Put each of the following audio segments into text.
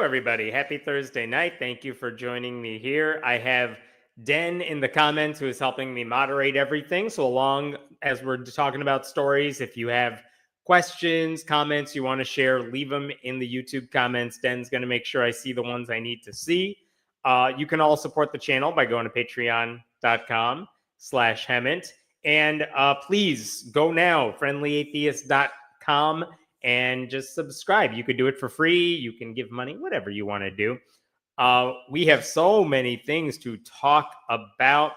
everybody. Happy Thursday night. Thank you for joining me here. I have Den in the comments who is helping me moderate everything. So, along as we're talking about stories, if you have questions, comments you want to share, leave them in the YouTube comments. Den's going to make sure I see the ones I need to see. You can all support the channel by going to patreon.com/Hemant. And please go now, friendlyatheist.com, and just subscribe. You could do it for free. You can give money, whatever you want to do. We have so many things to talk about.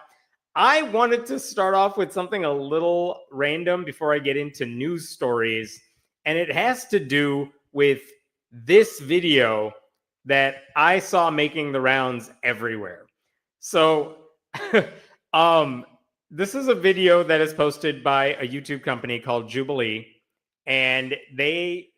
I wanted to start off with something a little random before I get into news stories. And it has to do with this video that I saw making the rounds everywhere. So, this is a video that is posted by a YouTube company called Jubilee. And they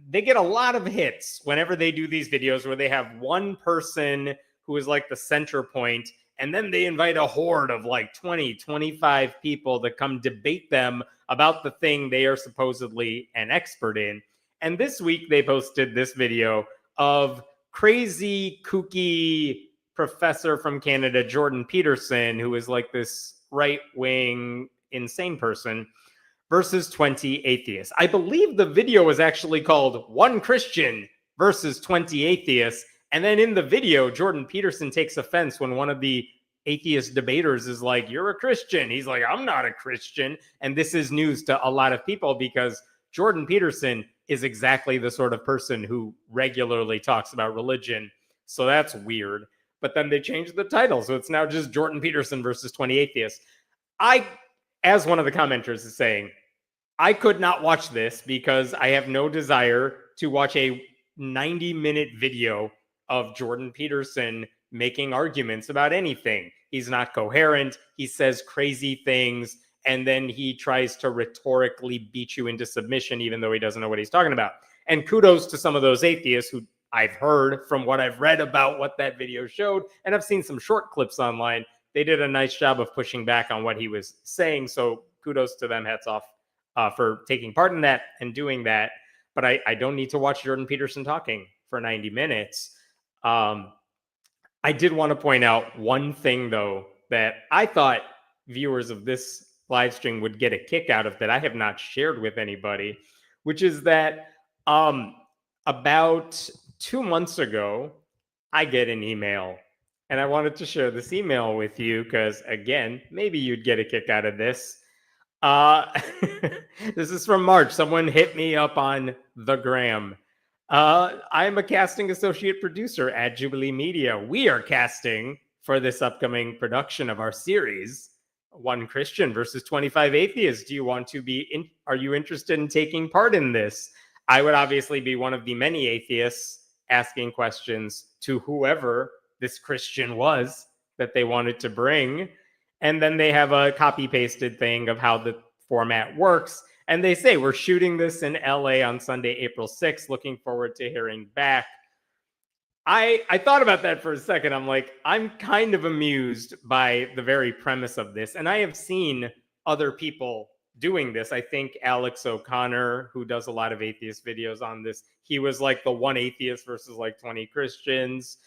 get a lot of hits whenever they do these videos where they have one person who is like the center point, and then they invite a horde of like 20, 25 people to come debate them about the thing they are supposedly an expert in. And this week they posted this video of crazy, kooky professor from Canada, Jordan Peterson, who is like this right-wing insane person, versus 20 atheists. I believe the video was actually called One Christian versus 20 Atheists. And then in the video, Jordan Peterson takes offense when one of the atheist debaters is like, "You're a Christian." He's like, "I'm not a Christian." And this is news to a lot of people because Jordan Peterson is exactly the sort of person who regularly talks about religion. So that's weird. But then they changed the title. So it's now just Jordan Peterson versus 20 Atheists. As one of the commenters is saying, I could not watch this because I have no desire to watch a 90-minute video of Jordan Peterson making arguments about anything. He's not coherent. He says crazy things, and then he tries to rhetorically beat you into submission, even though he doesn't know what he's talking about. And kudos to some of those atheists who I've heard from what I've read about what that video showed, and I've seen some short clips online. They did a nice job of pushing back on what he was saying, so kudos to them. Hats off for taking part in that and doing that. But I don't need to watch Jordan Peterson talking for 90 minutes. I did want to point out one thing, though, that I thought viewers of this live stream would get a kick out of that I have not shared with anybody, which is that about 2 months ago, I get an email. And I wanted to share this email with you because, again, maybe you'd get a kick out of this. This is from March. Someone hit me up on the gram. I'm a casting associate producer at Jubilee Media. We are casting for this upcoming production of our series, One Christian versus 25 Atheists. Do you want to are you interested in taking part in this? I would obviously be one of the many atheists asking questions to whoever this Christian was that they wanted to bring. And then they have a copy-pasted thing of how the format works. And they say, we're shooting this in LA on Sunday, April 6th. Looking forward to hearing back. I thought about that for a second. I'm like, I'm kind of amused by the very premise of this. And I have seen other people doing this. I think Alex O'Connor, who does a lot of atheist videos on this, he was like the one atheist versus like 20 Christians.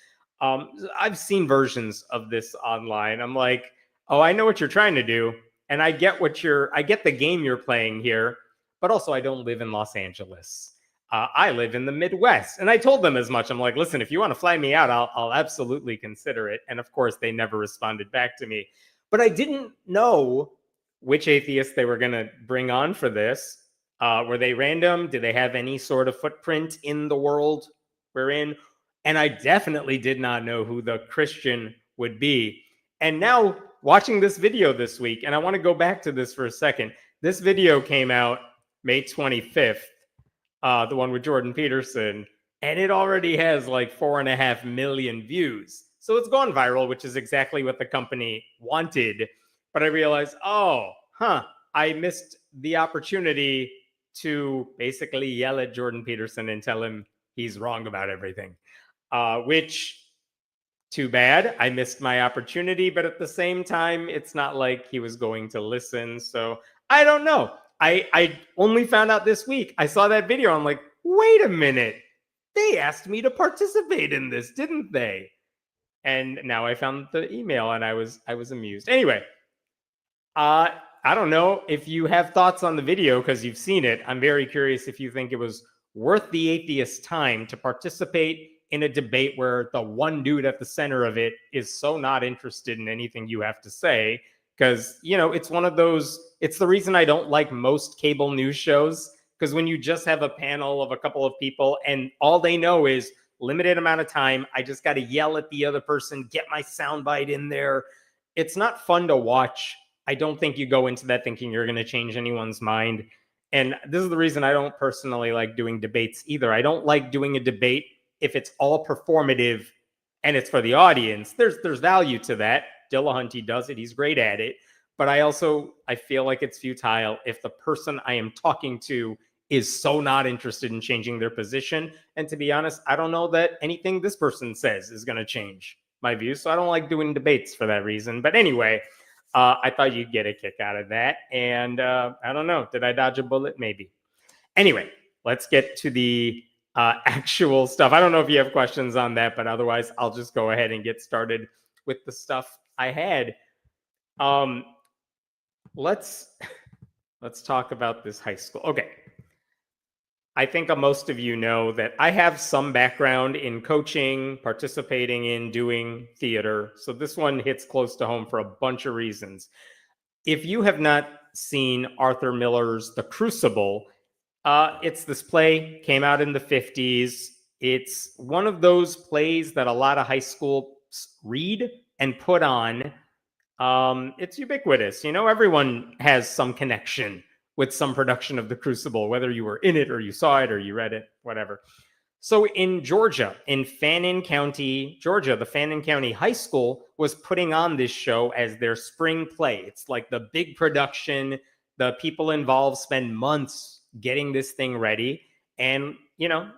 I've seen versions of this online. I'm like, oh, I know what you're trying to do. And I get the game you're playing here, but also I don't live in Los Angeles. I live in the Midwest. And I told them as much. I'm like, listen, if you want to fly me out, I'll absolutely consider it. And of course, they never responded back to me. But I didn't know which atheists they were going to bring on for this. Were they random? Did they have any sort of footprint in the world we're in? And I definitely did not know who the Christian would be. And now watching this video this week, and I want to go back to this for a second. This video came out May 25th, the one with Jordan Peterson, and it already has like 4.5 million views. So it's gone viral, which is exactly what the company wanted. But I realized, I missed the opportunity to basically yell at Jordan Peterson and tell him he's wrong about everything. Which, too bad. I missed my opportunity, but at the same time, it's not like he was going to listen. So I don't know. I only found out this week. I saw that video. I'm like, wait a minute. They asked me to participate in this, didn't they? And now I found the email and I was amused. Anyway, I don't know if you have thoughts on the video because you've seen it. I'm very curious if you think it was worth the atheist time to participate in a debate where the one dude at the center of it is so not interested in anything you have to say. Because, you know, it's one of those, it's the reason I don't like most cable news shows. Because when you just have a panel of a couple of people and all they know is limited amount of time, I just got to yell at the other person, get my soundbite in there. It's not fun to watch. I don't think you go into that thinking you're going to change anyone's mind. And this is the reason I don't personally like doing debates either. I don't like doing a debate if it's all performative and it's for the audience. There's value to that. Dillahunty does it. He's great at it. But I feel like it's futile if the person I am talking to is so not interested in changing their position. And to be honest, I don't know that anything this person says is going to change my views. So I don't like doing debates for that reason. But anyway, I thought you'd get a kick out of that. And I don't know. Did I dodge a bullet? Maybe. Anyway, let's get to the actual stuff. I don't know if you have questions on that, but otherwise I'll just go ahead and get started with the stuff I had. Let's talk about this high school. Okay. I think most of you know that I have some background in coaching, participating in doing theater. So this one hits close to home for a bunch of reasons. If you have not seen Arthur Miller's The Crucible, it's this play, came out in the 50s. It's one of those plays that a lot of high schools read and put on. It's ubiquitous. You know, everyone has some connection with some production of The Crucible, whether you were in it or you saw it or you read it, whatever. So in Georgia, in Fannin County, Georgia, the Fannin County High School was putting on this show as their spring play. It's like the big production. The people involved spend months getting this thing ready. And, you know,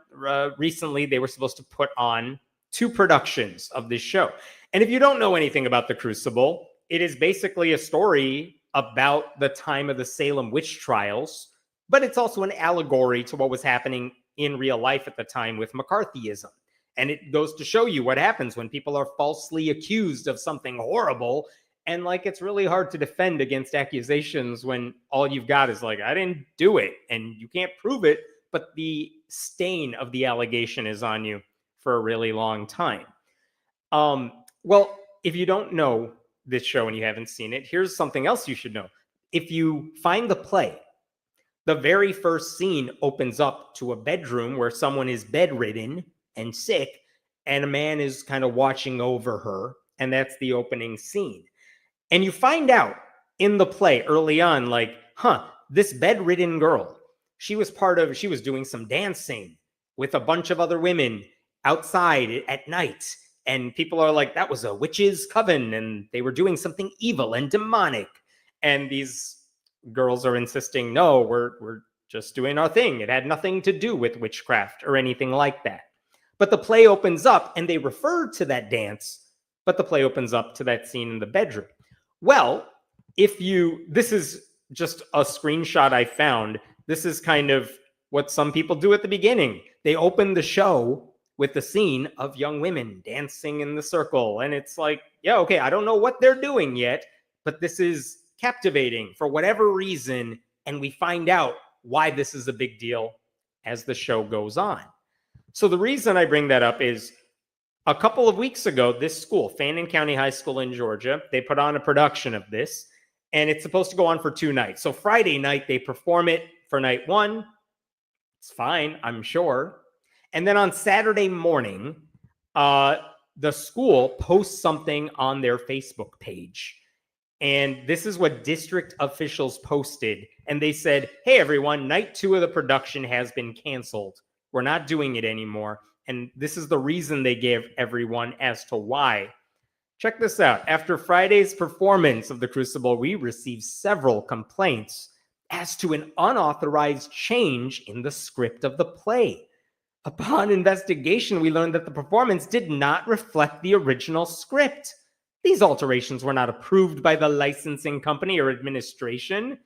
recently they were supposed to put on 2 productions of this show. And if you don't know anything about The Crucible, it is basically a story about the time of the Salem witch trials, but it's also an allegory to what was happening in real life at the time with McCarthyism. And it goes to show you what happens when people are falsely accused of something horrible. And like, it's really hard to defend against accusations when all you've got is like, I didn't do it and you can't prove it, but the stain of the allegation is on you for a really long time. Well, if you don't know this show and you haven't seen it, here's something else you should know. If you find the play, the very first scene opens up to a bedroom where someone is bedridden and sick, and a man is kind of watching over her, and that's the opening scene. And you find out in the play early on, like, this bedridden girl, she was doing some dancing with a bunch of other women outside at night. And people are like, that was a witch's coven, and they were doing something evil and demonic. And these girls are insisting, no, we're just doing our thing. It had nothing to do with witchcraft or anything like that. But the play opens up, and they refer to that dance, but the play opens up to that scene in the bedroom. Well, this is just a screenshot I found. This is kind of what some people do at the beginning. They open the show with the scene of young women dancing in the circle. And it's like, yeah, okay, I don't know what they're doing yet, but this is captivating for whatever reason. And we find out why this is a big deal as the show goes on. So the reason I bring that up is a couple of weeks ago, this school, Fannin County High School in Georgia, they put on a production of this, and it's supposed to go on for 2 nights. So Friday night, they perform it for night 1. It's fine, I'm sure. And then on Saturday morning, the school posts something on their Facebook page. And this is what district officials posted. And they said, hey, everyone, night 2 of the production has been canceled. We're not doing it anymore. And this is the reason they gave everyone as to why. Check this out. After Friday's performance of The Crucible, we received several complaints as to an unauthorized change in the script of the play. Upon investigation, we learned that the performance did not reflect the original script. These alterations were not approved by the licensing company or administration.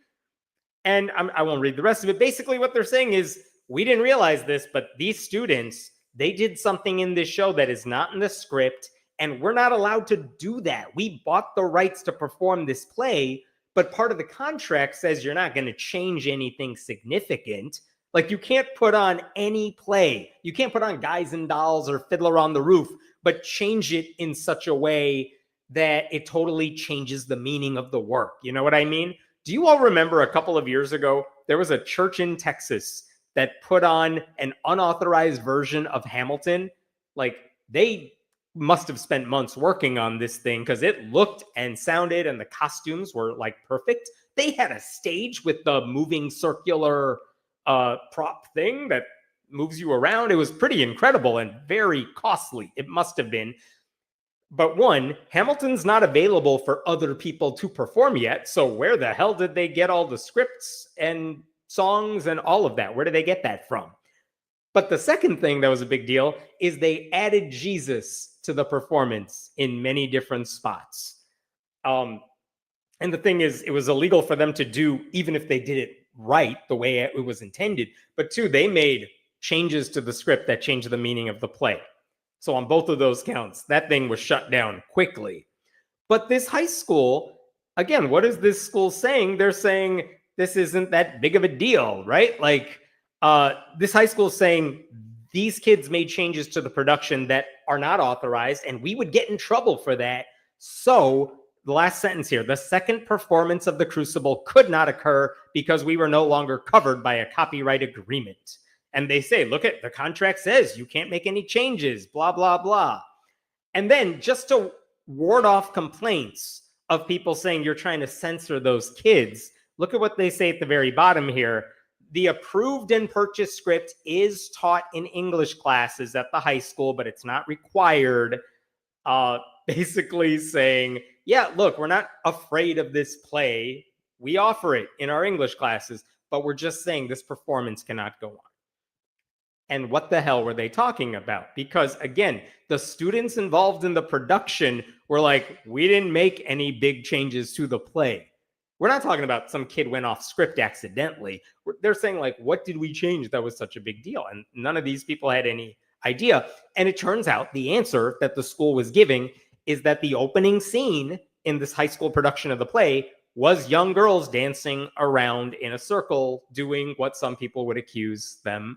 And I won't read the rest of it. Basically, what they're saying is, we didn't realize this, but these students they did something in this show that is not in the script, and we're not allowed to do that. We bought the rights to perform this play, but part of the contract says you're not going to change anything significant. Like, you can't put on any play. You can't put on Guys and Dolls or Fiddler on the Roof, but change it in such a way that it totally changes the meaning of the work. You know what I mean? Do you all remember a couple of years ago, there was a church in Texas that put on an unauthorized version of Hamilton? Like, they must have spent months working on this thing because it looked and sounded and the costumes were like perfect. They had a stage with the moving circular prop thing that moves you around. It was pretty incredible and very costly. It must have been. But one, Hamilton's not available for other people to perform yet. So where the hell did they get all the scripts and songs and all of that? Where did they get that from? But the second thing that was a big deal is they added Jesus to the performance in many different spots. And the thing is, it was illegal for them to do, even if they did it right, the way it was intended. But two, they made changes to the script that changed the meaning of the play. So on both of those counts, that thing was shut down quickly. But this high school, again, what is this school saying? They're saying this isn't that big of a deal, right? Like, this high school is saying these kids made changes to the production that are not authorized, and we would get in trouble for that. So the last sentence here, the second performance of the Crucible could not occur because we were no longer covered by a copyright agreement. And they say, look, at the contract says you can't make any changes, blah, blah, blah. And then just to ward off complaints of people saying you're trying to censor those kids, look at what they say at the very bottom here. The approved and purchased script is taught in English classes at the high school, but it's not required. Basically saying, yeah, look, we're not afraid of this play. We offer it in our English classes, but we're just saying this performance cannot go on. And what the hell were they talking about? Because again, the students involved in the production were like, we didn't make any big changes to the play. We're not talking about some kid went off script accidentally. They're saying, like, what did we change that was such a big deal? And none of these people had any idea. And it turns out the answer that the school was giving is that the opening scene in this high school production of the play was young girls dancing around in a circle, doing what some people would accuse them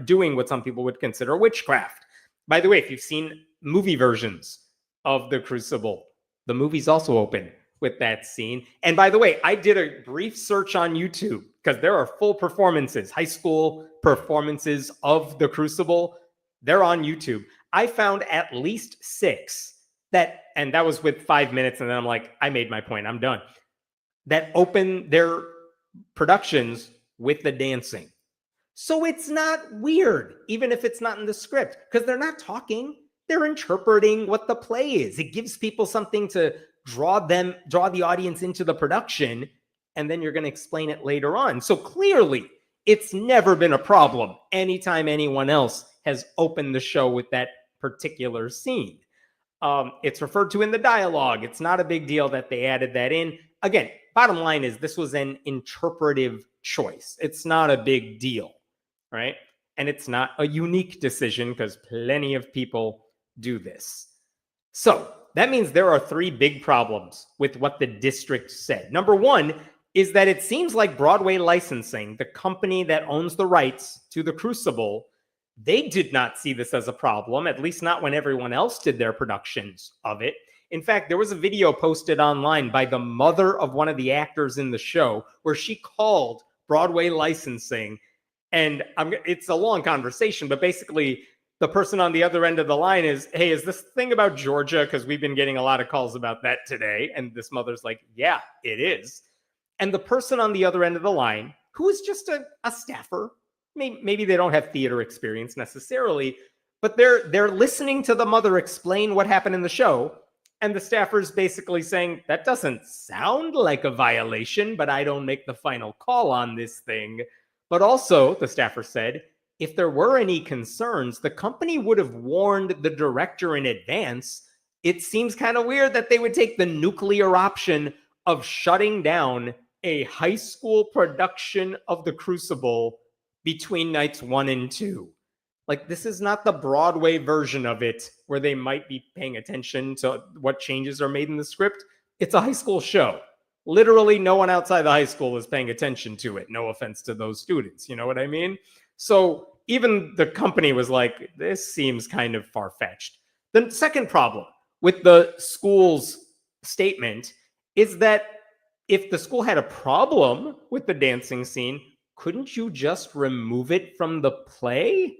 doing what some people would consider witchcraft. By the way, if you've seen movie versions of The Crucible, the movie's also open with that scene. And by the way, I did a brief search on YouTube because there are full performances, high school performances of The Crucible. They're on YouTube. I found at least 6 and that was with 5 minutes. And then I'm like, I made my point. I'm done. That open their productions with the dancing. So it's not weird, even if it's not in the script, because they're not talking. They're interpreting what the play is. It gives people something to draw the audience into the production, and then you're going to explain it later on. So clearly, it's never been a problem anytime anyone else has opened the show with that particular scene. It's referred to in the dialogue. It's not a big deal that they added that in. Again, bottom line is this was an interpretive choice. It's not a big deal. Right? And it's not a unique decision because plenty of people do this. So that means there are 3 big problems with what the district said. Number 1 is that it seems like Broadway Licensing, the company that owns the rights to The Crucible, they did not see this as a problem, at least not when everyone else did their productions of it. In fact, there was a video posted online by the mother of one of the actors in the show where she called Broadway Licensing. And it's a long conversation, but basically the person on the other end of the line is, hey, is this thing about Georgia? Because we've been getting a lot of calls about that today. And this mother's like, yeah, it is. And the person on the other end of the line, who is just a staffer, maybe they don't have theater experience necessarily, but they're listening to the mother explain what happened in the show. And the staffer's basically saying, that doesn't sound like a violation, but I don't make the final call on this thing. But also, the staffer said, if there were any concerns, the company would have warned the director in advance. It seems kind of weird that they would take the nuclear option of shutting down a high school production of The Crucible between nights 1 and 2. Like, this is not the Broadway version of it where they might be paying attention to what changes are made in the script. It's a high school show. Literally, no one outside the high school is paying attention to it. No offense to those students. You know what I mean? So even the company was like, this seems kind of far-fetched. The second problem with the school's statement is that if the school had a problem with the dancing scene, couldn't you just remove it from the play?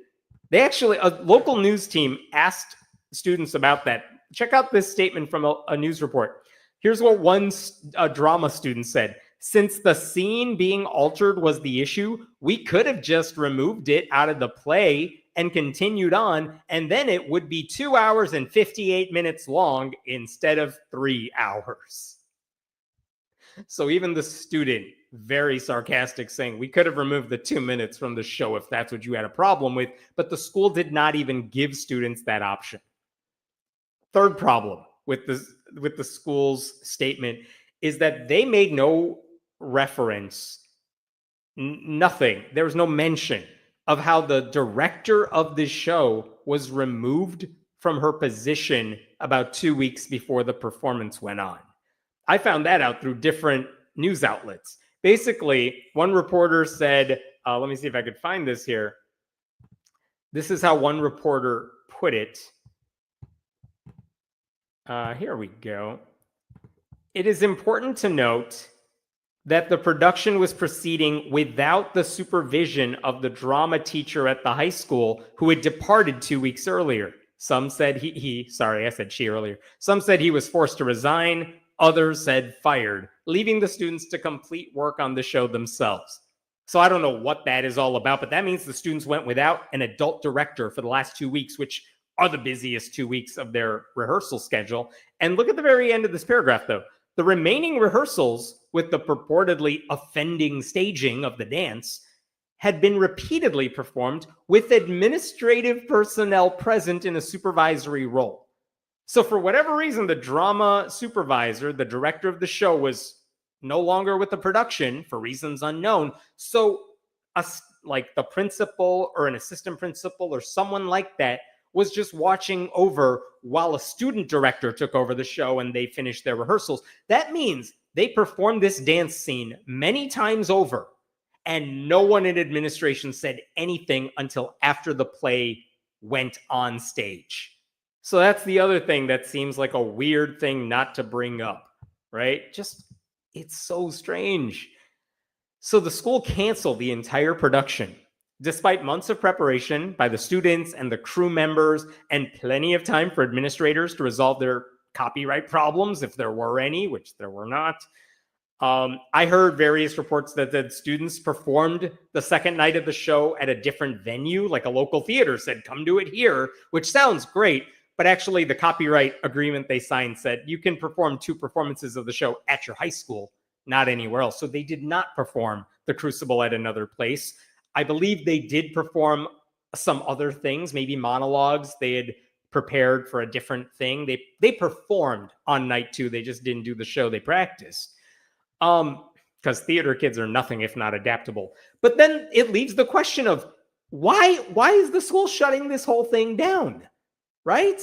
They actually, a local news team asked students about that. Check out this statement from a news report. Here's what one drama student said. Since the scene being altered was the issue, we could have just removed it out of the play and continued on, and then it would be 2 hours and 58 minutes long instead of 3 hours. So even the student, very sarcastic, saying we could have removed the 2 minutes from the show if that's what you had a problem with, but the school did not even give students that option. Third problem with the school's statement is that they made no reference, nothing. There was no mention of how the director of the show was removed from her position about 2 weeks before the performance went on. I found that out through different news outlets. Basically, one reporter said, let me see if I could find this here. This is how one reporter put it. Here we go. It is important to note that the production was proceeding without the supervision of the drama teacher at the high school who had departed 2 weeks earlier. Some said sorry, I said she earlier. Some said he was forced to resign. Others said fired, leaving the students to complete work on the show themselves. So I don't know what that is all about, but that means the students went without an adult director for the last 2 weeks, which are the busiest 2 weeks of their rehearsal schedule. And look at the very end of this paragraph, though. The remaining rehearsals with the purportedly offending staging of the dance had been repeatedly performed with administrative personnel present in a supervisory role. So for whatever reason, the drama supervisor, the director of the show, was no longer with the production for reasons unknown. So like the principal or an assistant principal or someone like that was just watching over while a student director took over the show and they finished their rehearsals. That means they performed this dance scene many times over, and no one in administration said anything until after the play went on stage. So that's the other thing that seems like a weird thing not to bring up, right? Just, it's so strange. So the school canceled the entire production, despite months of preparation by the students and the crew members and plenty of time for administrators to resolve their copyright problems, if there were any, which there were not. I heard various reports that the students performed the second night of the show at a different venue, like a local theater said, come do it here, which sounds great. But actually, the copyright agreement they signed said you can perform 2 performances of the show at your high school, not anywhere else. So they did not perform the Crucible at another place. I believe they did perform some other things, maybe monologues they had prepared for a different thing. They performed on night 2. They just didn't do the show they practiced. Because theater kids are nothing if not adaptable. But then it leaves the question of why is the school shutting this whole thing down? Right?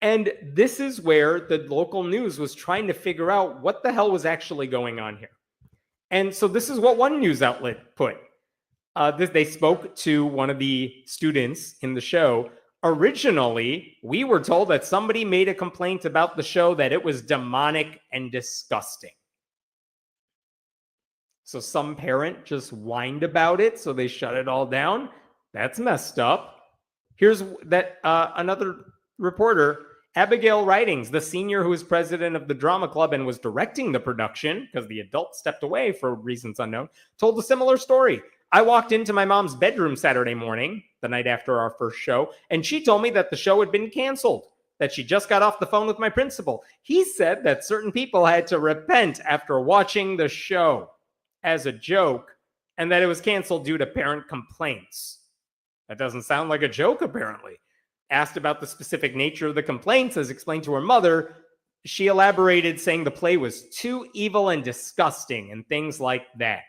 And this is where the local news was trying to figure out what the hell was actually going on here. And so this is what one news outlet put. They spoke to one of the students in the show. Originally, we were told that somebody made a complaint about the show that it was demonic and disgusting. So some parent just whined about it, so they shut it all down. That's messed up. Here's that another reporter, Abigail Ridings, the senior who was president of the drama club and was directing the production because the adult stepped away for reasons unknown, told a similar story. I walked into my mom's bedroom Saturday morning, the night after our first show, and she told me that the show had been canceled, that she just got off the phone with my principal. He said that certain people had to repent after watching the show as a joke, and that it was canceled due to parent complaints. That doesn't sound like a joke, apparently. Asked about the specific nature of the complaints, as explained to her mother, she elaborated, saying the play was too evil and disgusting and things like that.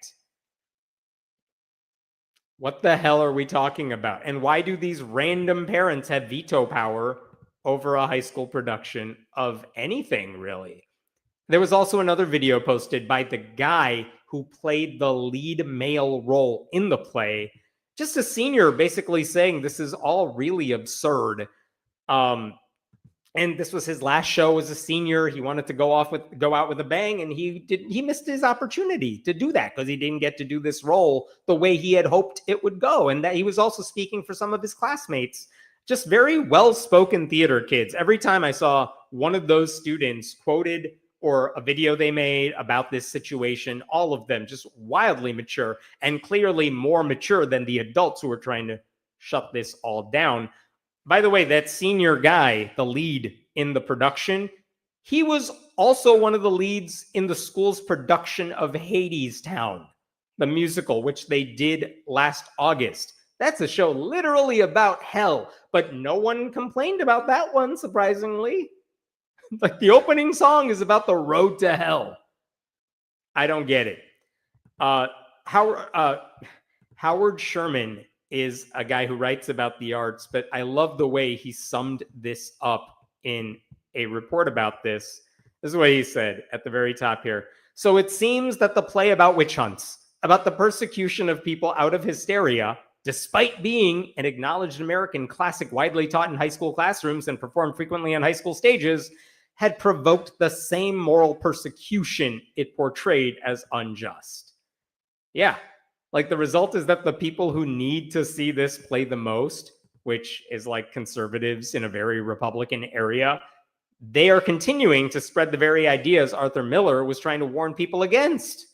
What the hell are we talking about? And why do these random parents have veto power over a high school production of anything, really? There was also another video posted by the guy who played the lead male role in the play, just a senior, basically saying this is all really absurd. Um, and this was his last show as a senior. He wanted to go out with a bang, and he missed his opportunity to do that because he didn't get to do this role the way he had hoped it would go. And that he was also speaking for some of his classmates, just very well-spoken theater kids. Every time I saw one of those students quoted or a video they made about this situation, all of them just wildly mature and clearly more mature than the adults who were trying to shut this all down. By the way, that senior guy, the lead in the production, he was also one of the leads in the school's production of Hadestown, the musical, which they did last August. That's a show literally about hell, but no one complained about that one, surprisingly. Like, the opening song is about the road to hell. I don't get it. Howard Sherman is a guy who writes about the arts, but I love the way he summed this up in a report about this. This is what he said at the very top here. So it seems that the play about witch hunts, about the persecution of people out of hysteria, despite being an acknowledged American classic widely taught in high school classrooms and performed frequently on high school stages, had provoked the same moral persecution it portrayed as unjust. Yeah, like the result is that the people who need to see this play the most, which is like conservatives in a very Republican area, they are continuing to spread the very ideas Arthur Miller was trying to warn people against.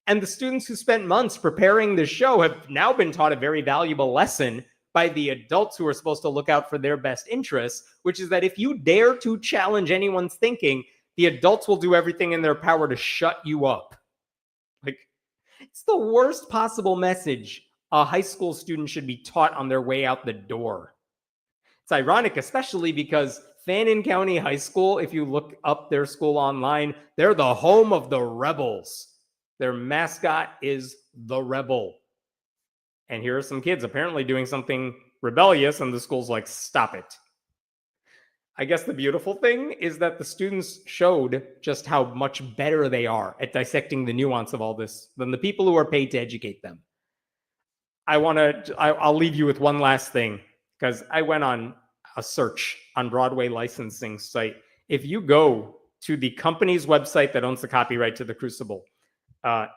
And the students who spent months preparing this show have now been taught a very valuable lesson by the adults who are supposed to look out for their best interests, which is that if you dare to challenge anyone's thinking, the adults will do everything in their power to shut you up. Like, it's the worst possible message a high school student should be taught on their way out the door. It's ironic, especially because Fannin County High School, if you look up their school online, they're the home of the rebels. Their mascot is the rebel. And here are some kids apparently doing something rebellious, and the school's like, stop it. I guess the beautiful thing is that the students showed just how much better they are at dissecting the nuance of all this than the people who are paid to educate them. I'll leave you with one last thing, because I went on a search on Broadway licensing site. If you go to the company's website that owns the copyright to the Crucible,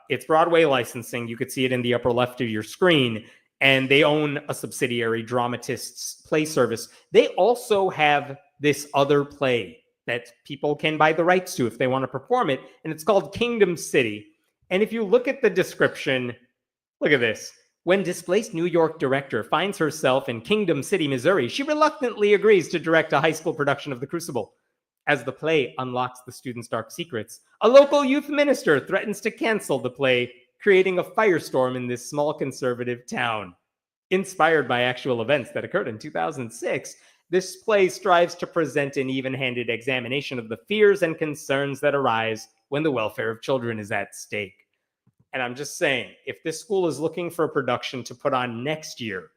it's Broadway licensing. You could see it in the upper left of your screen. And they own a subsidiary, Dramatists Play Service. They also have this other play that people can buy the rights to if they want to perform it. And it's called Kingdom City. And if you look at the description, look at this. When displaced New York director finds herself in Kingdom City, Missouri, she reluctantly agrees to direct a high school production of The Crucible. As the play unlocks the students' dark secrets, a local youth minister threatens to cancel the play, creating a firestorm in this small conservative town. Inspired by actual events that occurred in 2006, this play strives to present an even-handed examination of the fears and concerns that arise when the welfare of children is at stake. And I'm just saying, if this school is looking for a production to put on next year,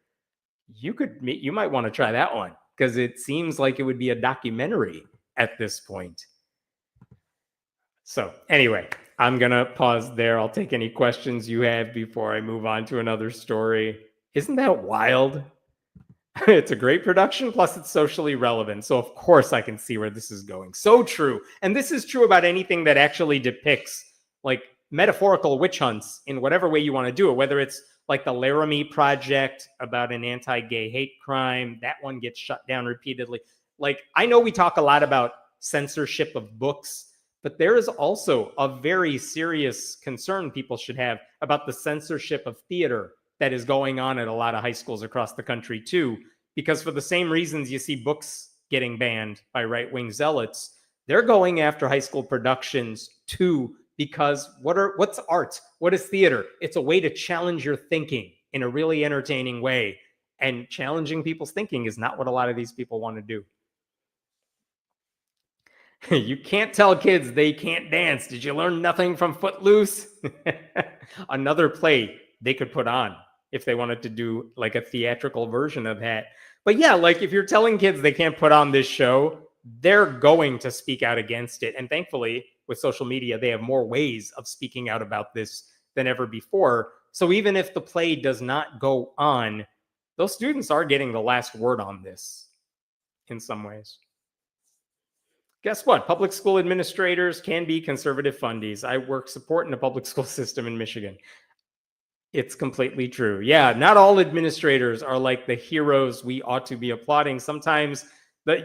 you might want to try that one, because it seems like it would be a documentary at this point. So anyway, I'm going to pause there. I'll take any questions you have before I move on to another story. Isn't that wild? It's a great production, plus it's socially relevant. So of course I can see where this is going. So true. And this is true about anything that actually depicts like metaphorical witch hunts in whatever way you want to do it, whether it's like the Laramie Project about an anti-gay hate crime. That one gets shut down repeatedly. Like, I know we talk a lot about censorship of books, but there is also a very serious concern people should have about the censorship of theater that is going on at a lot of high schools across the country too, because for the same reasons you see books getting banned by right-wing zealots, they're going after high school productions too, because what's art? What is theater? It's a way to challenge your thinking in a really entertaining way. And challenging people's thinking is not what a lot of these people want to do. You can't tell kids they can't dance. Did you learn nothing from Footloose? Another play they could put on if they wanted to do like a theatrical version of that. But yeah, like if you're telling kids they can't put on this show, they're going to speak out against it. And thankfully, with social media, they have more ways of speaking out about this than ever before. So even if the play does not go on, those students are getting the last word on this in some ways. Guess what? Public school administrators can be conservative fundies. I work support in the public school system in Michigan. It's completely true. Yeah, not all administrators are like the heroes we ought to be applauding. Sometimes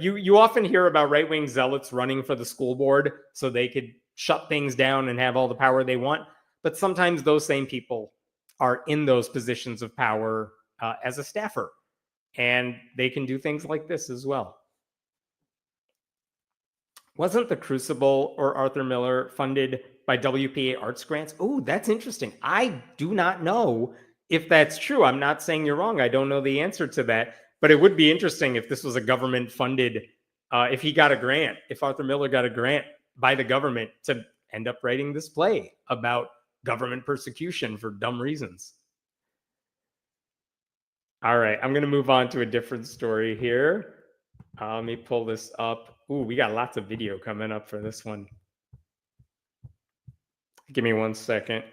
you often hear about right-wing zealots running for the school board so they could shut things down and have all the power they want. But sometimes those same people are in those positions of power as a staffer, and they can do things like this as well. Wasn't the Crucible or Arthur Miller funded by WPA arts grants? Oh, that's interesting. I do not know if that's true. I'm not saying you're wrong. I don't know the answer to that, but it would be interesting if this was a government funded, if he got a grant, if Arthur Miller got a grant by the government to end up writing this play about government persecution for dumb reasons. All right, I'm going to move on to a different story here. Let me pull this up. Ooh, we got lots of video coming up for this one. Give me 1 second.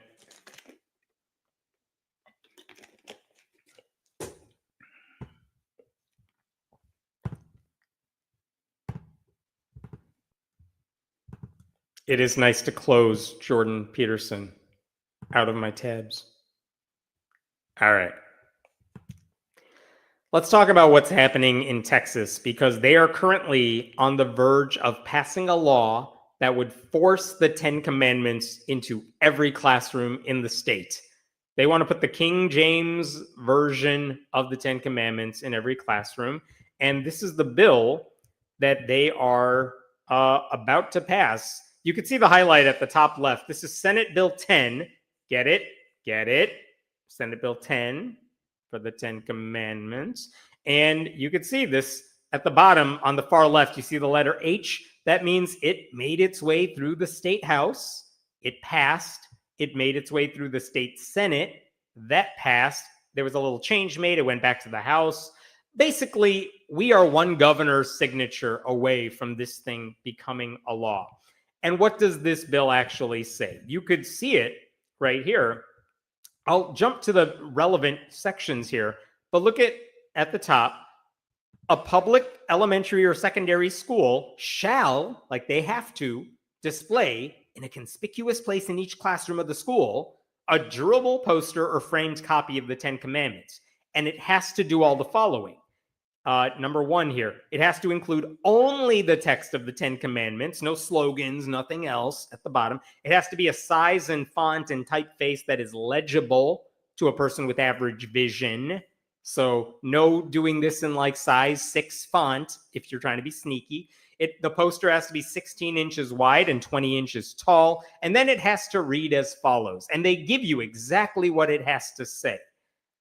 It is nice to close Jordan Peterson out of my tabs. All right. Let's talk about what's happening in Texas, because they are currently on the verge of passing a law that would force the 10 Commandments into every classroom in the state. They want to put the King James version of the 10 Commandments in every classroom. And this is the bill that they are about to pass. You can see the highlight at the top left. This is Senate Bill 10. Get it? Get it? Senate Bill 10 for the 10 Commandments. And you can see this at the bottom on the far left. You see the letter H. That means it made its way through the state house. It passed. It made its way through the state Senate. That passed. There was a little change made. It went back to the House. Basically, we are one governor's signature away from this thing becoming a law. And what does this bill actually say? You could see it right here. I'll jump to the relevant sections here, but look at the top. A public elementary or secondary school shall, like they have to, display in a conspicuous place in each classroom of the school a durable poster or framed copy of the 10 Commandments. And it has to do all the following. Number one here, it has to include only the text of the 10 Commandments, no slogans, nothing else at the bottom. It has to be a size and font and typeface that is legible to a person with average vision. So no doing this in like size 6 font if you're trying to be sneaky. The poster has to be 16 inches wide and 20 inches tall. And then it has to read as follows. And they give you exactly what it has to say,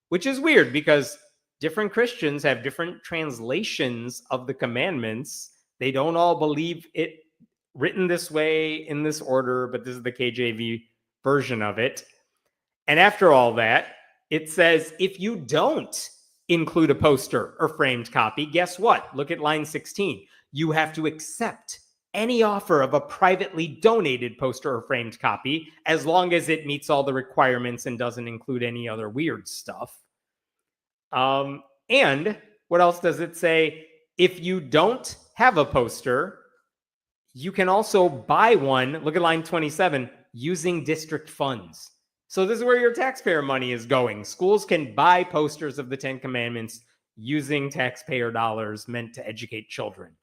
which is weird because different Christians have different translations of the commandments. They don't all believe it written this way in this order, but this is the KJV version of it. And after all that, it says, if you don't include a poster or framed copy, guess what? Look at line 16. You have to accept any offer of a privately donated poster or framed copy as long as it meets all the requirements and doesn't include any other weird stuff. And what else does it say? If you don't have a poster, you can also buy one. Look at line 27, using district funds. So this is where your taxpayer money is going. Schools can buy posters of the 10 Commandments using taxpayer dollars meant to educate children.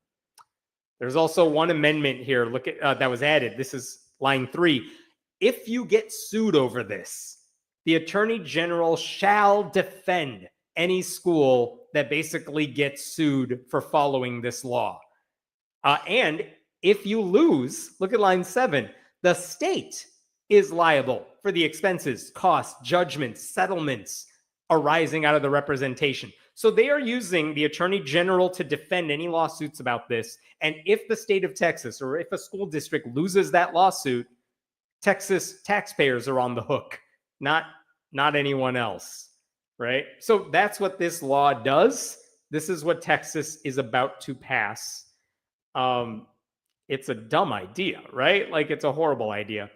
There's also one amendment here. Look at that was added. This is line 3. If you get sued over this, the Attorney General shall defend any school that basically gets sued for following this law. And if you lose, look at line 7, the state is liable for the expenses, costs, judgments, settlements arising out of the representation. So they are using the Attorney General to defend any lawsuits about this. And if the state of Texas or if a school district loses that lawsuit, Texas taxpayers are on the hook, not anyone else. right? So that's what this law does. This is what Texas is about to pass. It's a dumb idea, right? Like, it's a horrible idea.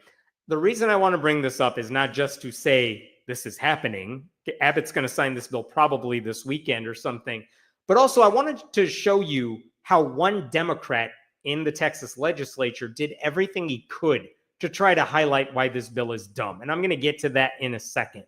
The reason I want to bring this up is not just to say this is happening. Abbott's going to sign this bill probably this weekend or something. But also, I wanted to show you how one Democrat in the Texas legislature did everything he could to try to highlight why this bill is dumb. And I'm going to get to that in a second.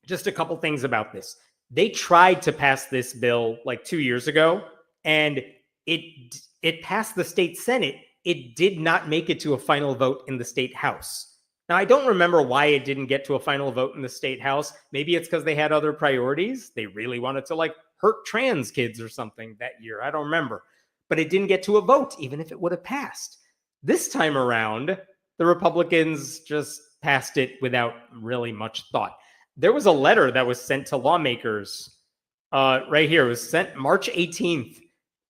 Just a couple things about this. They tried to pass this bill like 2 years ago, and it passed the state Senate. It did not make it to a final vote in the state House. Now, I don't remember why it didn't get to a final vote in the state House. Maybe it's because they had other priorities. They really wanted to like hurt trans kids or something that year. I don't remember. But it didn't get to a vote, even if it would have passed. This time around, the Republicans just passed it without really much thought. There was a letter that was sent to lawmakers right here. It was sent March 18th.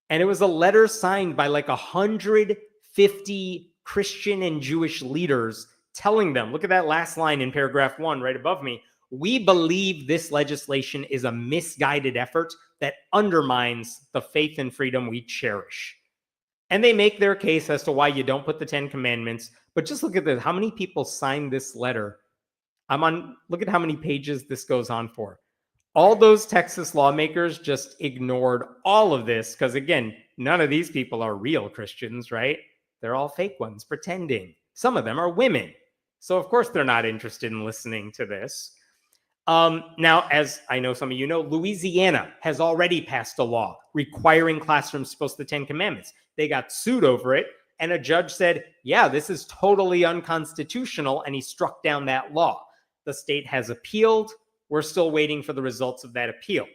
And it was a letter signed by like 150 Christian and Jewish leaders telling them, look at that last line in paragraph 1 right above me. We believe this legislation is a misguided effort that undermines the faith and freedom we cherish. And they make their case as to why you don't put the 10 Commandments. But just look at this. How many people signed this letter? Look at how many pages this goes on for. All those Texas lawmakers just ignored all of this because, again, none of these people are real Christians, right? They're all fake ones, pretending. Some of them are women. So, of course, they're not interested in listening to this. Now, as I know some of you know, Louisiana has already passed a law requiring classrooms to post the 10 Commandments. They got sued over it, and a judge said, yeah, this is totally unconstitutional, and he struck down that law. The state has appealed. We're still waiting for the results of that appeal.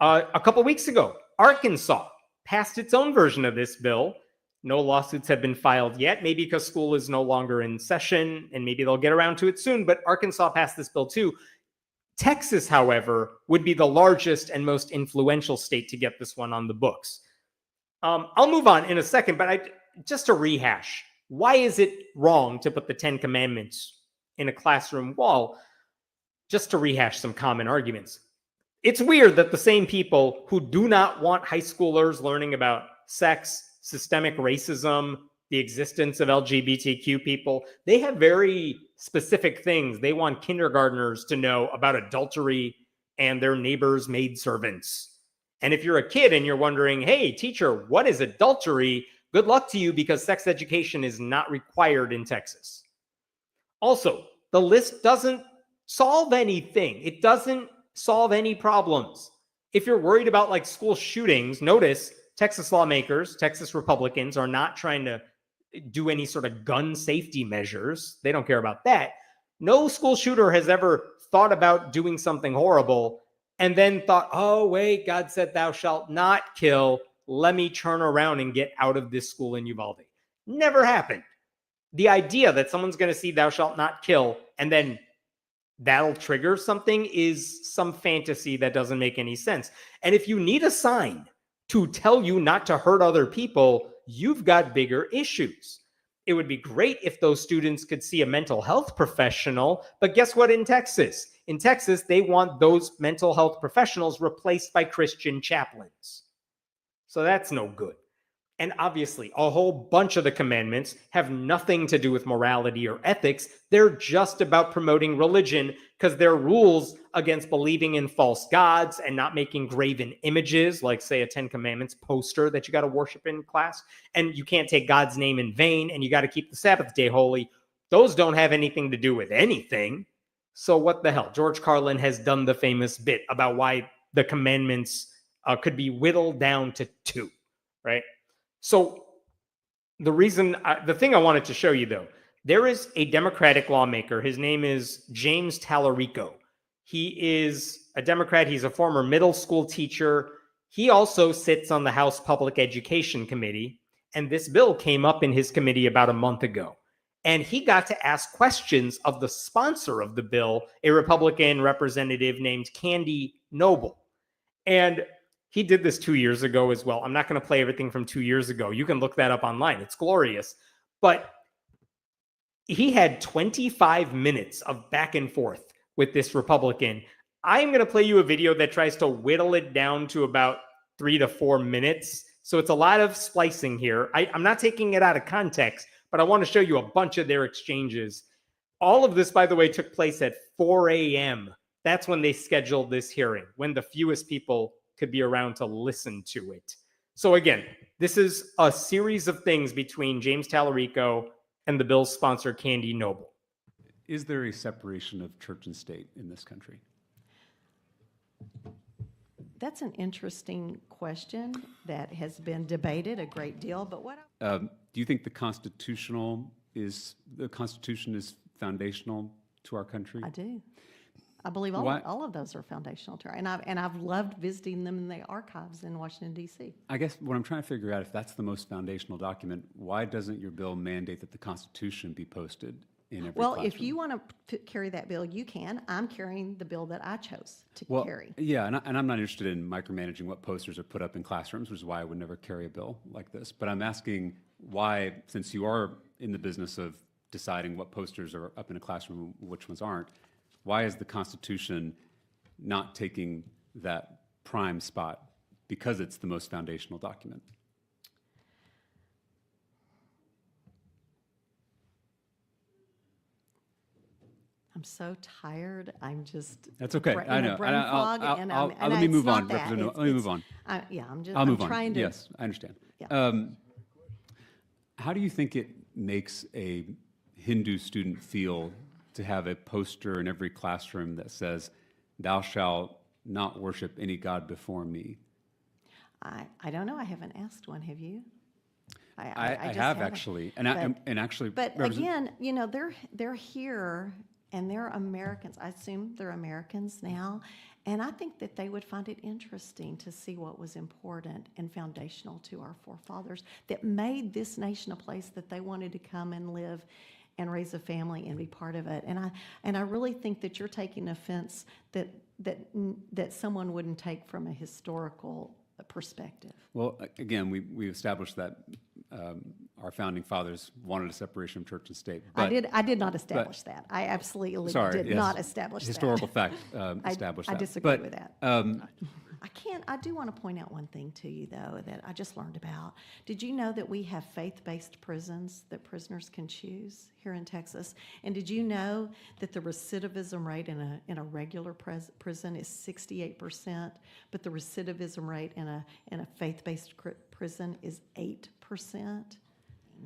A couple weeks ago, Arkansas passed its own version of this bill. No lawsuits have been filed yet, maybe because school is no longer in session, and maybe they'll get around to it soon, but Arkansas passed this bill too. Texas, however, would be the largest and most influential state to get this one on the books. I'll move on in a second, but just to rehash, why is it wrong to put the 10 Commandments in a classroom wall? Just to rehash some common arguments. It's weird that the same people who do not want high schoolers learning about sex, systemic racism, the existence of LGBTQ people, they have very specific things. They want kindergartners to know about adultery and their neighbors' maidservants. And if you're a kid and you're wondering, hey, teacher, what is adultery? Good luck to you, because sex education is not required in Texas. Also, the list doesn't solve anything. It doesn't solve any problems. If you're worried about like school shootings, notice Texas lawmakers, Texas Republicans are not trying to do any sort of gun safety measures. They don't care about that. No school shooter has ever thought about doing something horrible and then thought, oh, wait, God said thou shalt not kill. Let me turn around and get out of this school in Uvalde. Never happened. The idea that someone's going to see thou shalt not kill and then that'll trigger something is some fantasy that doesn't make any sense. And if you need a sign to tell you not to hurt other people, you've got bigger issues. It would be great if those students could see a mental health professional, but guess what in Texas? In Texas, they want those mental health professionals replaced by Christian chaplains. So that's no good. And obviously, a whole bunch of the commandments have nothing to do with morality or ethics. They're just about promoting religion because they're rules against believing in false gods and not making graven images, like, say, a 10 Commandments poster that you got to worship in class. And you can't take God's name in vain, and you got to keep the Sabbath day holy. Those don't have anything to do with anything. So what the hell? George Carlin has done the famous bit about why the commandments could be whittled down to 2, right? So the thing I wanted to show you, though, there is a Democratic lawmaker. His name is James Tallarico. He is a Democrat. He's a former middle school teacher. He also sits on the House Public Education Committee. And this bill came up in his committee about a month ago. And he got to ask questions of the sponsor of the bill, a Republican representative named Candy Noble. And he did this 2 years ago as well. I'm not going to play everything from 2 years ago. You can look that up online. It's glorious. But he had 25 minutes of back and forth with this Republican. I'm going to play you a video that tries to whittle it down to about 3 to 4 minutes. So it's a lot of splicing here. I'm not taking it out of context, but I want to show you a bunch of their exchanges. All of this, by the way, took place at 4 a.m. That's when they scheduled this hearing, when the fewest people could be around to listen to it. So again, this is a series of things between James Tallarico and the bill's sponsor, Candy Noble. Is there a separation of church and state in this country? That's an interesting question that has been debated a great deal. But what do you think the Constitution is foundational to our country? I do. I believe all of those are foundational to our, and I've loved visiting them in the archives in Washington, D.C. I guess what I'm trying to figure out, if that's the most foundational document, why doesn't your bill mandate that the Constitution be posted in every classroom? If you want to carry that bill, you can. I'm carrying the bill that I chose to carry. Yeah, and I'm not interested in micromanaging what posters are put up in classrooms, which is why I would never carry a bill like this. But I'm asking why, since you are in the business of deciding what posters are up in a classroom and which ones aren't, why is the Constitution not taking that prime spot because it's the most foundational document? I'm so tired. I'm just. That's okay. I know. Brain fog, let me move on. Let me move on. I'll move on. Trying to. Yes, I understand. Yeah. How do you think it makes a Hindu student feel to have a poster in every classroom that says, "Thou shalt not worship any god before me"? I don't know. I haven't asked one. Have you? I have haven't. Actually, and actually. But again, they're here. And they're Americans. I assume they're Americans now. And I think that they would find it interesting to see what was important and foundational to our forefathers that made this nation a place that they wanted to come and live and raise a family and be part of it. And I really think that you're taking offense that someone wouldn't take from a historical perspective. Well, again, we established that our founding fathers wanted a separation of church and state. But, I did not establish that. I absolutely did not establish historical that. Historical fact established that. I disagree with that. I do want to point out one thing to you, though, that I just learned about. Did you know that we have faith-based prisons that prisoners can choose here in Texas? And did you know that the recidivism rate in a regular prison is 68%, but the recidivism rate in a faith-based prison is 8%?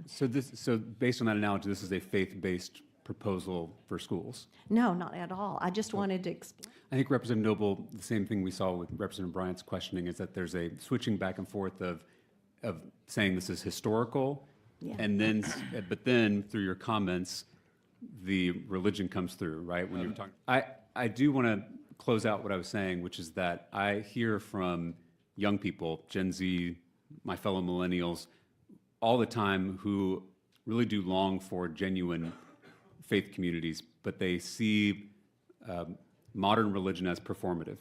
So based on that analogy, this is a faith-based proposal for schools? No, not at all. I just wanted to explain. I think Representative Noble, the same thing we saw with Representative Bryant's questioning, is that there's a switching back and forth of saying this is historical, and then but then through your comments, the religion comes through, right? When you're talking, I do want to close out what I was saying, which is that I hear from young people, Gen Z, my fellow millennials, all the time who really do long for genuine faith communities, but they see modern religion as performative.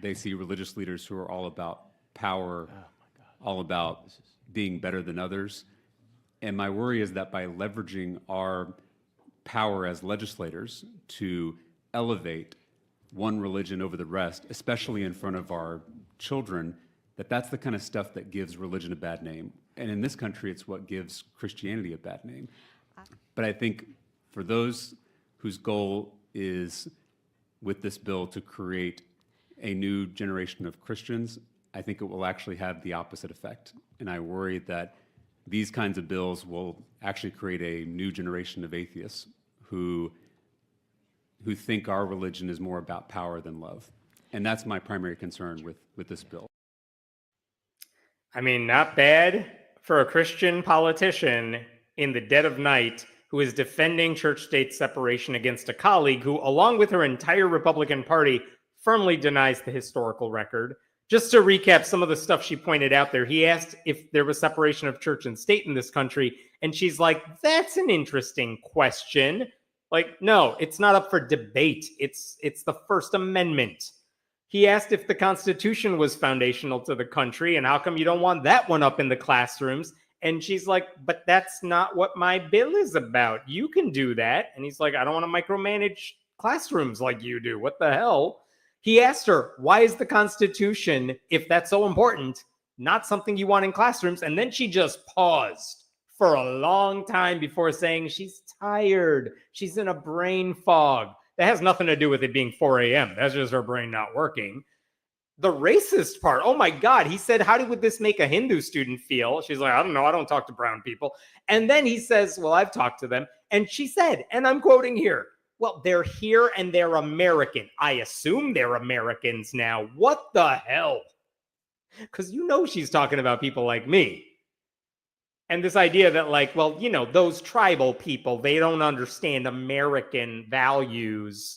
They see religious leaders who are all about power, all about being better than others. And my worry is that by leveraging our power as legislators to elevate one religion over the rest, especially in front of our children, that's the kind of stuff that gives religion a bad name. And in this country, it's what gives Christianity a bad name. But I think for those whose goal is, with this bill, to create a new generation of Christians, I think it will actually have the opposite effect. And I worry that these kinds of bills will actually create a new generation of atheists who think our religion is more about power than love. And that's my primary concern with this bill. I mean, not bad for a Christian politician in the dead of night who is defending church-state separation against a colleague who, along with her entire Republican Party, firmly denies the historical record. Just to recap some of the stuff she pointed out there, he asked if there was separation of church and state in this country, and she's like, that's an interesting question. Like, no, it's not up for debate. It's the First Amendment. He asked if the Constitution was foundational to the country, and how come you don't want that one up in the classrooms? And she's like, but that's not what my bill is about. You can do that. And he's like, I don't want to micromanage classrooms like you do. What the hell? He asked her, why is the Constitution, if that's so important, not something you want in classrooms? And then she just paused for a long time before saying she's tired. She's in a brain fog. That has nothing to do with it being 4 a.m. That's just her brain not working. The racist part, oh my God, he said, how would this make a Hindu student feel? She's like, I don't know, I don't talk to brown people. And then he says, well, I've talked to them. And she said, and I'm quoting here, well, they're here and they're American. I assume they're Americans now. What the hell? Because you know she's talking about people like me. And this idea that, like, well, you know, those tribal people, they don't understand American values.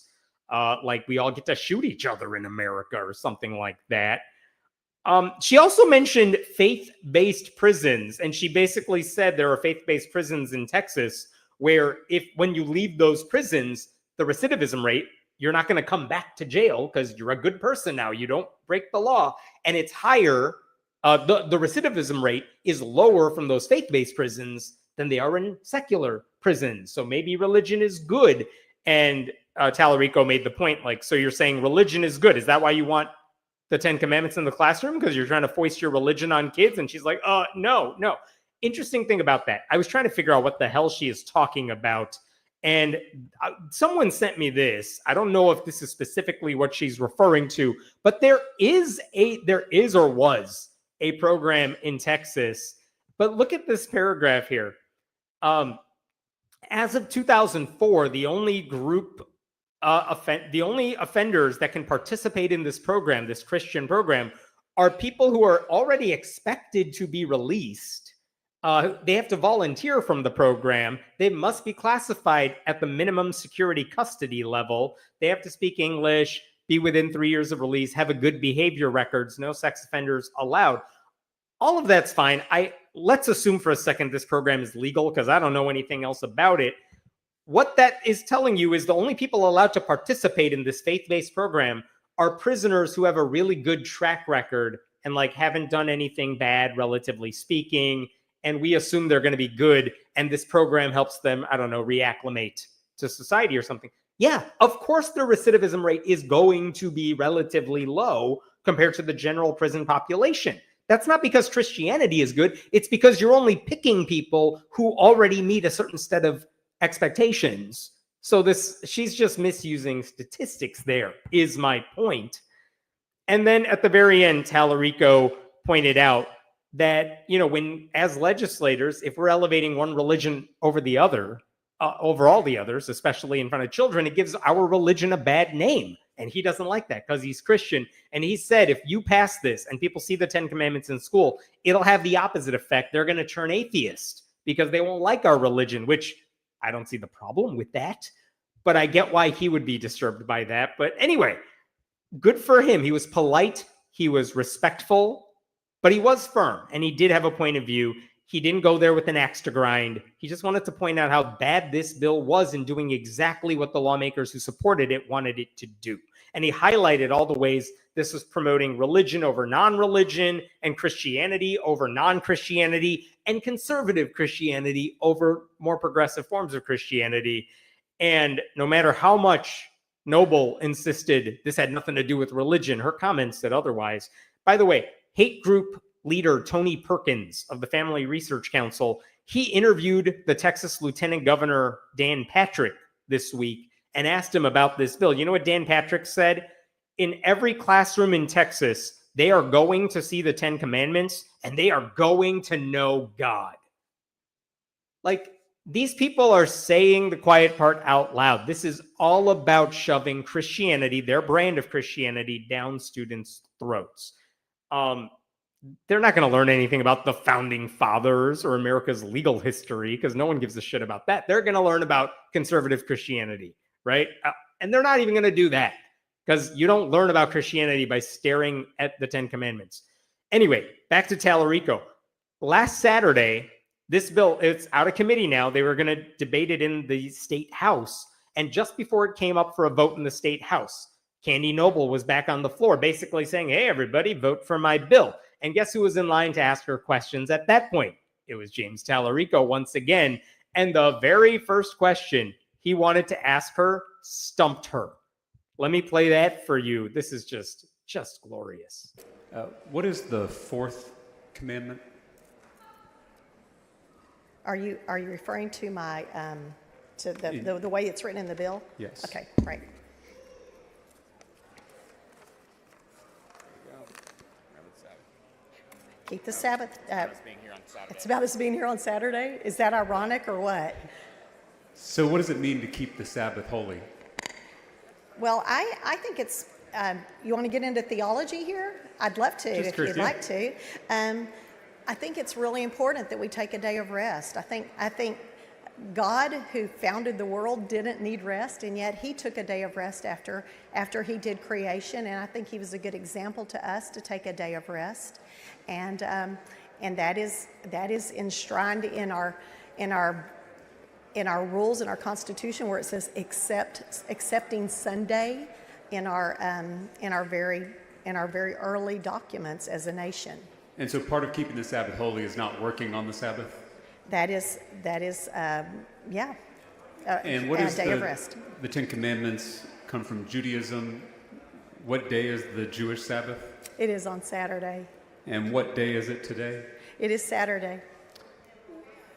Like we all get to shoot each other in America or something like that. She also mentioned faith-based prisons. And she basically said there are faith-based prisons in Texas where when you leave those prisons, the recidivism rate, you're not going to come back to jail because you're a good person now. You don't break the law. And it's higher. The recidivism rate is lower from those faith-based prisons than they are in secular prisons. So maybe religion is good. And Tallarico made the point, like, so you're saying religion is good. Is that why you want the 10 Commandments in the classroom? Because you're trying to foist your religion on kids? And she's like, no. Interesting thing about that. I was trying to figure out what the hell she is talking about. And someone sent me this. I don't know if this is specifically what she's referring to, but there is or was a program in Texas. But look at this paragraph here. As of 2004, the only offenders that can participate in this program, this Christian program, are people who are already expected to be released. They have to volunteer from the program. They must be classified at the minimum security custody level. They have to speak English, be within 3 years of release, have a good behavior records, no sex offenders allowed. All of that's fine. Let's assume for a second this program is legal because I don't know anything else about it. What that is telling you is the only people allowed to participate in this faith-based program are prisoners who have a really good track record and like haven't done anything bad, relatively speaking. And we assume they're going to be good. And this program helps them, I don't know, reacclimate to society or something. Yeah, of course, their recidivism rate is going to be relatively low compared to the general prison population. That's not because Christianity is good. It's because you're only picking people who already meet a certain set of expectations. So she's just misusing statistics there, is my point. And then at the very end, Tallarico pointed out that, you know, when as legislators, if we're elevating one religion over the other, over all the others, especially in front of children, it gives our religion a bad name. And he doesn't like that because he's Christian. And he said, if you pass this and people see the 10 Commandments in school, it'll have the opposite effect. They're going to turn atheist because they won't like our religion, which I don't see the problem with that. But I get why he would be disturbed by that. But anyway, good for him. He was polite. He was respectful. But he was firm, and he did have a point of view. He didn't go there with an axe to grind. He just wanted to point out how bad this bill was in doing exactly what the lawmakers who supported it wanted it to do. And he highlighted all the ways this was promoting religion over non-religion, and Christianity over non-Christianity, and conservative Christianity over more progressive forms of Christianity. And no matter how much Noble insisted this had nothing to do with religion, her comments said otherwise. By the way, hate group leader Tony Perkins of the Family Research Council, he interviewed the Texas Lieutenant Governor Dan Patrick this week and asked him about this bill. You know what Dan Patrick said? In every classroom in Texas, they are going to see the 10 Commandments and they are going to know God. Like, these people are saying the quiet part out loud. This is all about shoving Christianity, their brand of Christianity, down students' throats. They're not going to learn anything about the founding fathers or America's legal history because no one gives a shit about that. They're going to learn about conservative Christianity, right? And they're not even going to do that because you don't learn about Christianity by staring at the 10 Commandments. Anyway, back to Tallarico. Last Saturday, this bill, it's out of committee now. They were going to debate it in the state house. And just before it came up for a vote in the state house, Candy Noble was back on the floor basically saying, hey, everybody, vote for my bill. And guess who was in line to ask her questions at that point? It was James Tallarico once again. And the very first question he wanted to ask her stumped her. Let me play that for you. This is just glorious. What is the fourth commandment? Are you referring to my to the way it's written in the bill? Yes. Okay, right. Keep the Sabbath. It's about us being here on Saturday. Is that ironic or what? So what does it mean to keep the Sabbath holy? Well, I think it's. You want to get into theology here? I'd love to, if you'd like to. I think it's really important that we take a day of rest. I think God, who founded the world, didn't need rest, and yet He took a day of rest after He did creation, and I think He was a good example to us to take a day of rest, and that is enshrined in our rules, in our Constitution, where it says accepting Sunday in our very early documents as a nation. And so part of keeping the Sabbath holy is not working on the Sabbath? And what is a day of rest. The Ten Commandments come from Judaism. What day is the Jewish Sabbath? It is on Saturday. And what day is it today? It is Saturday.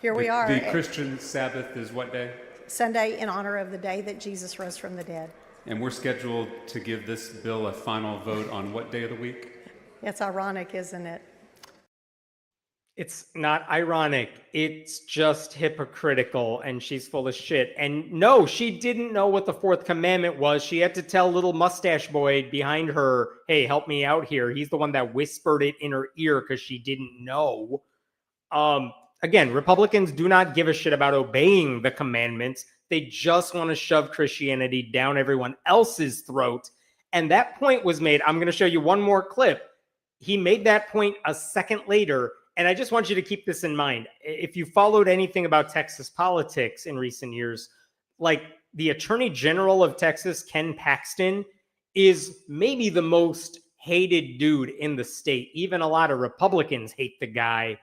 Here we are. The Christian Sabbath is what day? Sunday, in honor of the day that Jesus rose from the dead. And we're scheduled to give this bill a final vote on what day of the week? It's ironic, isn't it? It's not ironic. It's just hypocritical, and she's full of shit. And no, she didn't know what the fourth commandment was. She had to tell little mustache boy behind her, hey, help me out here. He's the one that whispered it in her ear because she didn't know. Again, Republicans do not give a shit about obeying the commandments. They just want to shove Christianity down everyone else's throat. And that point was made. I'm going to show you one more clip. He made that point a second later. And I just want you to keep this in mind. If you followed anything about Texas politics in recent years, like the Attorney General of Texas, Ken Paxton, is maybe the most hated dude in the state. Even a lot of Republicans hate the guy.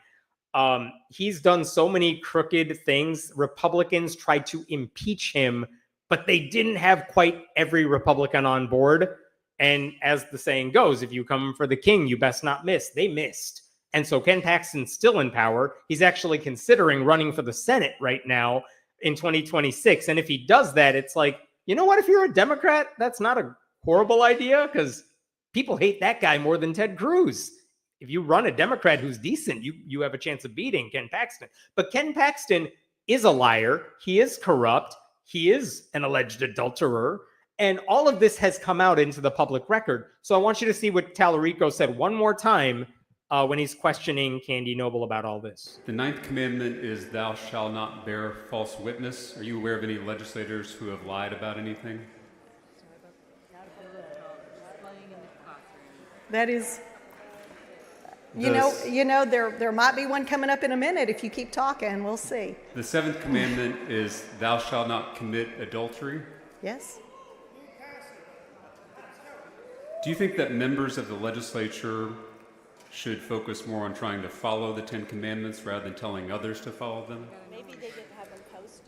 He's done so many crooked things. Republicans tried to impeach him, but they didn't have quite every Republican on board. And as the saying goes, if you come for the king, you best not miss. They missed. And so Ken Paxton's still in power. He's actually considering running for the Senate right now in 2026. And if he does that, it's like, you know what? If you're a Democrat, that's not a horrible idea because people hate that guy more than Ted Cruz. If you run a Democrat who's decent, you have a chance of beating Ken Paxton. But Ken Paxton is a liar. He is corrupt. He is an alleged adulterer. And all of this has come out into the public record. So I want you to see what Tallarico said one more time when he's questioning Candy Noble about all this. The ninth commandment is thou shalt not bear false witness. Are you aware of any legislators who have lied about anything? That is, there might be one coming up in a minute if you keep talking. We'll see. The seventh commandment is thou shalt not commit adultery. Yes. Do you think that members of the legislature should focus more on trying to follow the Ten Commandments rather than telling others to follow them? Maybe they didn't have them posted.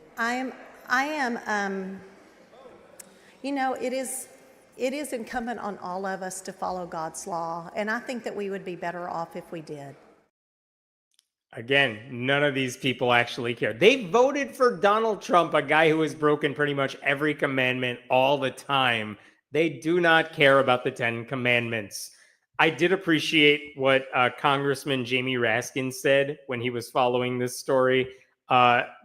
It is incumbent on all of us to follow God's law, and I think that we would be better off if we did. Again, none of these people actually care. They voted for Donald Trump, a guy who has broken pretty much every commandment all the time. They do not care about the Ten Commandments. I did appreciate what Congressman Jamie Raskin said when he was following this story.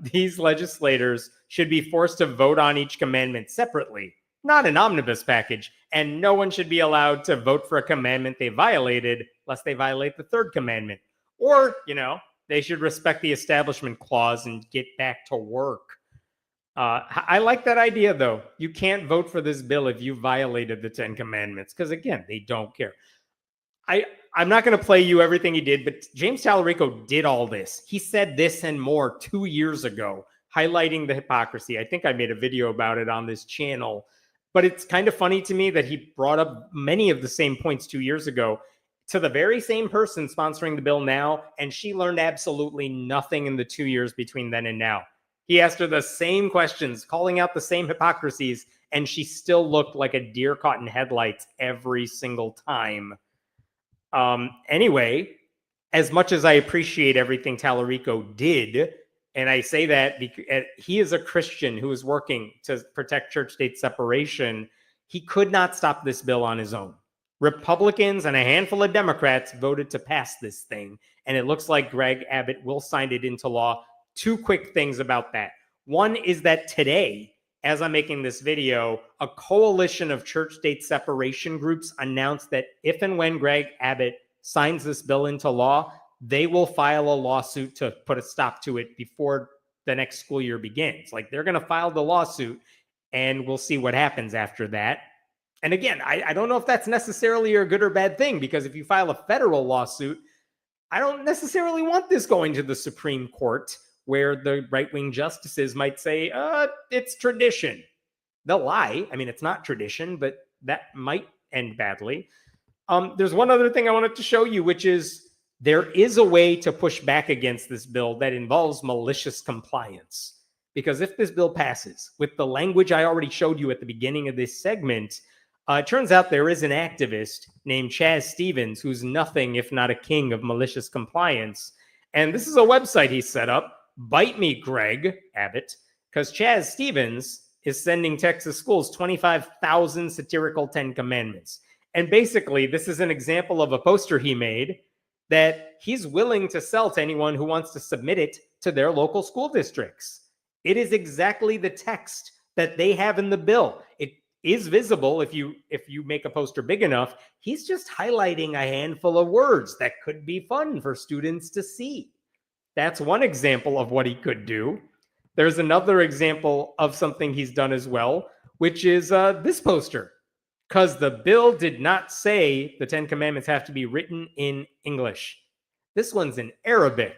These legislators should be forced to vote on each commandment separately, not an omnibus package. And no one should be allowed to vote for a commandment they violated lest they violate the third commandment. Or, they should respect the Establishment Clause and get back to work. I like that idea, though. You can't vote for this bill if you violated the Ten Commandments, because, again, they don't care. I'm not going to play you everything he did, but James Tallarico did all this. He said this and more 2 years ago, highlighting the hypocrisy. I think I made a video about it on this channel, but it's kind of funny to me that he brought up many of the same points 2 years ago to the very same person sponsoring the bill now, and she learned absolutely nothing in the 2 years between then and now. He asked her the same questions, calling out the same hypocrisies, and she still looked like a deer caught in headlights every single time. Anyway, as much as I appreciate everything Tallarico did, and I say that because he is a Christian who is working to protect church-state separation, he could not stop this bill on his own. Republicans and a handful of Democrats voted to pass this thing, and it looks like Greg Abbott will sign it into law. Two quick things about that. One is that today, as I'm making this video, a coalition of church-state separation groups announced that if and when Greg Abbott signs this bill into law, they will file a lawsuit to put a stop to it before the next school year begins. Like, they're going to file the lawsuit, and we'll see what happens after that. And again, I don't know if that's necessarily a good or bad thing, because if you file a federal lawsuit, I don't necessarily want this going to the Supreme Court, where the right-wing justices might say, it's tradition. They'll lie. I mean, it's not tradition, but that might end badly. There's one other thing I wanted to show you, which is there is a way to push back against this bill that involves malicious compliance. Because if this bill passes, with the language I already showed you at the beginning of this segment, it turns out there is an activist named Chaz Stevens who's nothing if not a king of malicious compliance. And this is a website he set up, Bite Me, Greg Abbott, because Chaz Stevens is sending Texas schools 25,000 satirical 10 Commandments. And basically, this is an example of a poster he made that he's willing to sell to anyone who wants to submit it to their local school districts. It is exactly the text that they have in the bill. It is visible if you make a poster big enough. He's just highlighting a handful of words that could be fun for students to see. That's one example of what he could do. There's another example of something he's done as well, which is this poster. Because the bill did not say the 10 Commandments have to be written in English. This one's in Arabic,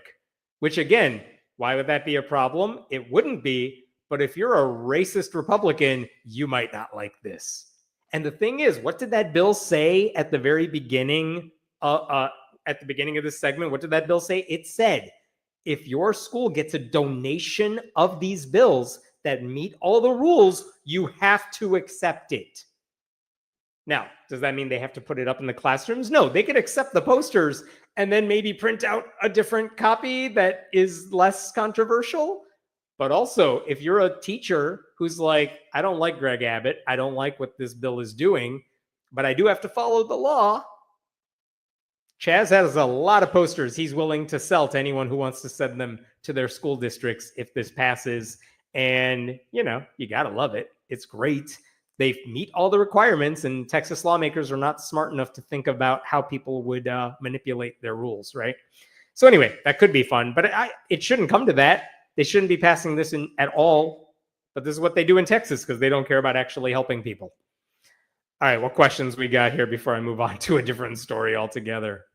which again, why would that be a problem? It wouldn't be, but if you're a racist Republican, you might not like this. And the thing is, what did that bill say at the very beginning? At the beginning of this segment, what did that bill say? It said, if your school gets a donation of these bills that meet all the rules, you have to accept it. Now, does that mean they have to put it up in the classrooms? No, they could accept the posters and then maybe print out a different copy that is less controversial. But also, if you're a teacher who's like, I don't like Greg Abbott, I don't like what this bill is doing, but I do have to follow the law. Chaz has a lot of posters he's willing to sell to anyone who wants to send them to their school districts if this passes. And, you know, you got to love it. It's great. They meet all the requirements, and Texas lawmakers are not smart enough to think about how people would manipulate their rules, right? So anyway, that could be fun, but it shouldn't come to that. They shouldn't be passing this in at all, but this is what they do in Texas because they don't care about actually helping people. All right, what questions we got here before I move on to a different story altogether?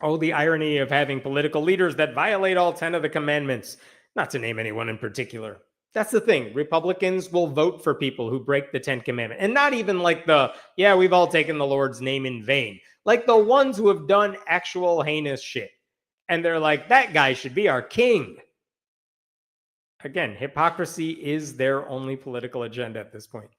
Oh, the irony of having political leaders that violate all 10 of the commandments, not to name anyone in particular. That's the thing. Republicans will vote for people who break the 10 Commandments. And not even like we've all taken the Lord's name in vain. Like the ones who have done actual heinous shit. And they're like, that guy should be our king. Again, hypocrisy is their only political agenda at this point.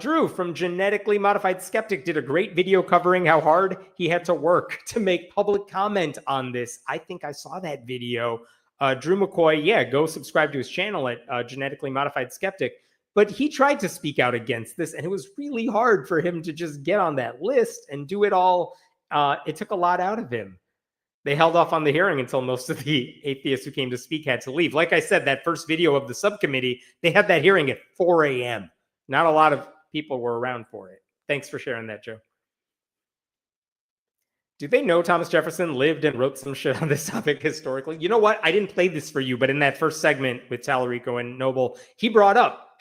Drew from Genetically Modified Skeptic did a great video covering how hard he had to work to make public comment on this. I think I saw that video. Drew McCoy, go subscribe to his channel at Genetically Modified Skeptic. But he tried to speak out against this, and it was really hard for him to just get on that list and do it all. It took a lot out of him. They held off on the hearing until most of the atheists who came to speak had to leave. Like I said, that first video of the subcommittee, they had that hearing at 4 a.m. Not a lot of people were around for it. Thanks for sharing that, Joe. Do they know Thomas Jefferson lived and wrote some shit on this topic historically? You know what? I didn't play this for you, but in that first segment with Tallarico and Noble, she brought up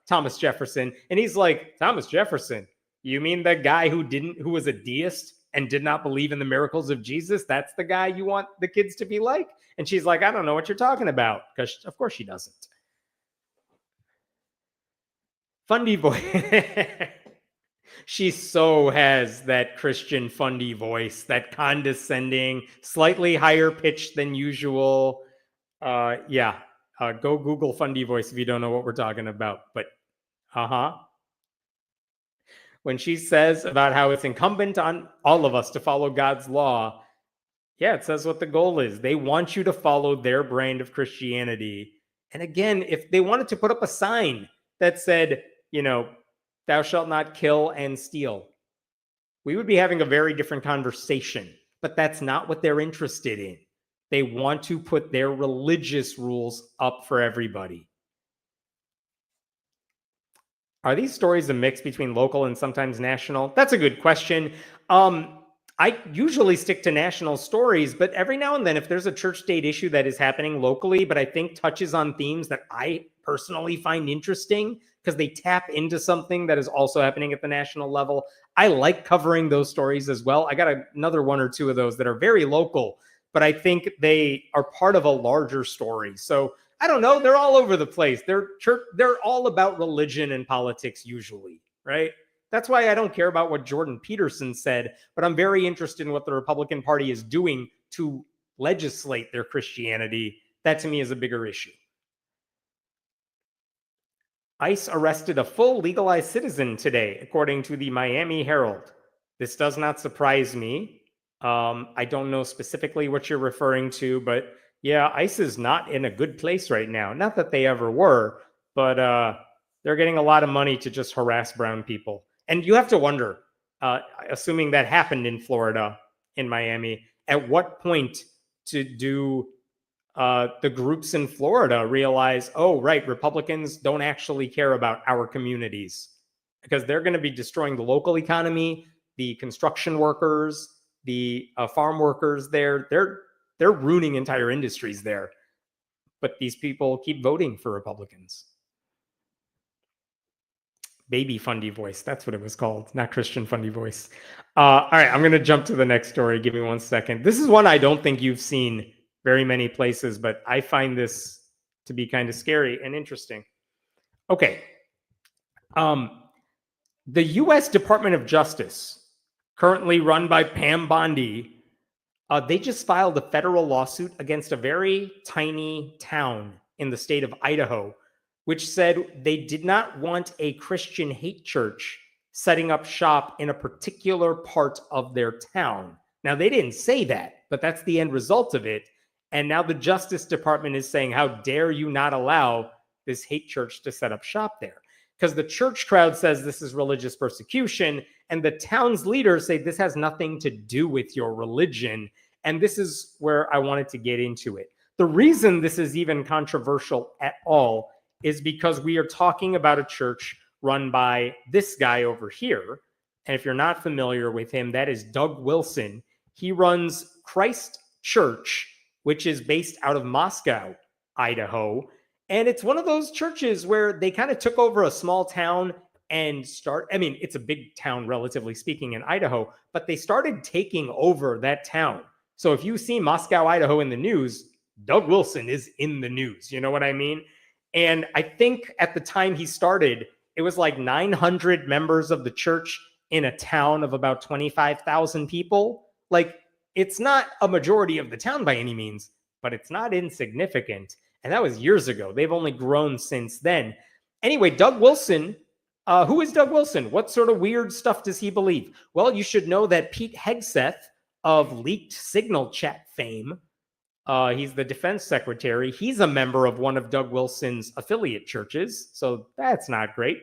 Thomas Jefferson, and he's like, Thomas Jefferson, you mean the guy who was a deist and did not believe in the miracles of Jesus? That's the guy you want the kids to be like? And she's like, I don't know what you're talking about, because of course she doesn't. Fundy voice. She so has that Christian fundy voice, that condescending, slightly higher pitched than usual. Yeah, Go Google Fundy Voice if you don't know what we're talking about. But, when she says about how it's incumbent on all of us to follow God's law, yeah, it says what the goal is. They want you to follow their brand of Christianity. And again, if they wanted to put up a sign that said, thou shalt not kill and steal, we would be having a very different conversation. But that's not what they're interested in. They want to put their religious rules up for everybody. Are these stories a mix between local and sometimes national? That's a good question. I usually stick to national stories, but every now and then, if there's a church-state issue that is happening locally, but I think touches on themes that I personally find interesting because they tap into something that is also happening at the national level, I like covering those stories as well. I got another one or two of those that are very local, but I think they are part of a larger story. So I don't know. They're all over the place. They're all about religion and politics usually, right? That's why I don't care about what Jordan Peterson said, but I'm very interested in what the Republican Party is doing to legislate their Christianity. That to me is a bigger issue. ICE arrested a full legalized citizen today, according to the Miami Herald. This does not surprise me. I don't know specifically what you're referring to, but yeah, ICE is not in a good place right now. Not that they ever were, but they're getting a lot of money to just harass brown people. And you have to wonder, assuming that happened in Florida, in Miami, at what point do the groups in Florida realize, oh, right, Republicans don't actually care about our communities because they're going to be destroying the local economy, the construction workers, the farm workers there. They're ruining entire industries there. But these people keep voting for Republicans. Baby Fundy Voice. That's what it was called, not Christian Fundy Voice. All right, I'm going to jump to the next story. Give me 1 second. This is one I don't think you've seen very many places, but I find this to be kind of scary and interesting. Okay. The U.S. Department of Justice, currently run by Pam Bondi, they just filed a federal lawsuit against a very tiny town in the state of Idaho, which said they did not want a Christian hate church setting up shop in a particular part of their town. Now, they didn't say that, but that's the end result of it. And now the Justice Department is saying, how dare you not allow this hate church to set up shop there? Because the church crowd says this is religious persecution, and the town's leaders say this has nothing to do with your religion. And this is where I wanted to get into it. The reason this is even controversial at all is because we are talking about a church run by this guy over here. And if you're not familiar with him, that is Doug Wilson. He runs Christ Church, which is based out of Moscow, Idaho. And it's one of those churches where they kind of took over a small town and it's a big town, relatively speaking, in Idaho, but they started taking over that town. So if you see Moscow, Idaho in the news, Doug Wilson is in the news. You know what I mean? And I think at the time he started, it was like 900 members of the church in a town of about 25,000 people. Like, it's not a majority of the town by any means, but it's not insignificant. And that was years ago. They've only grown since then. Anyway, Doug Wilson, who is Doug Wilson? What sort of weird stuff does he believe? Well, you should know that Pete Hegseth of leaked Signal Chat fame, he's the defense secretary. He's a member of one of Doug Wilson's affiliate churches, so that's not great.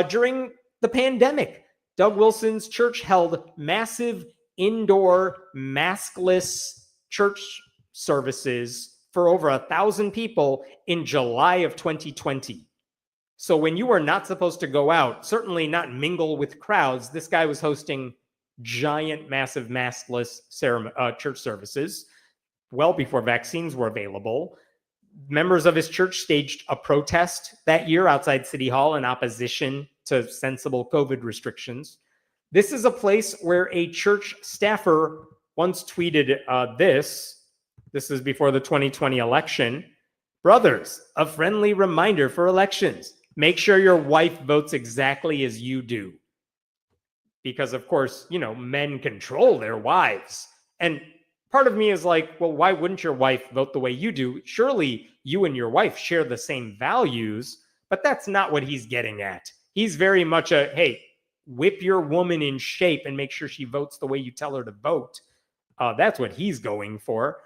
During the pandemic, Doug Wilson's church held massive indoor maskless church services for over 1,000 people in July of 2020. So when you are not supposed to go out, certainly not mingle with crowds, this guy was hosting giant, massive, maskless church services well before vaccines were available. Members of his church staged a protest that year outside City Hall in opposition to sensible COVID restrictions. This is a place where a church staffer once tweeted this. This is before the 2020 election. Brothers, a friendly reminder for elections. Make sure your wife votes exactly as you do. Because, of course, men control their wives. And part of me is like, well, why wouldn't your wife vote the way you do? Surely you and your wife share the same values, but that's not what he's getting at. He's very much a, hey, whip your woman in shape and make sure she votes the way you tell her to vote. That's what he's going for.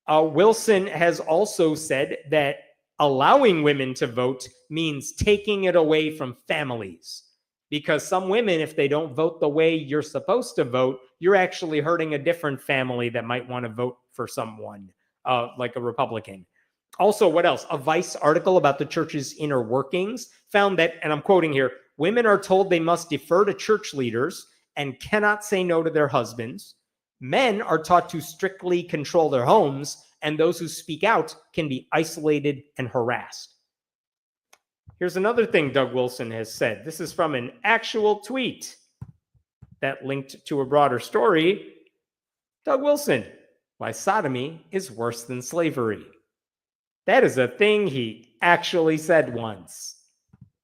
Wilson has also said that allowing women to vote means taking it away from families. Because some women, if they don't vote the way you're supposed to vote, you're actually hurting a different family that might want to vote for someone, like a Republican. Also, what else? A Vice article about the church's inner workings found that, and I'm quoting here, women are told they must defer to church leaders and cannot say no to their husbands. Men are taught to strictly control their homes, and those who speak out can be isolated and harassed. Here's another thing Doug Wilson has said. This is from an actual tweet that linked to a broader story. Doug Wilson, why sodomy is worse than slavery. That is a thing he actually said once.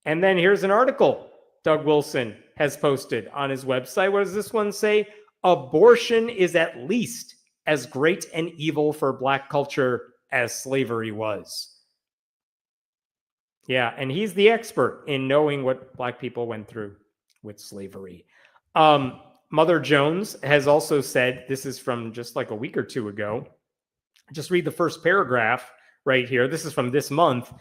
And then here's an article Doug Wilson has posted on his website. What does this one say? Abortion is at least as great an evil for Black culture as slavery was. Yeah, and he's the expert in knowing what Black people went through with slavery. Mother Jones has also said, this is from just like a week or two ago. Just read the first paragraph right here. This is from this month.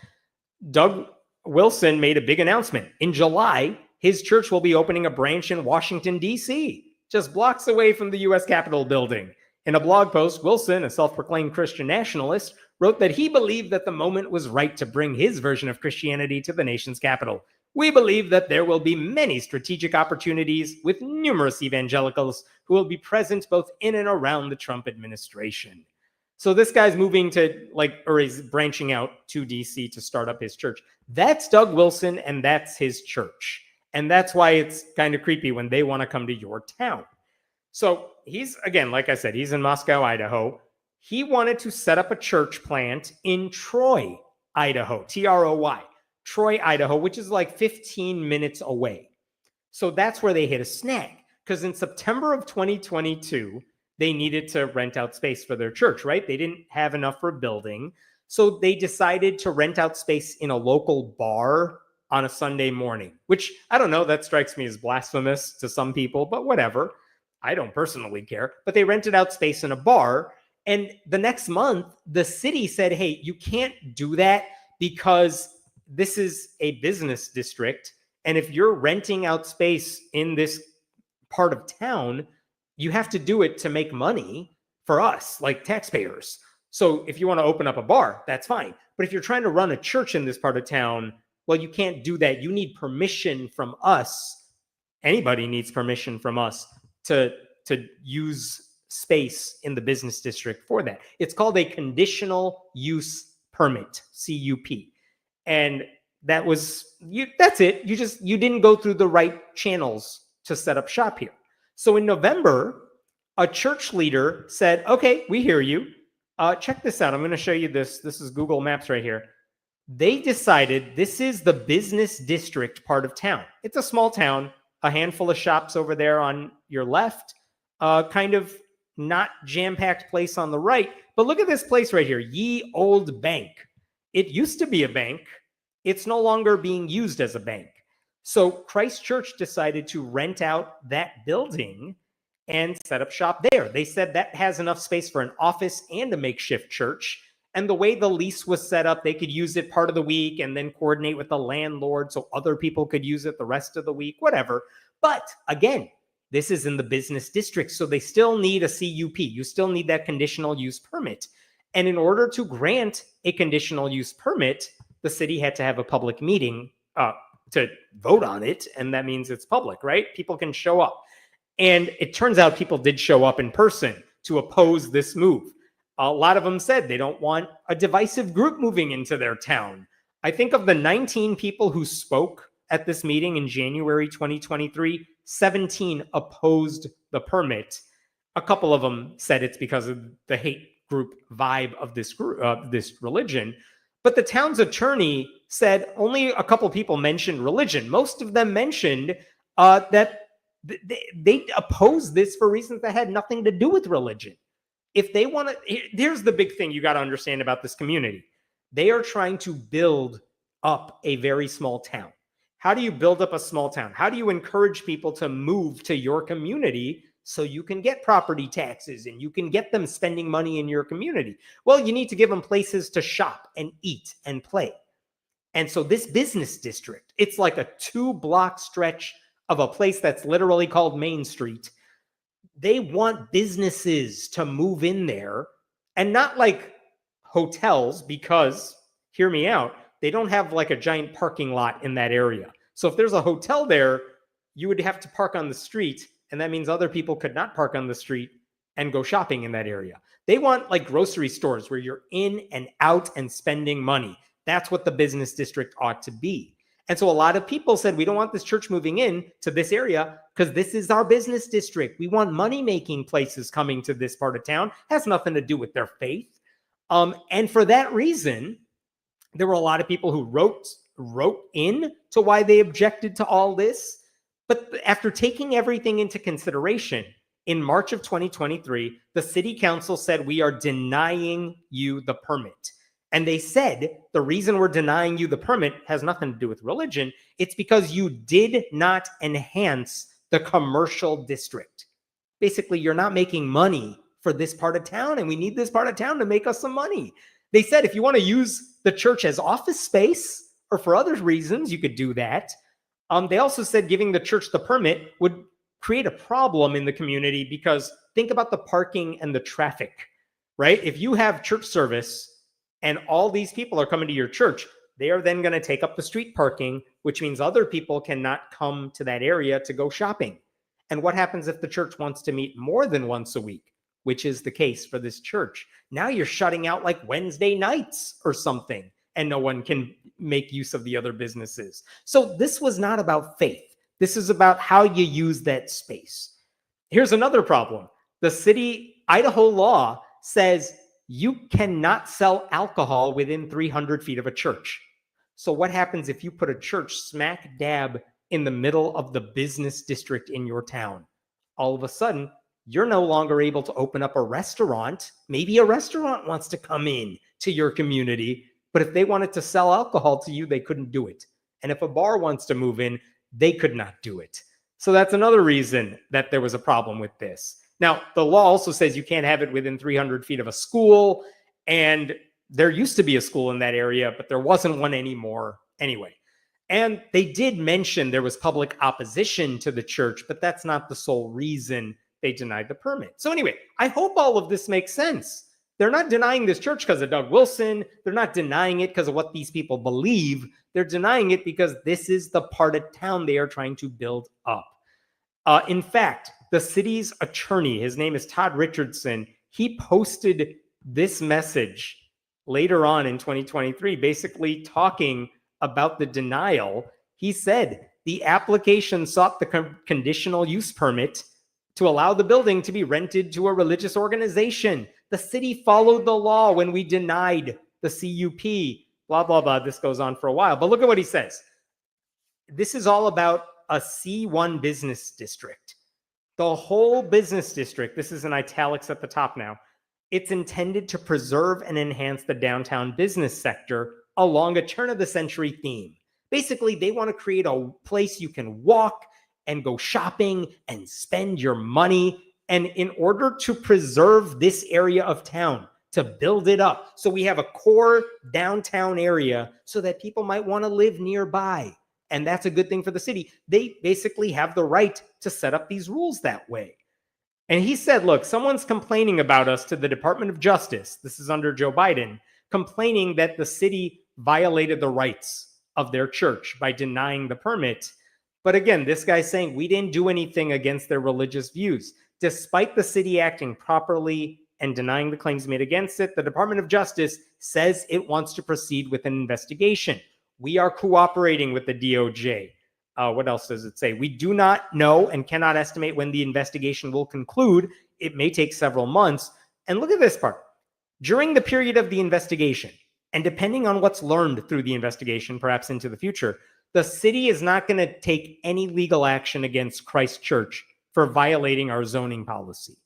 Doug Wilson made a big announcement. In July, his church will be opening a branch in Washington, D.C., just blocks away from the U.S. Capitol building. In a blog post, Wilson, a self-proclaimed Christian nationalist, wrote that he believed that the moment was right to bring his version of Christianity to the nation's capital. We believe that there will be many strategic opportunities with numerous evangelicals who will be present both in and around the Trump administration. So this guy's moving to, or he's branching out to DC to start up his church. That's Doug Wilson, and that's his church. And that's why it's kind of creepy when they want to come to your town. So he's, again, like I said, he's in Moscow, Idaho. He wanted to set up a church plant in Troy, Idaho, Troy, Troy, Idaho, which is like 15 minutes away. So that's where they hit a snag, because in September of 2022, they needed to rent out space for their church, right? They didn't have enough for a building. So they decided to rent out space in a local bar on a Sunday morning, which I don't know, that strikes me as blasphemous to some people, but whatever. I don't personally care. But they rented out space in a bar. And the next month, the city said, hey, you can't do that because this is a business district. And if you're renting out space in this part of town, you have to do it to make money for us, like taxpayers. So if you want to open up a bar, that's fine. But if you're trying to run a church in this part of town, well, you can't do that. You need permission from us. Anybody needs permission from us to use space in the business district for that. It's called a conditional use permit, CUP. And that was, that's it. You didn't go through the right channels to set up shop here. So in November, a church leader said, okay, we hear you. Check this out. I'm going to show you this. This is Google Maps right here. They decided this is the business district part of town. It's a small town, a handful of shops over there on your left, kind of not jam-packed place on the right. But look at this place right here, Ye Old Bank. It used to be a bank. It's no longer being used as a bank. So Christ Church decided to rent out that building and set up shop there. They said that has enough space for an office and a makeshift church. And the way the lease was set up, they could use it part of the week and then coordinate with the landlord so other people could use it the rest of the week, whatever. But again, this is in the business district, so they still need a CUP. You still need that conditional use permit. And in order to grant a conditional use permit, the city had to have a public meeting to vote on it. And that means it's public, right? People can show up. And it turns out people did show up in person to oppose this move. A lot of them said they don't want a divisive group moving into their town. I think of the 19 people who spoke at this meeting in January 2023, 17 opposed the permit. A couple of them said it's because of the hate group vibe of this group, this religion. But the town's attorney said only a couple people mentioned religion. Most of them mentioned that they opposed this for reasons that had nothing to do with religion. if they want to, here's the big thing you got to understand about this community. They are trying to build up a very small town. How do you build up a small town? How do you encourage people to move to your community so you can get property taxes and you can get them spending money in your community? Well, you need to give them places to shop and eat and play. And so this business district, it's like a 2-block stretch of a place that's literally called Main Street. They want businesses to move in there, and not like hotels, because, hear me out, they don't have like a giant parking lot in that area. So if there's a hotel there, you would have to park on the street, and that means other people could not park on the street and go shopping in that area. They want like grocery stores where you're in and out and spending money. That's what the business district ought to be. And so a lot of people said, we don't want this church moving in to this area because this is our business district. We want money-making places coming to this part of town. Has nothing to do with their faith. And for that reason, there were a lot of people who wrote in to why they objected to all this. But after taking everything into consideration, in March of 2023, the city council said, we are denying you the permit. And they said, the reason we're denying you the permit has nothing to do with religion. It's because you did not enhance the commercial district. Basically, you're not making money for this part of town, and we need this part of town to make us some money. They said, if you want to use the church as office space or for other reasons, you could do that. They also said giving the church the permit would create a problem in the community, because think about the parking and the traffic, right? If you have church service and all these people are coming to your church, they are then going to take up the street parking, which means other people cannot come to that area to go shopping. And what happens if the church wants to meet more than once a week, which is the case for this church? Now you're shutting out like Wednesday nights or something, and no one can make use of the other businesses. So this was not about faith. This is about how you use that space. Here's another problem. The city, Idaho law says you cannot sell alcohol within 300 feet of a church. So what happens if you put a church smack dab in the middle of the business district in your town? All of a sudden, you're no longer able to open up a restaurant. Maybe a restaurant wants to come in to your community, but if they wanted to sell alcohol to you, they couldn't do it. And if a bar wants to move in, they could not do it. So that's another reason that there was a problem with this. Now, the law also says you can't have it within 300 feet of a school, and there used to be a school in that area, but there wasn't one anymore anyway. And they did mention there was public opposition to the church, but that's not the sole reason they denied the permit. So anyway, I hope all of this makes sense. They're not denying this church because of Doug Wilson. They're not denying it because of what these people believe. They're denying it because this is the part of town they are trying to build up. In fact, the city's attorney, his name is Todd Richardson, he posted this message later on in 2023, basically talking about the denial. He said, the application sought the conditional use permit to allow the building to be rented to a religious organization. The city followed the law when we denied the CUP, blah, blah, blah. This goes on for a while. But look at what he says. This is all about a C1 business district. The whole business district, this is in italics at the top now, it's intended to preserve and enhance the downtown business sector along a turn-of-the-century theme. Basically, they want to create a place you can walk and go shopping and spend your money. And in order to preserve this area of town, to build it up, so we have a core downtown area so that people might want to live nearby. And that's a good thing for the city. They basically have the right to set up these rules that way. And he said, look, someone's complaining about us to the Department of Justice. This is under Joe Biden, complaining that the city violated the rights of their church by denying the permit. But again, this guy's saying we didn't do anything against their religious views. Despite the city acting properly and denying the claims made against it, the Department of Justice says it wants to proceed with an investigation. We are cooperating with the DOJ. What else does it say? We do not know and cannot estimate when the investigation will conclude. It may take several months. And look at this part. During the period of the investigation, and depending on what's learned through the investigation, perhaps into the future, the city is not going to take any legal action against Christ Church for violating our zoning policy.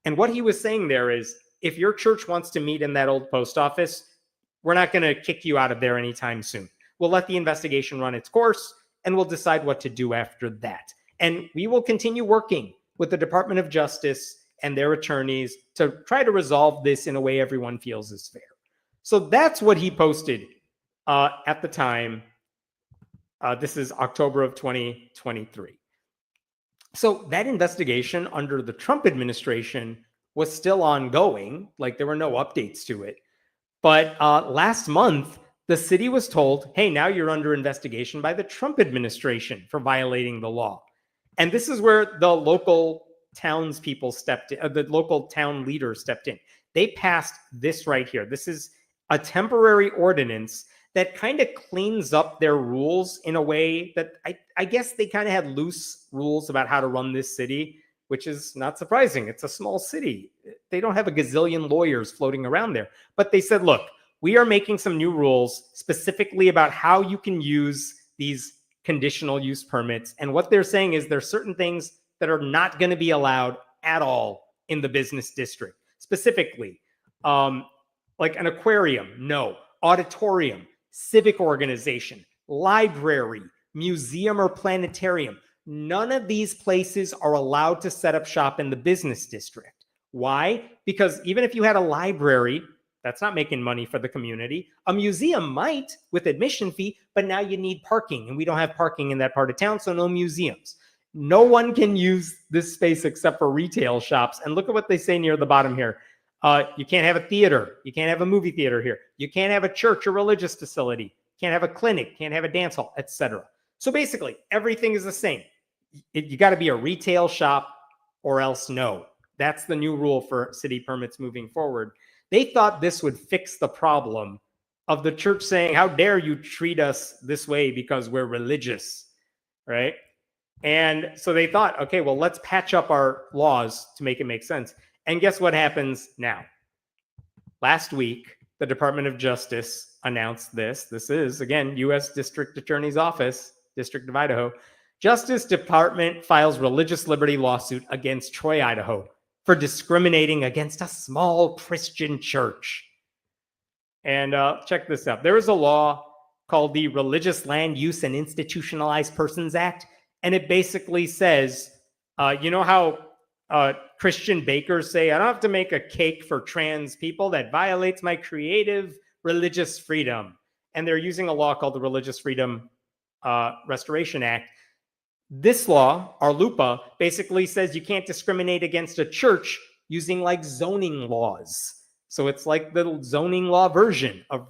And what he was saying there is, if your church wants to meet in that old post office, we're not going to kick you out of there anytime soon. We'll let the investigation run its course, and we'll decide what to do after that. And we will continue working with the Department of Justice and their attorneys to try to resolve this in a way everyone feels is fair. So that's what he posted at the time. This is October of 2023. So that investigation under the Trump administration was still ongoing. Like, there were no updates to it. But last month, the city was told, hey, now you're under investigation by the Trump administration for violating the law. And this is where the local townspeople stepped in, the local town leader stepped in. They passed this right here. This is a temporary ordinance that kind of cleans up their rules in a way that I guess they kind of had loose rules about how to run this city, which is not surprising. It's a small city. They don't have a gazillion lawyers floating around there. But they said, look, we are making some new rules specifically about how you can use these conditional use permits. And what they're saying is there's certain things that are not going to be allowed at all in the business district. Specifically, like an aquarium, no. Auditorium, civic organization, library, museum, or planetarium. None of these places are allowed to set up shop in the business district. Why? Because even if you had a library, that's not making money for the community. A museum might with admission fee, but now you need parking, and we don't have parking in that part of town, so no museums. No one can use this space except for retail shops. And look at what they say near the bottom here. You can't have a theater. You can't have a movie theater here. You can't have a church or religious facility. Can't have a clinic. Can't have a dance hall, etc. So basically, everything is the same. You got to be a retail shop or else no. That's the new rule for city permits moving forward. They thought this would fix the problem of the church saying, how dare you treat us this way because we're religious, right? And so they thought, okay, well, let's patch up our laws to make it make sense. And guess what happens now? Last week, the Department of Justice announced this. This is, again, U.S. District Attorney's Office, District of Idaho. Justice Department files religious liberty lawsuit against Troy, Idaho, for discriminating against a small Christian church. And check this out. There is a law called the Religious Land Use and Institutionalized Persons Act, and it basically says, you know how Christian bakers say, I don't have to make a cake for trans people that violates my creative religious freedom. And they're using a law called the Religious Freedom Restoration Act. This law, our LUPA, basically says you can't discriminate against a church using like zoning laws. So it's like the zoning law version of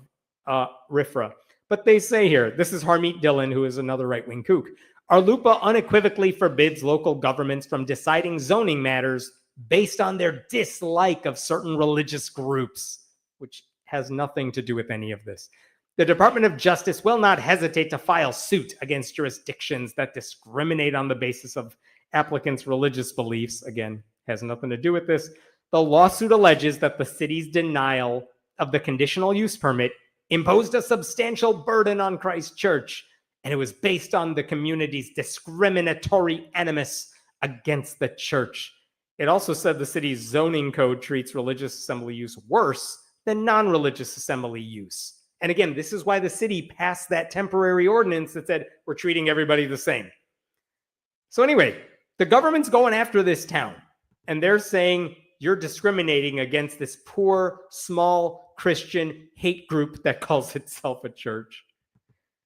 RFRA. But they say here, this is Harmeet Dillon, who is another right-wing kook. Our LUPA unequivocally forbids local governments from deciding zoning matters based on their dislike of certain religious groups, which has nothing to do with any of this. The Department of Justice will not hesitate to file suit against jurisdictions that discriminate on the basis of applicants' religious beliefs. Again, has nothing to do with this. The lawsuit alleges that the city's denial of the conditional use permit imposed a substantial burden on Christ Church, and it was based on the community's discriminatory animus against the church. It also said the city's zoning code treats religious assembly use worse than non-religious assembly use. And again, this is why the city passed that temporary ordinance that said we're treating everybody the same. So anyway, the government's going after this town, and they're saying you're discriminating against this poor, small Christian hate group that calls itself a church.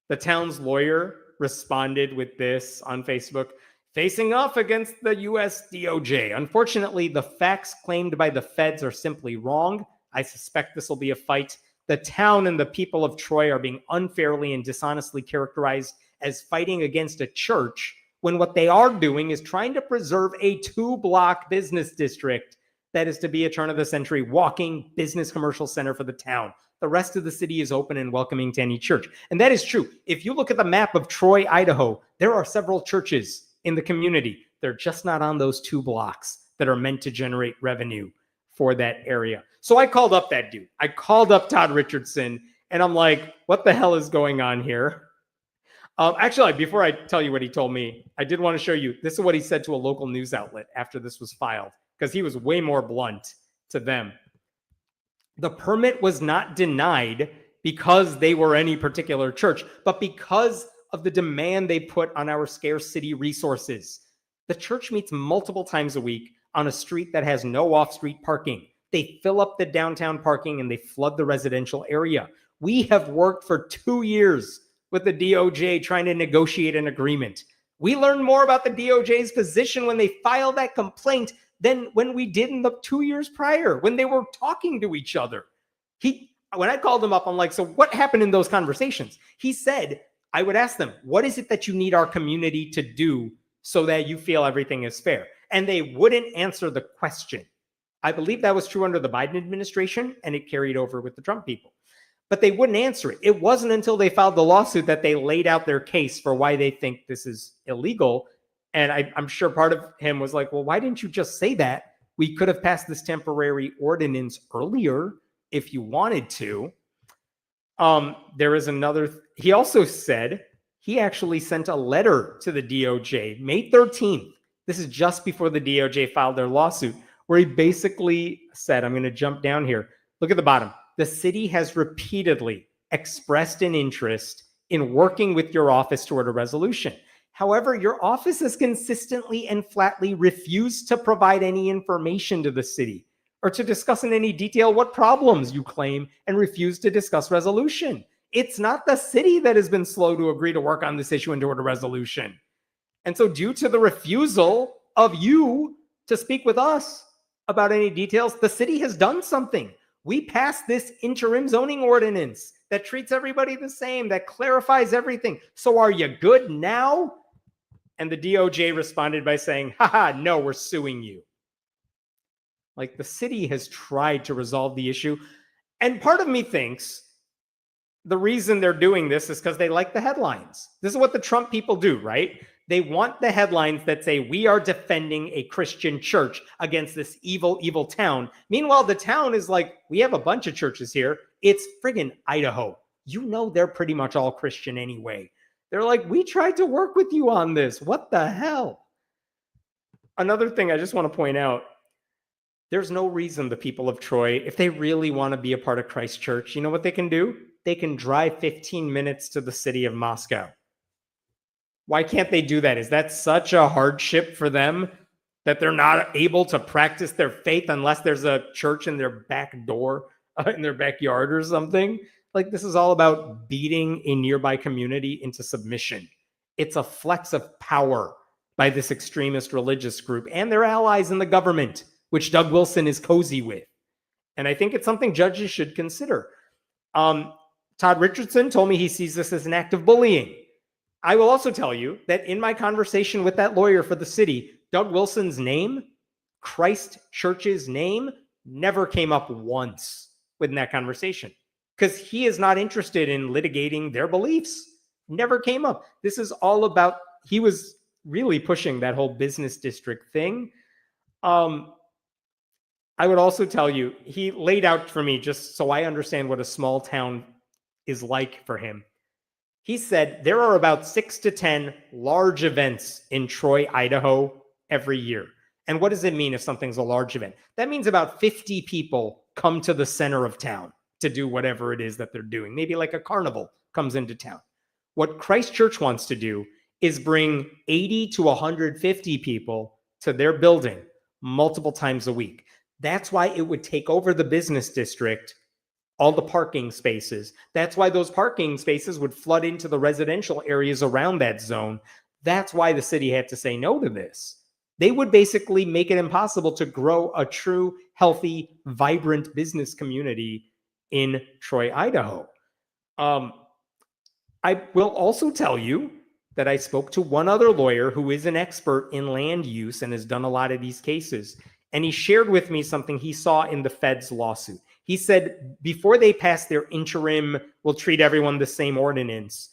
The town's lawyer responded with this on Facebook, facing off against the U.S. DOJ. Unfortunately, the facts claimed by the feds are simply wrong. I suspect this will be a fight. The town and the people of Troy are being unfairly and dishonestly characterized as fighting against a church when what they are doing is trying to preserve a 2-block business district that is to be a turn-of-the-century walking business commercial center for the town. The rest of the city is open and welcoming to any church. And that is true. If you look at the map of Troy, Idaho, there are several churches in the community. They're just not on those 2 blocks that are meant to generate revenue for that area. So I called up that dude. I called up Todd Richardson, and I'm like, what the hell is going on here? Actually, before I tell you what he told me, I did want to show you, this is what he said to a local news outlet after this was filed, because he was way more blunt to them. The permit was not denied because they were any particular church, but because of the demand they put on our scarce city resources. The church meets multiple times a week on a street that has no off-street parking. They fill up the downtown parking and they flood the residential area. We have worked for 2 years with the DOJ trying to negotiate an agreement. We learned more about the DOJ's position when they filed that complaint than when we did in the 2 years prior, when they were talking to each other. When I called him up, I'm like, so what happened in those conversations? He said, I would ask them, what is it that you need our community to do so that you feel everything is fair? And they wouldn't answer the question. I believe that was true under the Biden administration, and it carried over with the Trump people. But they wouldn't answer it. It wasn't until they filed the lawsuit that they laid out their case for why they think this is illegal. And I'm sure part of him was like, well, why didn't you just say that? We could have passed this temporary ordinance earlier if you wanted to. There is another. He also said he actually sent a letter to the DOJ May 13th. This is just before the DOJ filed their lawsuit, where he basically said, I'm going to jump down here. Look at the bottom. The city has repeatedly expressed an interest in working with your office toward a resolution. However, your office has consistently and flatly refused to provide any information to the city or to discuss in any detail what problems you claim and refuse to discuss resolution. It's not the city that has been slow to agree to work on this issue and toward a resolution. And so due to the refusal of you to speak with us about any details, the city has done something. We passed this interim zoning ordinance that treats everybody the same, that clarifies everything. So are you good now? And the DOJ responded by saying, haha, no, we're suing you. Like, the city has tried to resolve the issue. And part of me thinks the reason they're doing this is because they like the headlines. This is what the Trump people do, right? They want the headlines that say, we are defending a Christian church against this evil, evil town. Meanwhile, the town is like, we have a bunch of churches here. It's friggin' Idaho. You know they're pretty much all Christian anyway. They're like, we tried to work with you on this. What the hell? Another thing I just want to point out, there's no reason the people of Troy, if they really want to be a part of Christ Church, you know what they can do? They can drive 15 minutes to the city of Moscow. Why can't they do that? Is that such a hardship for them that they're not able to practice their faith unless there's a church in their back door, in their backyard or something? Like, this is all about beating a nearby community into submission. It's a flex of power by this extremist religious group and their allies in the government, which Doug Wilson is cozy with. And I think it's something judges should consider. Todd Richardson told me he sees this as an act of bullying. I will also tell you that in my conversation with that lawyer for the city, Doug Wilson's name, Christ Church's name, never came up once within that conversation because he is not interested in litigating their beliefs. Never came up. This is all about, he was really pushing that whole business district thing. I would also tell you, he laid out for me, just so I understand what a small town is like for him. He said there are about 6 to 10 large events in Troy, Idaho every year. And what does it mean if something's a large event? That means about 50 people come to the center of town to do whatever it is that they're doing. Maybe like a carnival comes into town. What Christ Church wants to do is bring 80 to 150 people to their building multiple times a week. That's why it would take over the business district, all the parking spaces. That's why those parking spaces would flood into the residential areas around that zone. That's why the city had to say no to this. They would basically make it impossible to grow a true, healthy, vibrant business community in Troy, Idaho. I will also tell you that I spoke to one other lawyer who is an expert in land use and has done a lot of these cases. And he shared with me something he saw in the Fed's lawsuit. He said before they passed their interim, we'll treat everyone the same ordinance,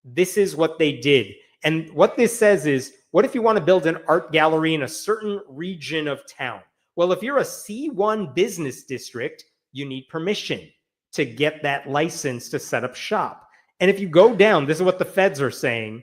this is what they did. And what this says is, what if you want to build an art gallery in a certain region of town? Well, if you're a C1 business district, you need permission to get that license to set up shop. And if you go down, this is what the feds are saying.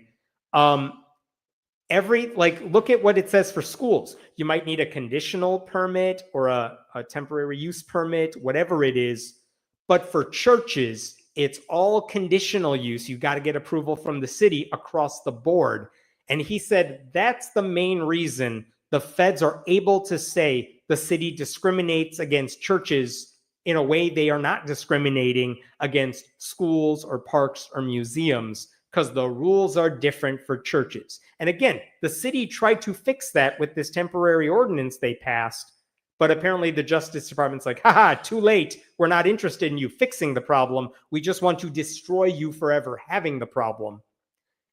Look at what it says for schools. You might need a conditional permit or a temporary use permit, whatever it is. But for churches, it's all conditional use. You got to get approval from the city across the board. And he said that's the main reason the feds are able to say the city discriminates against churches in a way they are not discriminating against schools or parks or museums, because the rules are different for churches. And again, the city tried to fix that with this temporary ordinance they passed, but apparently the Justice Department's like, haha, too late. We're not interested in you fixing the problem. We just want to destroy you forever having the problem.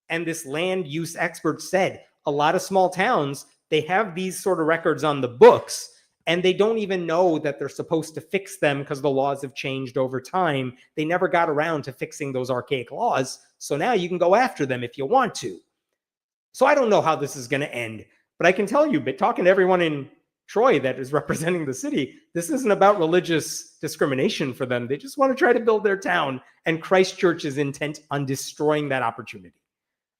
And this land use expert said a lot of small towns, they have these sort of records on the books, and they don't even know that they're supposed to fix them because the laws have changed over time. They never got around to fixing those archaic laws. So now you can go after them if you want to. So I don't know how this is going to end, but I can tell you, but talking to everyone in Troy that is representing the city, this isn't about religious discrimination for them. They just want to try to build their town, and Christchurch is intent on destroying that opportunity.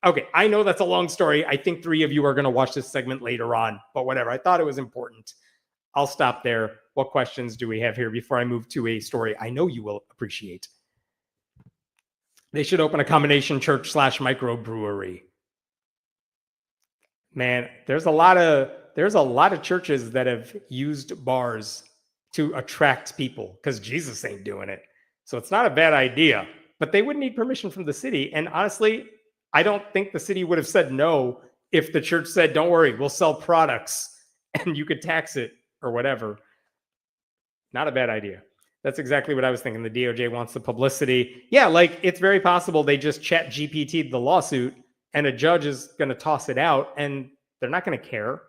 Okay, I know that's a long story. I think 3 of you are going to watch this segment later on, but whatever. I thought it was important. I'll stop there. What questions do we have here before I move to a story I know you will appreciate? They should open a combination church / microbrewery. Man, there's a lot of churches that have used bars to attract people because Jesus ain't doing it. So it's not a bad idea, but they would need permission from the city. And honestly, I don't think the city would have said no if the church said, don't worry, we'll sell products and you could tax it or whatever. Not a bad idea. That's exactly what I was thinking. The DOJ wants the publicity. Yeah, like it's very possible they just chat GPT'd the lawsuit and a judge is going to toss it out and they're not going to care.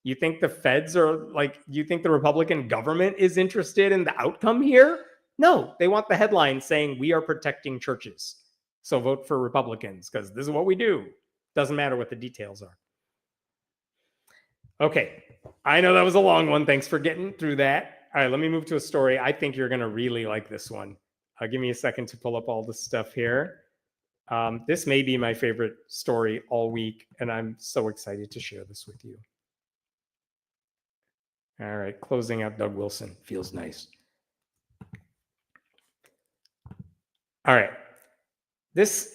You think the feds are like, you think the Republican government is interested in the outcome here? No, they want the headline saying we are protecting churches. So vote for Republicans because this is what we do. Doesn't matter what the details are. Okay, I know that was a long one. Thanks for getting through that. All right, let me move to a story. I think you're going to really like this one. Give me a second to pull up all the stuff here. This may be my favorite story all week, and I'm so excited to share this with you. All right, closing out Doug Wilson. Feels nice. All right. This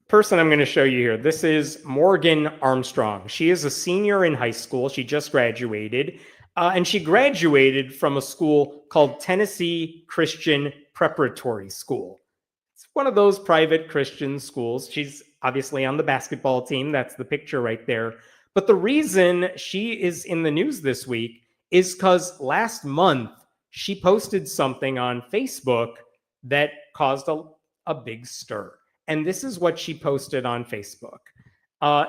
person I'm going to show you here, this is Morgan Armstrong. She is a senior in high school. She just graduated. And she graduated from a school called Tennessee Christian Preparatory School. It's one of those private Christian schools. She's obviously on the basketball team. That's the picture right there. But the reason she is in the news this week is because last month she posted something on Facebook that caused a big stir. And this is what she posted on Facebook.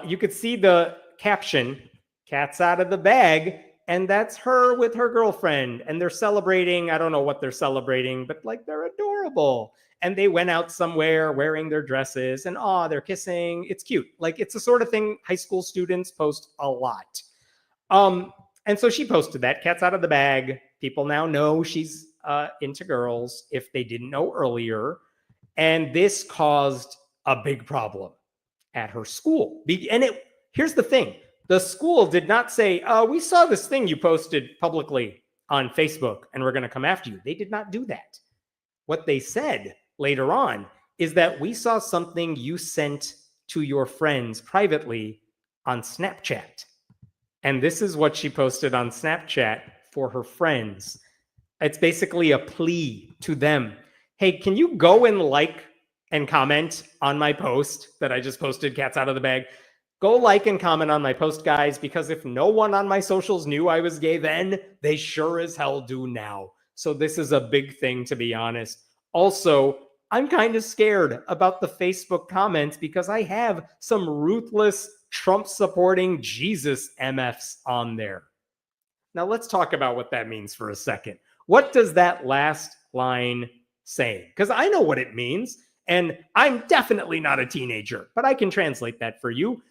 You could see the caption, "Cat's out of the bag," and that's her with her girlfriend. And they're celebrating. I don't know what they're celebrating, but like they're adorable. And they went out somewhere wearing their dresses and they're kissing. It's cute. Like it's the sort of thing high school students post a lot. And so she posted that, "Cat's out of the bag." People now know she's into girls if they didn't know earlier. And this caused a big problem at her school. And here's the thing. The school did not say, we saw this thing you posted publicly on Facebook and we're going to come after you. They did not do that. What they said later on is that we saw something you sent to your friends privately on Snapchat. And this is what she posted on Snapchat for her friends. It's basically a plea to them. Hey, can you go and like and comment on my post that I just posted, "Cat's out of the bag"? Go like and comment on my post, guys, because if no one on my socials knew I was gay then, they sure as hell do now. So this is a big thing, to be honest. Also, I'm kind of scared about the Facebook comments because I have some ruthless Trump-supporting Jesus MFs on there. Now let's talk about what that means for a second. What does that last line say? Because I know what it means, and I'm definitely not a teenager, but I can translate that for you.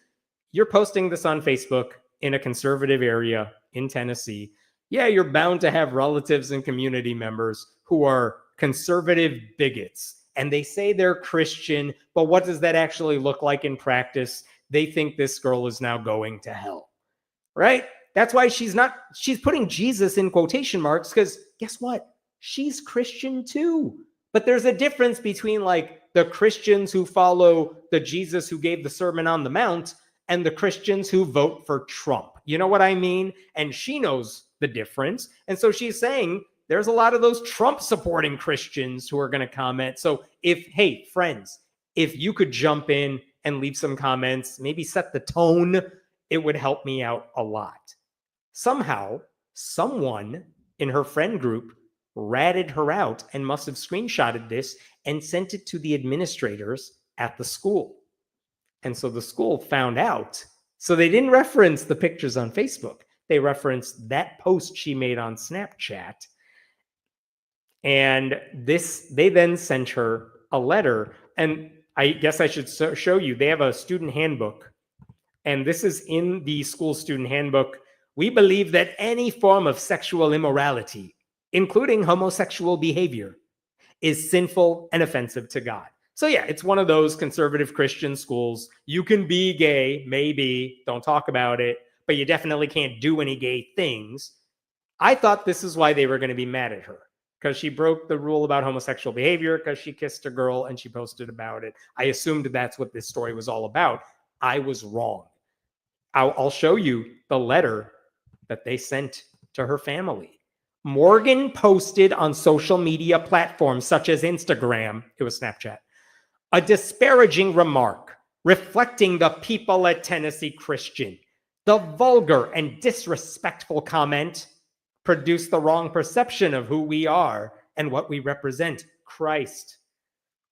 You're posting this on Facebook in a conservative area in Tennessee. Yeah, you're bound to have relatives and community members who are conservative bigots, and they say they're Christian, but what does that actually look like in practice? they think this girl is now going to hell, right? That's why she's putting Jesus in quotation marks, because guess what? She's Christian too. But there's a difference between like the Christians who follow the Jesus who gave the Sermon on the Mount and the Christians who vote for Trump. You know what I mean? And she knows the difference. And so she's saying there's a lot of those Trump supporting Christians who are going to comment. So hey, friends, if you could jump in and leave some comments, maybe set the tone, it would help me out a lot. Somehow, someone in her friend group ratted her out and must have screenshotted this and sent it to the administrators at the school. And so the school found out. So they didn't reference the pictures on Facebook. They referenced that post she made on Snapchat. And they then sent her a letter. And I guess I should show you, they have a student handbook. And this is in the school student handbook. We believe that any form of sexual immorality, including homosexual behavior, is sinful and offensive to God. So yeah, it's one of those conservative Christian schools. You can be gay, maybe, don't talk about it, but you definitely can't do any gay things. I thought this is why they were going to be mad at her, because she broke the rule about homosexual behavior, because she kissed a girl and she posted about it. I assumed that's what this story was all about. I was wrong. I'll show you the letter that they sent to her family. Morgan posted on social media platforms such as Instagram, it was Snapchat, a disparaging remark reflecting the people at Tennessee Christian. The vulgar and disrespectful comment produced the wrong perception of who we are and what we represent, Christ.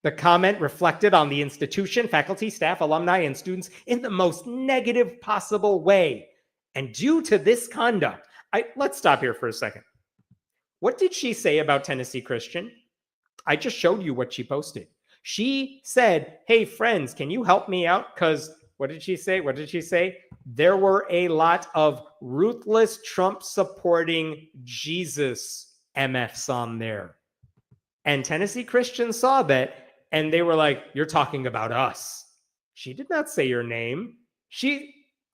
The comment reflected on the institution, faculty, staff, alumni, and students in the most negative possible way. And due to this conduct, let's stop here for a second. What did she say about Tennessee Christian? I just showed you what she posted. She said, hey, friends, can you help me out? Because what did she say? There were a lot of ruthless Trump-supporting Jesus MFs on there. And Tennessee Christians saw that, and they were like, you're talking about us. She did not say your name.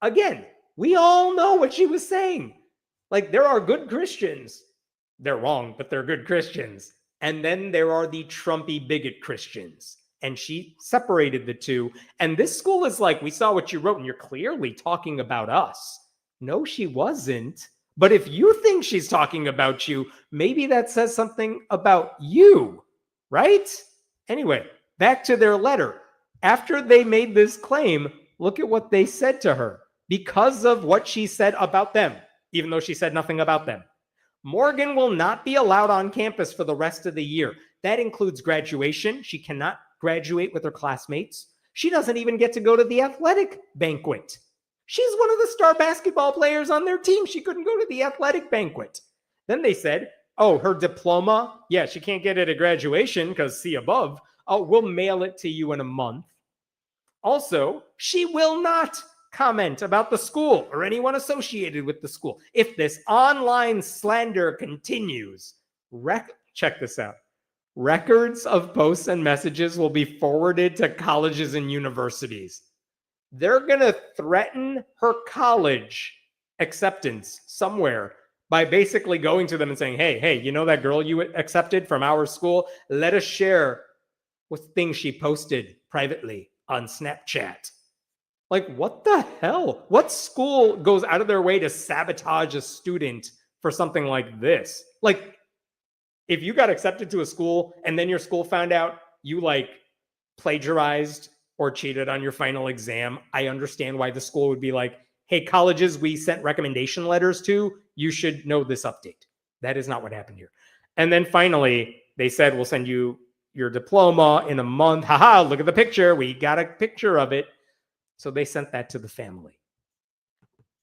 Again, we all know what she was saying. Like, there are good Christians. They're wrong, but they're good Christians. And then there are the Trumpy bigot Christians. And she separated the two. And this school is like, we saw what you wrote, and you're clearly talking about us. No, she wasn't. But if you think she's talking about you, maybe that says something about you, right? Anyway, back to their letter. After they made this claim, look at what they said to her. Because of what she said about them, even though she said nothing about them. Morgan will not be allowed on campus for the rest of the year. That includes graduation. She cannot graduate with her classmates. She doesn't even get to go to the athletic banquet. She's one of the star basketball players on their team. She couldn't go to the athletic banquet. Then they said, oh, her diploma, yeah, she can't get it at graduation because see above. Oh, we'll mail it to you in a month. Also, she will not comment about the school or anyone associated with the school. If this online slander continues, check this out. Records of posts and messages will be forwarded to colleges and universities. They're going to threaten her college acceptance somewhere by basically going to them and saying, hey, you know that girl you accepted from our school? Let us share what things she posted privately on Snapchat. Like, what the hell? What school goes out of their way to sabotage a student for something like this? Like, if you got accepted to a school and then your school found out you like plagiarized or cheated on your final exam, I understand why the school would be like, hey, colleges we sent recommendation letters to, you should know this update. That is not what happened here. And then finally, they said, we'll send you your diploma in a month. Haha, look at the picture. We got a picture of it. So they sent that to the family.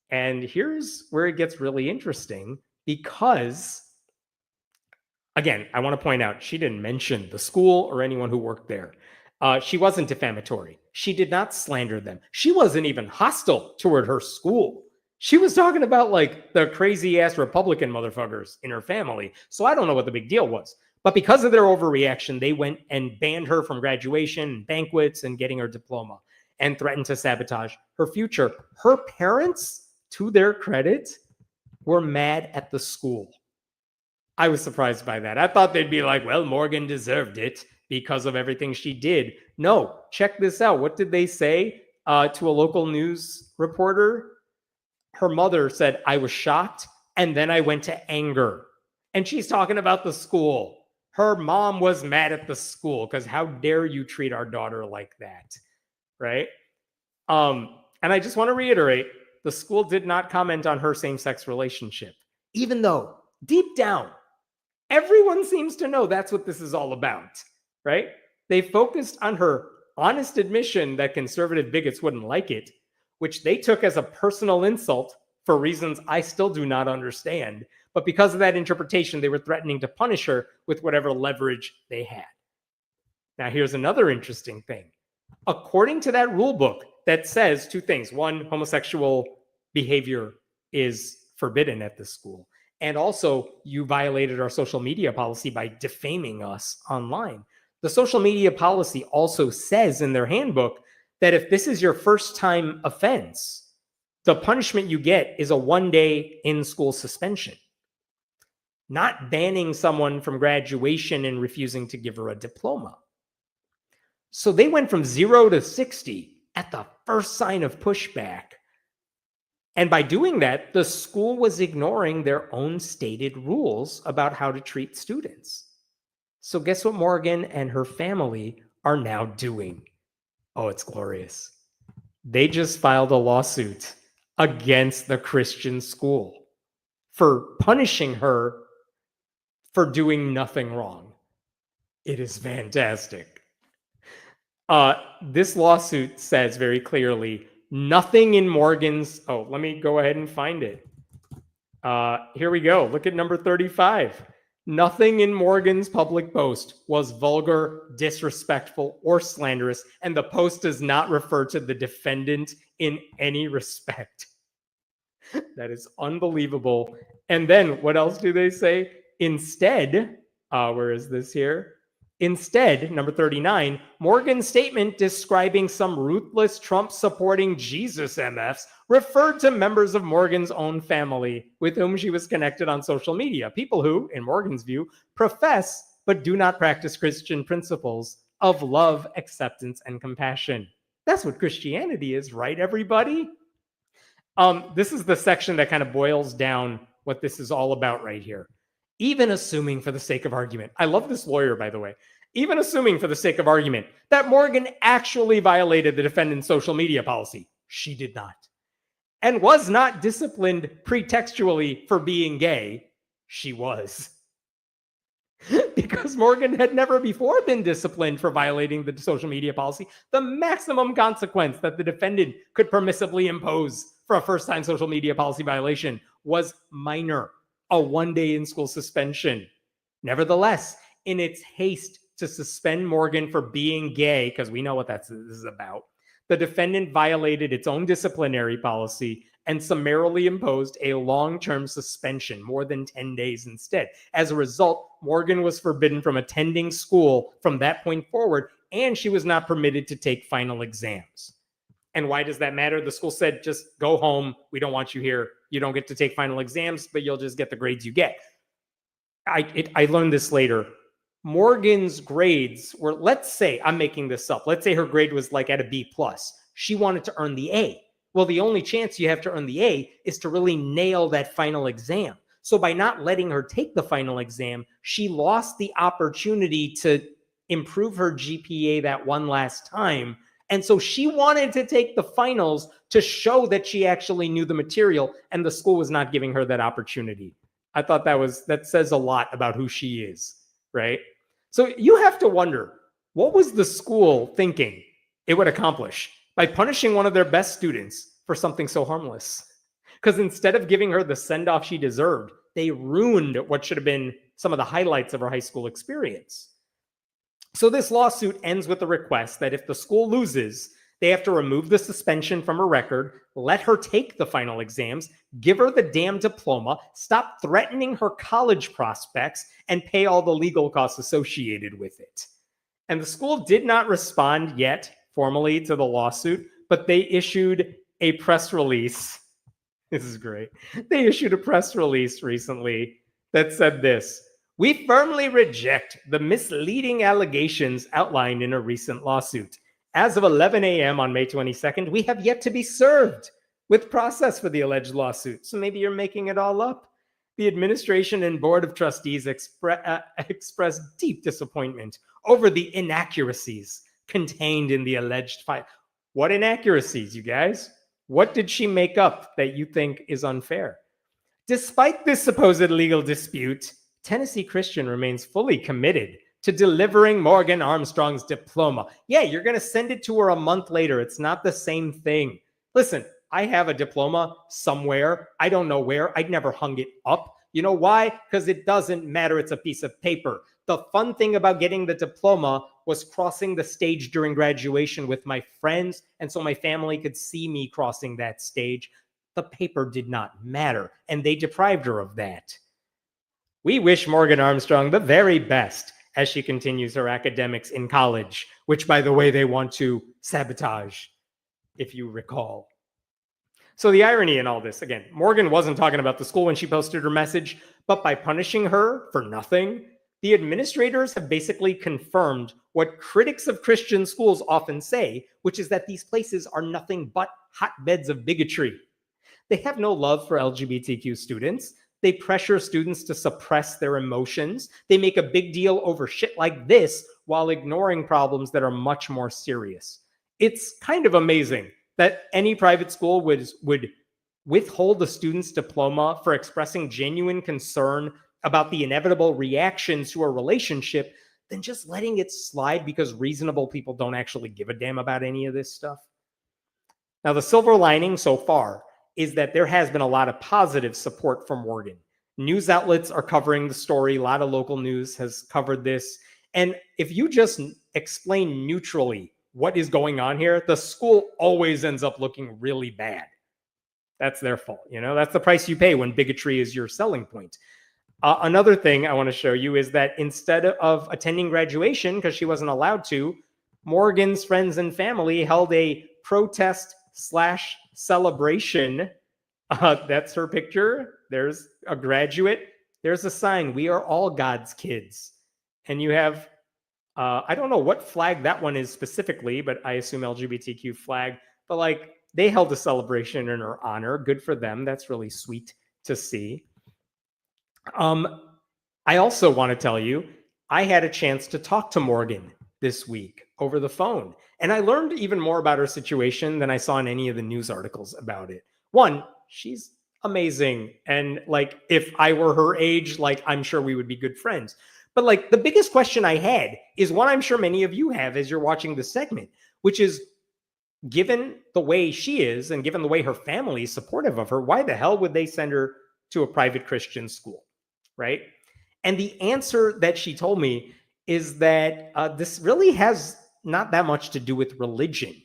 And here's where it gets really interesting because, again, I want to point out, she didn't mention the school or anyone who worked there. She wasn't defamatory. She did not slander them. She wasn't even hostile toward her school. She was talking about like the crazy ass Republican motherfuckers in her family. So I don't know what the big deal was. But because of their overreaction, they went and banned her from graduation, banquets, and getting her diploma. and threatened to sabotage her future. Her parents, to their credit, were mad at the school. I was surprised by that. I thought they'd be like, well, Morgan deserved it because of everything she did. No, check this out. What did they say to a local news reporter? Her mother said, I was shocked, and then I went to anger. And she's talking about the school. Her mom was mad at the school because how dare you treat our daughter like that, right? And I just want to reiterate, the school did not comment on her same-sex relationship, even though deep down, everyone seems to know that's what this is all about, right? They focused on her honest admission that conservative bigots wouldn't like it, which they took as a personal insult for reasons I still do not understand. But because of that interpretation, they were threatening to punish her with whatever leverage they had. Now, here's another interesting thing. According to that rule book that says two things. One, homosexual behavior is forbidden at this school. And also, you violated our social media policy by defaming us online. The social media policy also says in their handbook that if this is your first time offense, the punishment you get is a 1-day in-school suspension, not banning someone from graduation and refusing to give her a diploma. So they went from 0 to 60 at the first sign of pushback. And by doing that, the school was ignoring their own stated rules about how to treat students. So guess what Morgan and her family are now doing? Oh, it's glorious. They just filed a lawsuit against the Christian school for punishing her for doing nothing wrong. It is fantastic. This lawsuit says very clearly, nothing in Morgan's... Oh, let me go ahead and find it. Here we go. Look at number 35. Nothing in Morgan's public post was vulgar, disrespectful, or slanderous, and the post does not refer to the defendant in any respect. That is unbelievable. And then what else do they say? Instead, where is this here? Instead, number 39, Morgan's statement describing some ruthless Trump-supporting Jesus MFs referred to members of Morgan's own family with whom she was connected on social media, people who, in Morgan's view, profess but do not practice Christian principles of love, acceptance, and compassion. That's what Christianity is, right, everybody? This is the section that kind of boils down what this is all about right here. Even assuming for the sake of argument, I love this lawyer, by the way, even assuming for the sake of argument that Morgan actually violated the defendant's social media policy, she did not, and was not disciplined pretextually for being gay, she was. Because Morgan had never before been disciplined for violating the social media policy, the maximum consequence that the defendant could permissibly impose for a first-time social media policy violation was minor, a 1-day in-school suspension. Nevertheless, in its haste to suspend Morgan for being gay, because we know what this is about, the defendant violated its own disciplinary policy and summarily imposed a long-term suspension, more than 10 days instead. As a result, Morgan was forbidden from attending school from that point forward, and she was not permitted to take final exams. And why does that matter? The school said, just go home. We don't want you here. You don't get to take final exams, but you'll just get the grades you get. I learned this later. Morgan's grades were, let's say, I'm making this up. Let's say her grade was like at a B+. She wanted to earn the A. Well, the only chance you have to earn the A is to really nail that final exam. So by not letting her take the final exam, she lost the opportunity to improve her GPA that one last time. And so she wanted to take the finals to show that she actually knew the material, and the school was not giving her that opportunity. I thought that says a lot about who she is, right? So you have to wonder, what was the school thinking it would accomplish by punishing one of their best students for something so harmless? Because instead of giving her the send-off she deserved, they ruined what should have been some of the highlights of her high school experience. So this lawsuit ends with a request that if the school loses, they have to remove the suspension from her record, let her take the final exams, give her the damn diploma, stop threatening her college prospects, and pay all the legal costs associated with it. And the school did not respond yet formally to the lawsuit, but they issued a press release. This is great. They issued a press release recently that said this: "We firmly reject the misleading allegations outlined in a recent lawsuit. As of 11 a.m. on May 22nd, we have yet to be served with process for the alleged lawsuit." So maybe you're making it all up. "The administration and board of trustees expressed deep disappointment over the inaccuracies contained in the alleged file." What inaccuracies, you guys? What did she make up that you think is unfair? "Despite this supposed legal dispute, Tennessee Christian remains fully committed to delivering Morgan Armstrong's diploma." Yeah, you're going to send it to her a month later. It's not the same thing. Listen, I have a diploma somewhere. I don't know where. I'd never hung it up. You know why? Because it doesn't matter. It's a piece of paper. The fun thing about getting the diploma was crossing the stage during graduation with my friends, and so my family could see me crossing that stage. The paper did not matter, and they deprived her of that. "We wish Morgan Armstrong the very best as she continues her academics in college," which, by the way, they want to sabotage, if you recall. So the irony in all this, again, Morgan wasn't talking about the school when she posted her message, but by punishing her for nothing, the administrators have basically confirmed what critics of Christian schools often say, which is that these places are nothing but hotbeds of bigotry. They have no love for LGBTQ students. They pressure students to suppress their emotions. They make a big deal over shit like this while ignoring problems that are much more serious. It's kind of amazing that any private school would withhold a student's diploma for expressing genuine concern about the inevitable reactions to a relationship than just letting it slide because reasonable people don't actually give a damn about any of this stuff. Now, the silver lining so far is that there has been a lot of positive support from Morgan. News outlets are covering the story. A lot of local news has covered this. And if you just explain neutrally what is going on here, the school always ends up looking really bad. That's their fault. You know, that's the price you pay when bigotry is your selling point. Another thing I want to show you is that instead of attending graduation, because she wasn't allowed to, Morgan's friends and family held a protest/celebration. That's her picture. There's a graduate. There's a sign: "We are all God's kids." And you have, I don't know what flag that one is specifically, but I assume LGBTQ flag. But like, they held a celebration in her honor. Good for them. That's really sweet to see. I also want to tell you, I had a chance to talk to Morgan this week over the phone, and I learned even more about her situation than I saw in any of the news articles about it. One, she's amazing, and like, if I were her age, like, I'm sure we would be good friends. But like, the biggest question I had is one I'm sure many of you have as you're watching this segment, which is, given the way she is and given the way her family is supportive of her, why the hell would they send her to a private Christian school, right? And the answer that she told me is that this really has not that much to do with religion.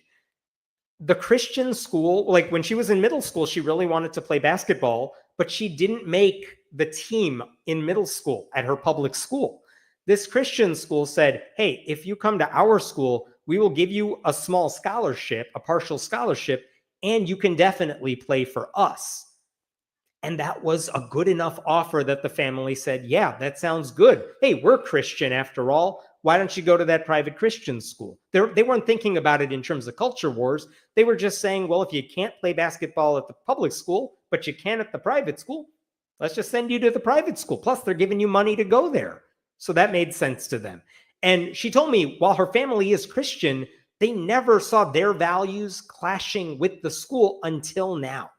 The Christian school, like when she was in middle school, she really wanted to play basketball, but she didn't make the team in middle school at her public school. This Christian school said, "Hey, if you come to our school, we will give you a small scholarship, a partial scholarship, and you can definitely play for us." And that was a good enough offer that the family said, "Yeah, that sounds good. Hey, we're Christian after all. Why don't you go to that private Christian school?" They weren't thinking about it in terms of culture wars. They were just saying, well, if you can't play basketball at the public school, but you can at the private school, let's just send you to the private school. Plus, they're giving you money to go there. So that made sense to them. And she told me, while her family is Christian, they never saw their values clashing with the school until now.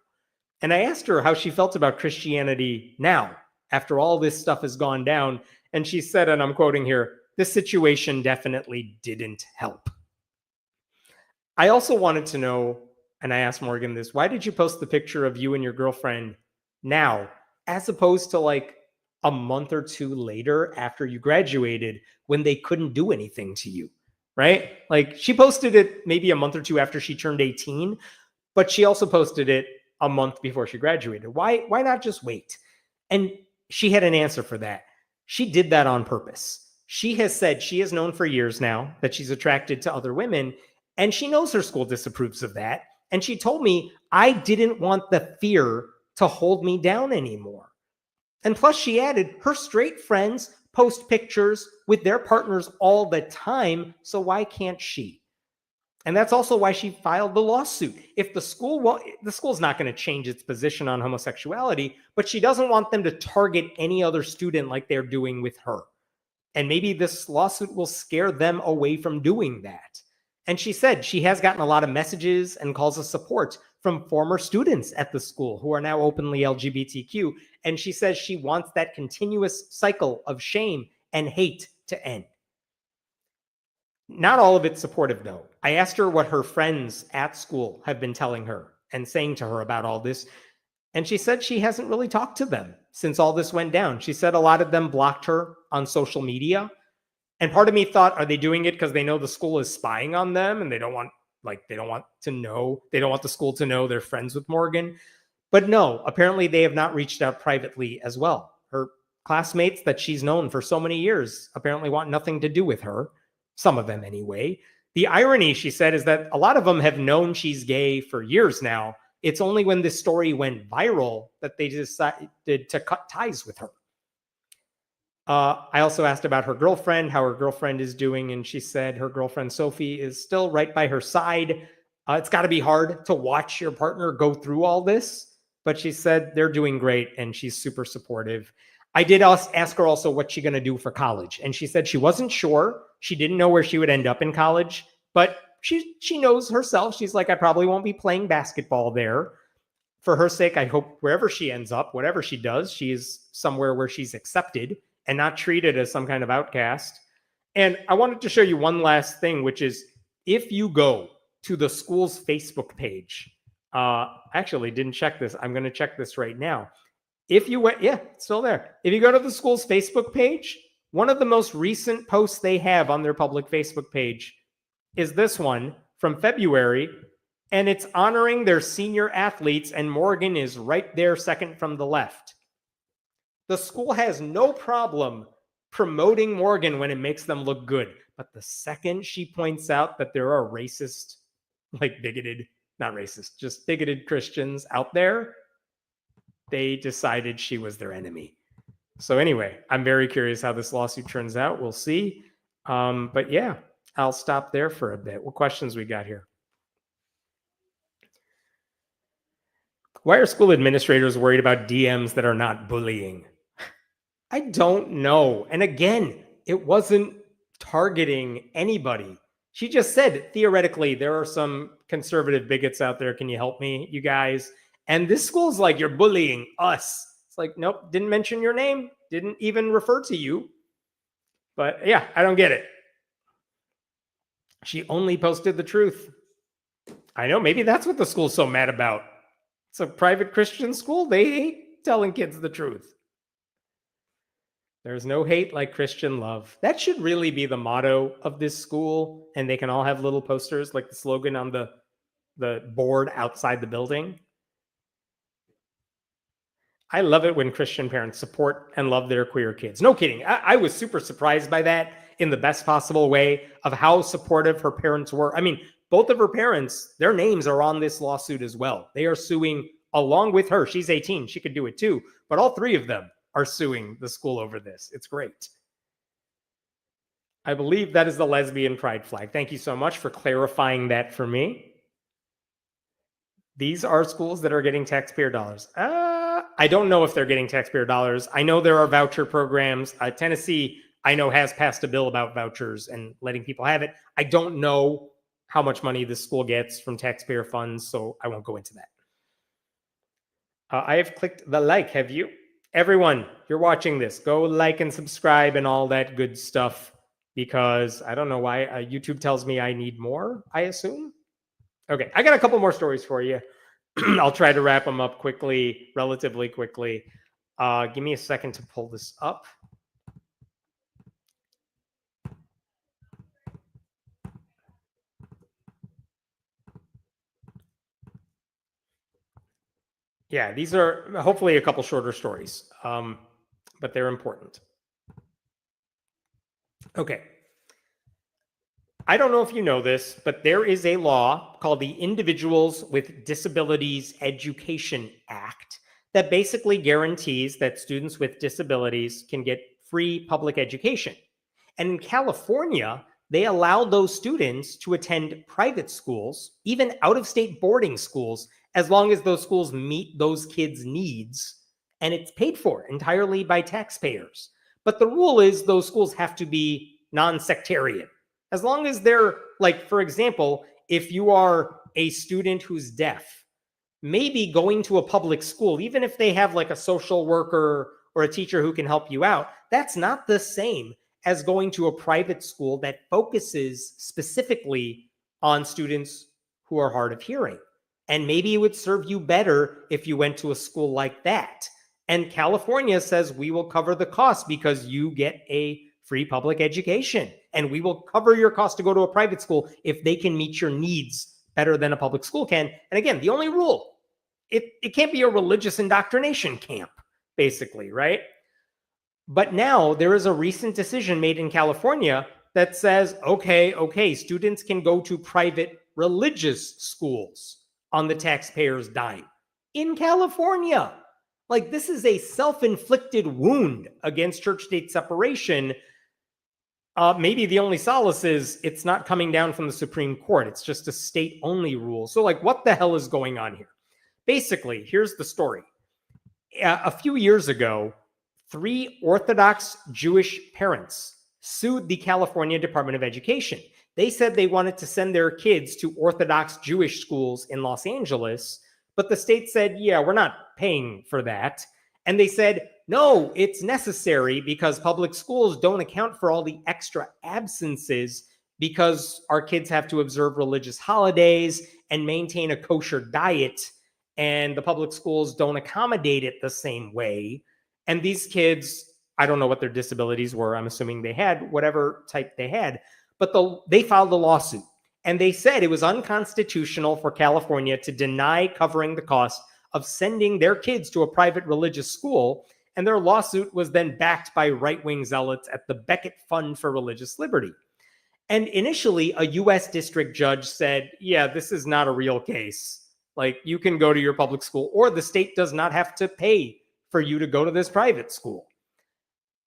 And I asked her how she felt about Christianity now, after all this stuff has gone down. And she said, and I'm quoting here, "This situation definitely didn't help." I also wanted to know, and I asked Morgan this, why did you post the picture of you and your girlfriend now, as opposed to like a month or two later after you graduated when they couldn't do anything to you, right? Like, she posted it maybe a month or two after she turned 18, but she also posted it a month before she graduated. Why not just wait? And she had an answer for that. She did that on purpose. She has said she has known for years now that she's attracted to other women, And she knows her school disapproves of that. And she told me I didn't want the fear to hold me down anymore. And plus, she added, her straight friends post pictures with their partners all the time, so why can't she? And that's also why she filed the lawsuit. If the school's not going to change its position on homosexuality, but she doesn't want them to target any other student like they're doing with her. And maybe this lawsuit will scare them away from doing that. And she said she has gotten a lot of messages and calls of support from former students at the school who are now openly LGBTQ. And she says she wants that continuous cycle of shame and hate to end. Not all of it's supportive, though. I asked her what her friends at school have been telling her and saying to her about all this. And she said she hasn't really talked to them since all this went down. She said a lot of them blocked her on social media. And part of me thought, are they doing it because they know the school is spying on them and they don't want the school to know they're friends with Morgan? But no, apparently they have not reached out privately as well. Her classmates that she's known for so many years apparently want nothing to do with her. Some of them anyway. The irony, she said, is that a lot of them have known she's gay for years now. It's only when this story went viral that they decided to cut ties with her. I also asked about her girlfriend, how her girlfriend is doing, and she said her girlfriend Sophie is still right by her side. It's got to be hard to watch your partner go through all this, but she said they're doing great and she's super supportive. I did ask her also what she's going to do for college, and she said she wasn't sure. She didn't know where she would end up in college, but she knows herself. She's like, I probably won't be playing basketball there. For her sake, I hope wherever she ends up, whatever she does, she is somewhere where she's accepted and not treated as some kind of outcast. And I wanted to show you one last thing, which is if you go to the school's Facebook page, actually didn't check this. I'm going to check this right now. If you went, yeah, it's still there. If you go to the school's Facebook page, one of the most recent posts they have on their public Facebook page is this one from February, and it's honoring their senior athletes, and Morgan is right there second from the left. The school has no problem promoting Morgan when it makes them look good, but the second she points out that there are racist, bigoted Christians out there, they decided she was their enemy. So anyway, I'm very curious how this lawsuit turns out. We'll see. But yeah, I'll stop there for a bit. What questions we got here? Why are school administrators worried about DMs that are not bullying? I don't know. And again, it wasn't targeting anybody. She just said, theoretically, there are some conservative bigots out there. Can you help me, you guys? And this school's like, you're bullying us. It's like, nope, didn't mention your name, didn't even refer to you. But yeah, I don't get it. She only posted the truth. I know, maybe that's what the school's so mad about. It's a private Christian school. They hate telling kids the truth. There's no hate like Christian love. That should really be the motto of this school. And they can all have little posters like the slogan on the board outside the building. I love it when Christian parents support and love their queer kids. No kidding. I was super surprised by that in the best possible way of how supportive her parents were. I mean, both of her parents, their names are on this lawsuit as well. They are suing along with her. She's 18. She could do it too. But all three of them are suing the school over this. It's great. I believe that is the lesbian pride flag. Thank you so much for clarifying that for me. These are schools that are getting taxpayer dollars. I don't know if they're getting taxpayer dollars. I know there are voucher programs. Tennessee, I know, has passed a bill about vouchers and letting people have it. I don't know how much money this school gets from taxpayer funds, so I won't go into that. I have clicked the like. Have you? Everyone, you're watching this, go like and subscribe and all that good stuff, because I don't know why YouTube tells me I need more, I assume. Okay, I got a couple more stories for you. I'll try to wrap them up quickly, relatively quickly. Give me a second to pull this up. Yeah, these are hopefully a couple shorter stories, but they're important. Okay. I don't know if you know this, but there is a law called the Individuals with Disabilities Education Act that basically guarantees that students with disabilities can get free public education. And in California, they allow those students to attend private schools, even out-of-state boarding schools, as long as those schools meet those kids' needs, and it's paid for entirely by taxpayers. But the rule is those schools have to be non-sectarian. As long as they're, like, for example, if you are a student who's deaf, maybe going to a public school, even if they have like a social worker or a teacher who can help you out, that's not the same as going to a private school that focuses specifically on students who are hard of hearing. And maybe it would serve you better if you went to a school like that. And California says we will cover the cost because you get a free public education, and we will cover your cost to go to a private school if they can meet your needs better than a public school can. And again, the only rule, it can't be a religious indoctrination camp, basically, right? But now there is a recent decision made in California that says, okay, students can go to private religious schools on the taxpayer's dime in California. Like, this is a self-inflicted wound against church-state separation. Maybe the only solace is it's not coming down from the Supreme Court. It's just a state-only rule. So, like, what the hell is going on here? Basically, here's the story. A few years ago, 3 Orthodox Jewish parents sued the California Department of Education. They said they wanted to send their kids to Orthodox Jewish schools in Los Angeles, but the state said, yeah, we're not paying for that. And they said, no, it's necessary because public schools don't account for all the extra absences because our kids have to observe religious holidays and maintain a kosher diet, and the public schools don't accommodate it the same way. And these kids, I don't know what their disabilities were. I'm assuming they had whatever type they had, but they filed a lawsuit. And they said it was unconstitutional for California to deny covering the cost of sending their kids to a private religious school. And their lawsuit was then backed by right-wing zealots at the Beckett Fund for Religious Liberty. And initially, a U.S. district judge said, yeah, this is not a real case. Like, you can go to your public school, or the state does not have to pay for you to go to this private school.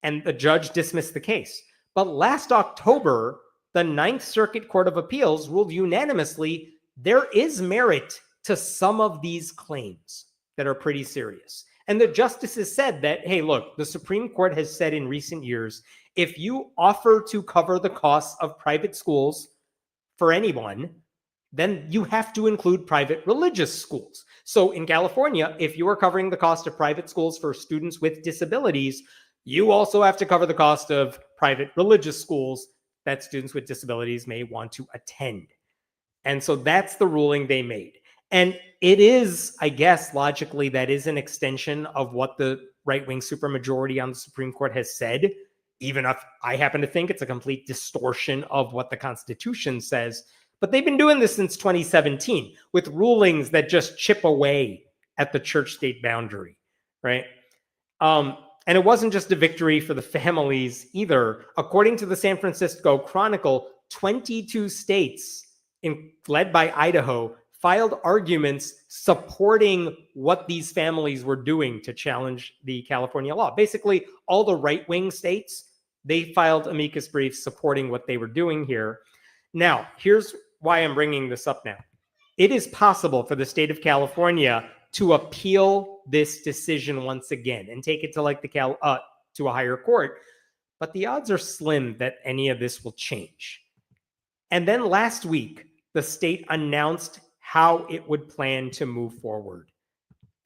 And the judge dismissed the case. But last October, the Ninth Circuit Court of Appeals ruled unanimously there is merit to some of these claims that are pretty serious. And the justices said that, hey, look, the Supreme Court has said in recent years, if you offer to cover the costs of private schools for anyone, then you have to include private religious schools. So in California, if you are covering the cost of private schools for students with disabilities, you also have to cover the cost of private religious schools that students with disabilities may want to attend. And so that's the ruling they made. And it is, I guess, logically, that is an extension of what the right-wing supermajority on the Supreme Court has said, even if I happen to think it's a complete distortion of what the Constitution says. But they've been doing this since 2017 with rulings that just chip away at the church-state boundary, right? And it wasn't just a victory for the families either. According to the San Francisco Chronicle, 22 states, led by Idaho, filed arguments supporting what these families were doing to challenge the California law. Basically, all the right-wing states, they filed amicus briefs supporting what they were doing here. Now, here's why I'm bringing this up now. It is possible for the state of California to appeal this decision once again and take it to like to a higher court, but the odds are slim that any of this will change. And then last week, the state announced how it would plan to move forward.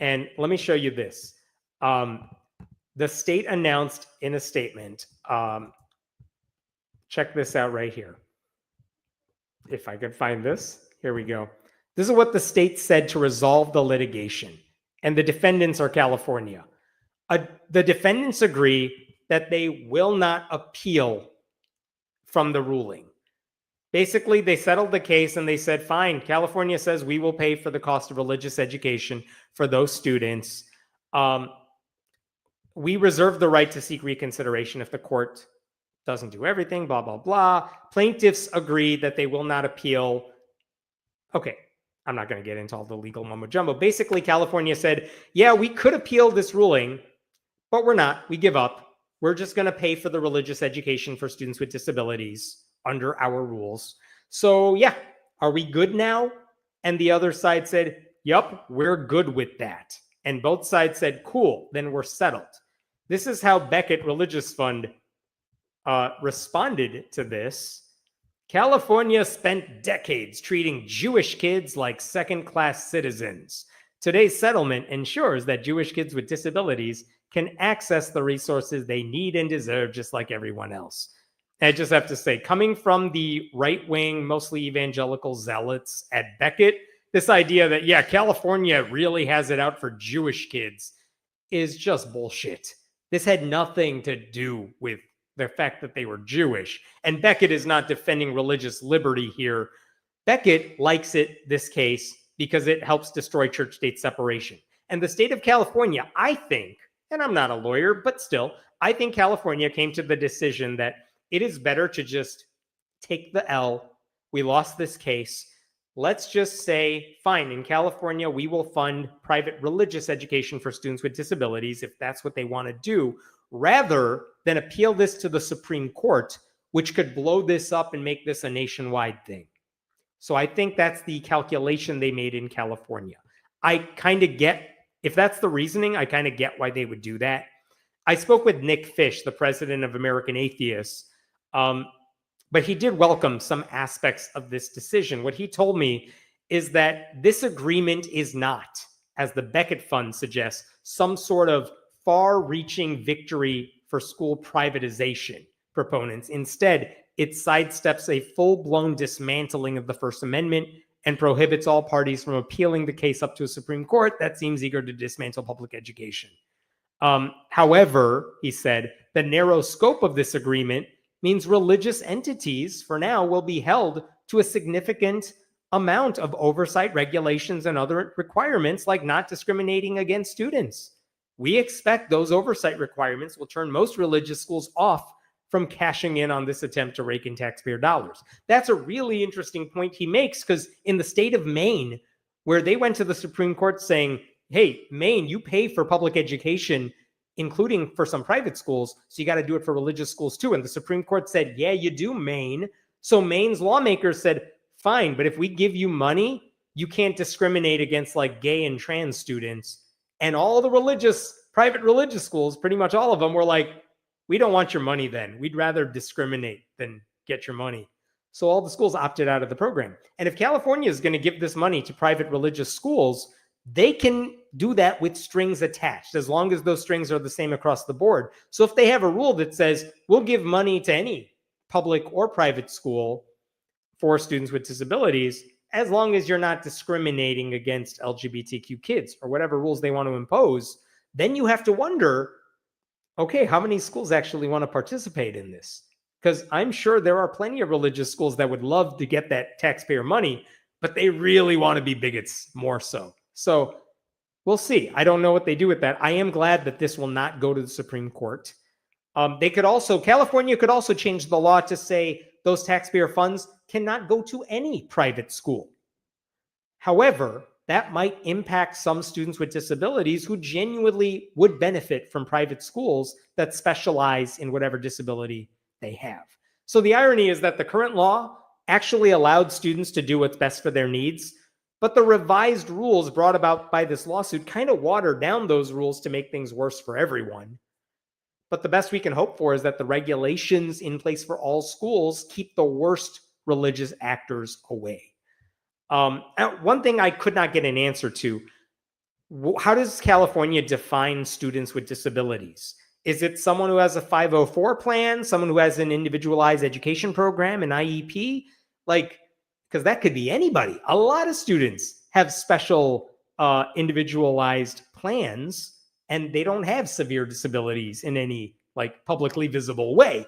And let me show you this. The state announced in a statement, check this out right here. If I could find this, here we go. This is what the state said to resolve the litigation. And the defendants are California. The defendants agree that they will not appeal from the ruling. Basically, they settled the case and they said, fine, California says we will pay for the cost of religious education for those students. We reserve the right to seek reconsideration if the court doesn't do everything, blah, blah, blah. Plaintiffs agree that they will not appeal. Okay, I'm not going to get into all the legal mumbo jumbo. Basically, California said, yeah, we could appeal this ruling, but we're not. We give up. We're just going to pay for the religious education for students with disabilities under our rules. So, yeah, are we good now? And the other side said, yup, we're good with that. And both sides said, cool, then we're settled. This is how Beckett Religious Fund responded to this. California spent decades treating Jewish kids like second-class citizens. Today's settlement ensures that Jewish kids with disabilities can access the resources they need and deserve just like everyone else. I just have to say, coming from the right-wing, mostly evangelical zealots at Beckett, this idea that, yeah, California really has it out for Jewish kids is just bullshit. This had nothing to do with the fact that they were Jewish. And Beckett is not defending religious liberty here. Beckett likes this case, because it helps destroy church-state separation. And the state of California, I think, and I'm not a lawyer, but still, I think California came to the decision that it is better to just take the L. We lost this case. Let's just say, fine, in California, we will fund private religious education for students with disabilities if that's what they want to do, rather than appeal this to the Supreme Court, which could blow this up and make this a nationwide thing. So I think that's the calculation they made in California. I kind of get, if that's the reasoning, I kind of get why they would do that. I spoke with Nick Fish, the president of American Atheists, but he did welcome some aspects of this decision. What he told me is that this agreement is not, as the Beckett Fund suggests, some sort of far-reaching victory for school privatization proponents. Instead, it sidesteps a full-blown dismantling of the First Amendment and prohibits all parties from appealing the case up to a Supreme Court that seems eager to dismantle public education. However, he said, the narrow scope of this agreement means religious entities, for now, will be held to a significant amount of oversight, regulations, and other requirements, like not discriminating against students. We expect those oversight requirements will turn most religious schools off from cashing in on this attempt to rake in taxpayer dollars. That's a really interesting point he makes, because in the state of Maine, where they went to the Supreme Court saying, hey, Maine, you pay for public education, including for some private schools, so you got to do it for religious schools too. And the Supreme Court said, yeah, you do, Maine. So Maine's lawmakers said, fine, but if we give you money, you can't discriminate against like gay and trans students. And all the private religious schools, pretty much all of them, were like, we don't want your money then. We'd rather discriminate than get your money. So all the schools opted out of the program. And if California is going to give this money to private religious schools, they can do that with strings attached, as long as those strings are the same across the board. So if they have a rule that says, we'll give money to any public or private school for students with disabilities, as long as you're not discriminating against LGBTQ kids or whatever rules they want to impose, then you have to wonder, okay, how many schools actually want to participate in this? Because I'm sure there are plenty of religious schools that would love to get that taxpayer money, but they really want to be bigots more so. So we'll see. I don't know what they do with that. I am glad that this will not go to the Supreme Court. California could also change the law to say those taxpayer funds cannot go to any private school. However, that might impact some students with disabilities who genuinely would benefit from private schools that specialize in whatever disability they have. So the irony is that the current law actually allowed students to do what's best for their needs, but the revised rules brought about by this lawsuit kind of watered down those rules to make things worse for everyone. But the best we can hope for is that the regulations in place for all schools keep the worst religious actors away. One thing I could not get an answer to, how does California define students with disabilities? Is it someone who has a 504 plan, someone who has an individualized education program, an IEP? Because that could be anybody. A lot of students have special individualized plans, and they don't have severe disabilities in any publicly visible way.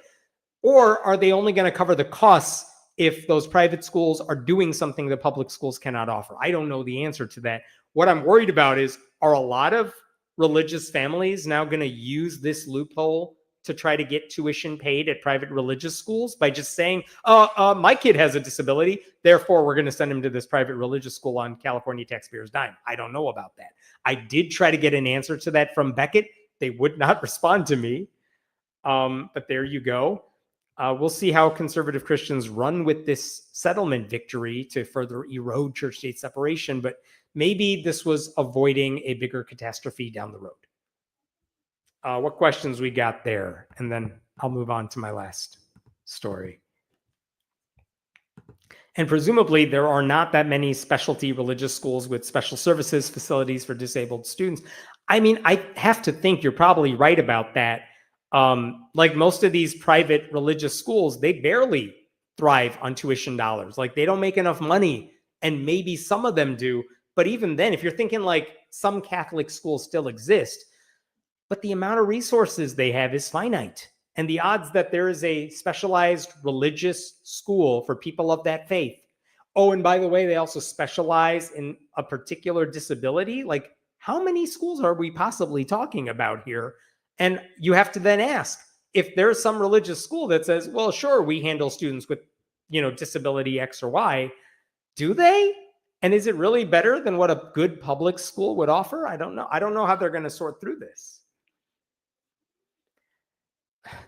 Or are they only going to cover the costs if those private schools are doing something that public schools cannot offer? I don't know the answer to that. What I'm worried about is, are a lot of religious families now going to use this loophole to try to get tuition paid at private religious schools by just saying, oh, my kid has a disability, therefore we're going to send him to this private religious school on California taxpayers' dime. I don't know about that. I did try to get an answer to that from Beckett. They would not respond to me. But there you go. We'll see how conservative Christians run with this settlement victory to further erode church-state separation, but maybe this was avoiding a bigger catastrophe down the road. What questions we got there? And then I'll move on to my last story. And presumably there are not that many specialty religious schools with special services facilities for disabled students. I mean, I have to think you're probably right about that. Like most of these private religious schools, they barely thrive on tuition dollars. Like they don't make enough money, and maybe some of them do. But even then, if you're thinking like some Catholic schools still exist, but the amount of resources they have is finite. And the odds that there is a specialized religious school for people of that faith. Oh, and by the way, they also specialize in a particular disability. Like, how many schools are we possibly talking about here? And you have to then ask, if there's some religious school that says, well, sure, we handle students with, disability X or Y, do they? And is it really better than what a good public school would offer? I don't know. I don't know how they're going to sort through this.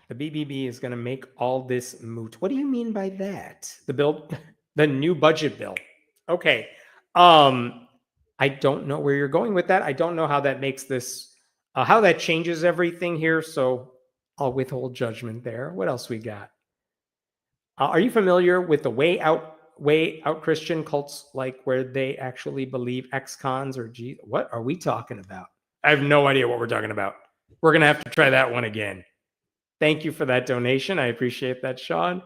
The BBB is going to make all this moot. What do you mean by that? The new budget bill. Okay. I don't know where you're going with that. I don't know how that makes this, how that changes everything here. So I'll withhold judgment there. What else we got? Are you familiar with the way out Christian cults, like where they actually believe ex-cons or what are we talking about? I have no idea what we're talking about. We're going to have to try that one again. Thank you for that donation. I appreciate that, Sean.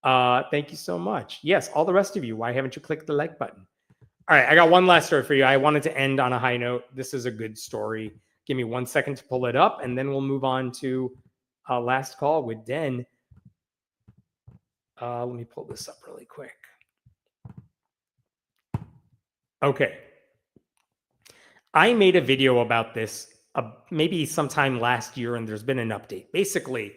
Thank you so much. Yes, all the rest of you, why haven't you clicked the like button? All right, I got one last story for you. I wanted to end on a high note. This is a good story. Give me 1 second to pull it up, and then we'll move on to last call with Den. Let me pull this up really quick. Okay. I made a video about this maybe sometime last year, and there's been an update. Basically,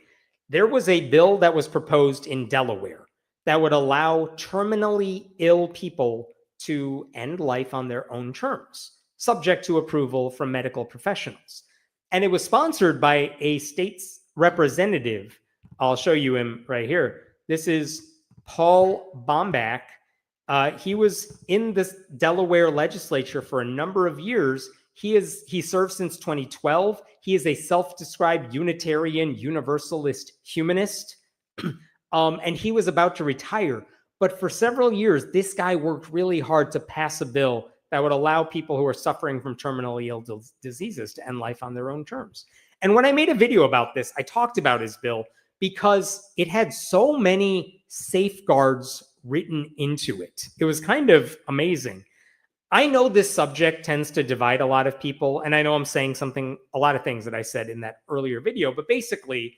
there was a bill that was proposed in Delaware that would allow terminally ill people to end life on their own terms, subject to approval from medical professionals. And it was sponsored by a state's representative. I'll show you him right here. This is Paul Bombach. He was in this Delaware legislature for a number of years. He served since 2012. He is a self-described Unitarian Universalist humanist. And he was about to retire. But for several years, this guy worked really hard to pass a bill that would allow people who are suffering from terminally ill diseases to end life on their own terms. And when I made a video about this, I talked about his bill because it had so many safeguards written into it. It was kind of amazing. I know this subject tends to divide a lot of people, and I know I'm saying a lot of things that I said in that earlier video, but basically,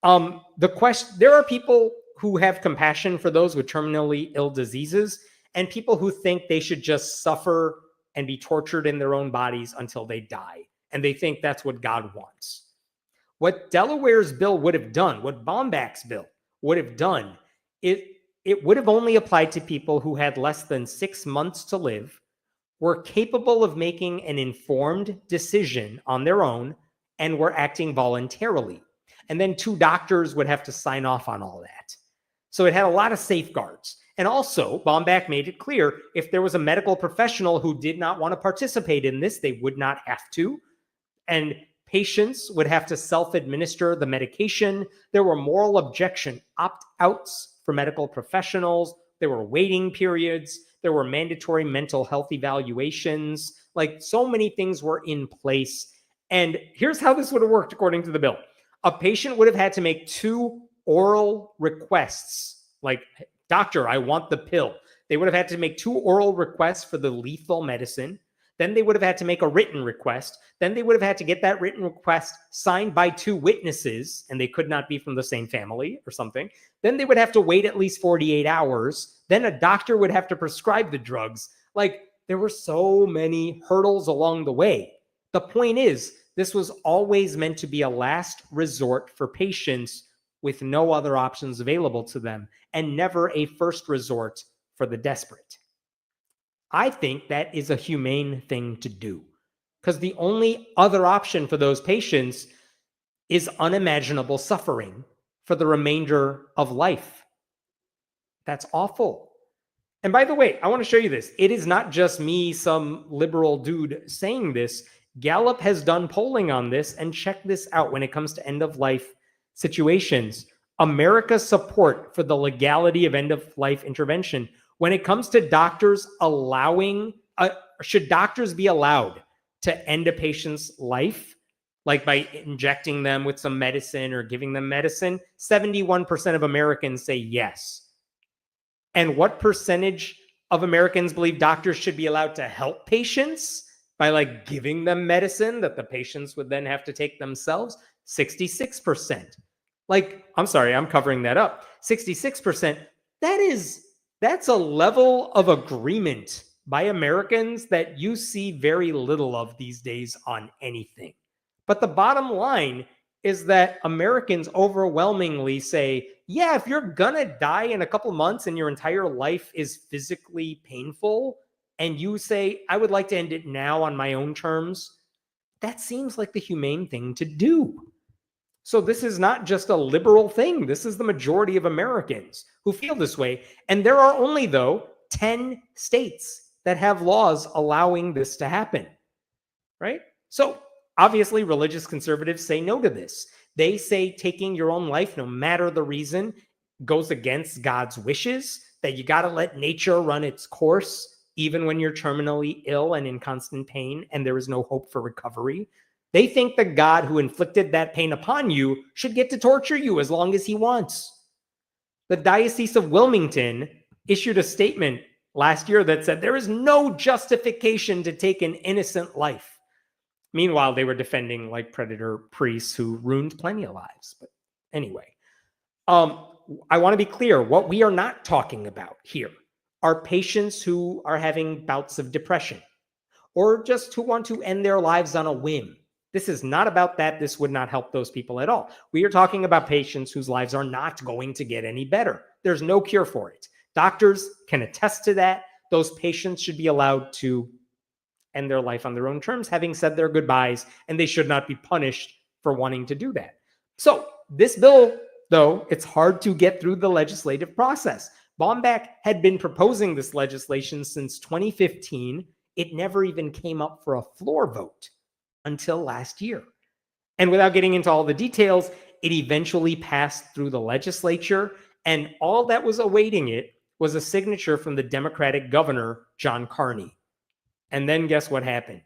there are people who have compassion for those with terminally ill diseases and people who think they should just suffer and be tortured in their own bodies until they die. And they think that's what God wants. What Delaware's bill would have done, what Bombach's bill would have done, it would have only applied to people who had less than 6 months to live, were capable of making an informed decision on their own, and were acting voluntarily. And then 2 doctors would have to sign off on all that. So it had a lot of safeguards. And also, Bombach made it clear if there was a medical professional who did not want to participate in this, they would not have to. And patients would have to self-administer the medication. There were moral objection opt-outs for medical professionals. There were waiting periods. There were mandatory mental health evaluations. Like, so many things were in place. And here's how this would have worked according to the bill. A patient would have had to make 2 oral requests, like, doctor, I want the pill. They would have had to make 2 oral requests for the lethal medicine. Then they would have had to make a written request. Then they would have had to get that written request signed by 2 witnesses, and they could not be from the same family or something. Then they would have to wait at least 48 hours. Then a doctor would have to prescribe the drugs. Like, there were so many hurdles along the way. The point is, this was always meant to be a last resort for patients with no other options available to them, and never a first resort for the desperate. I think that is a humane thing to do, because the only other option for those patients is unimaginable suffering for the remainder of life. That's awful. And by the way, I want to show you this. It is not just me, some liberal dude, saying this. Gallup has done polling on this, and check this out when it comes to end-of-life situations. America's support for the legality of end-of-life intervention. When it comes to doctors allowing, should doctors be allowed to end a patient's life, like by injecting them with some medicine or giving them medicine? 71% of Americans say yes. And what percentage of Americans believe doctors should be allowed to help patients by like giving them medicine that the patients would then have to take themselves? 66%. Like, I'm sorry, I'm covering that up. 66%. That's a level of agreement by Americans that you see very little of these days on anything. But the bottom line is that Americans overwhelmingly say, yeah, if you're gonna die in a couple months and your entire life is physically painful, and you say, I would like to end it now on my own terms, that seems like the humane thing to do. So this is not just a liberal thing. This is the majority of Americans who feel this way. And there are only, though, 10 states that have laws allowing this to happen, right? So obviously, religious conservatives say no to this. They say taking your own life, no matter the reason, goes against God's wishes, that you got to let nature run its course, even when you're terminally ill and in constant pain and there is no hope for recovery. They think the God who inflicted that pain upon you should get to torture you as long as he wants. The Diocese of Wilmington issued a statement last year that said there is no justification to take an innocent life. Meanwhile, they were defending like predator priests who ruined plenty of lives. But anyway, I want to be clear. What we are not talking about here are patients who are having bouts of depression or just who want to end their lives on a whim. This is not about that. This would not help those people at all. We are talking about patients whose lives are not going to get any better. There's no cure for it. Doctors can attest to that. Those patients should be allowed to end their life on their own terms, having said their goodbyes, and they should not be punished for wanting to do that. So this bill, though, it's hard to get through the legislative process. Baumbach had been proposing this legislation since 2015. It never even came up for a floor vote until last year. And without getting into all the details, it eventually passed through the legislature, and all that was awaiting it was a signature from the Democratic governor, John Carney. And then guess what happened?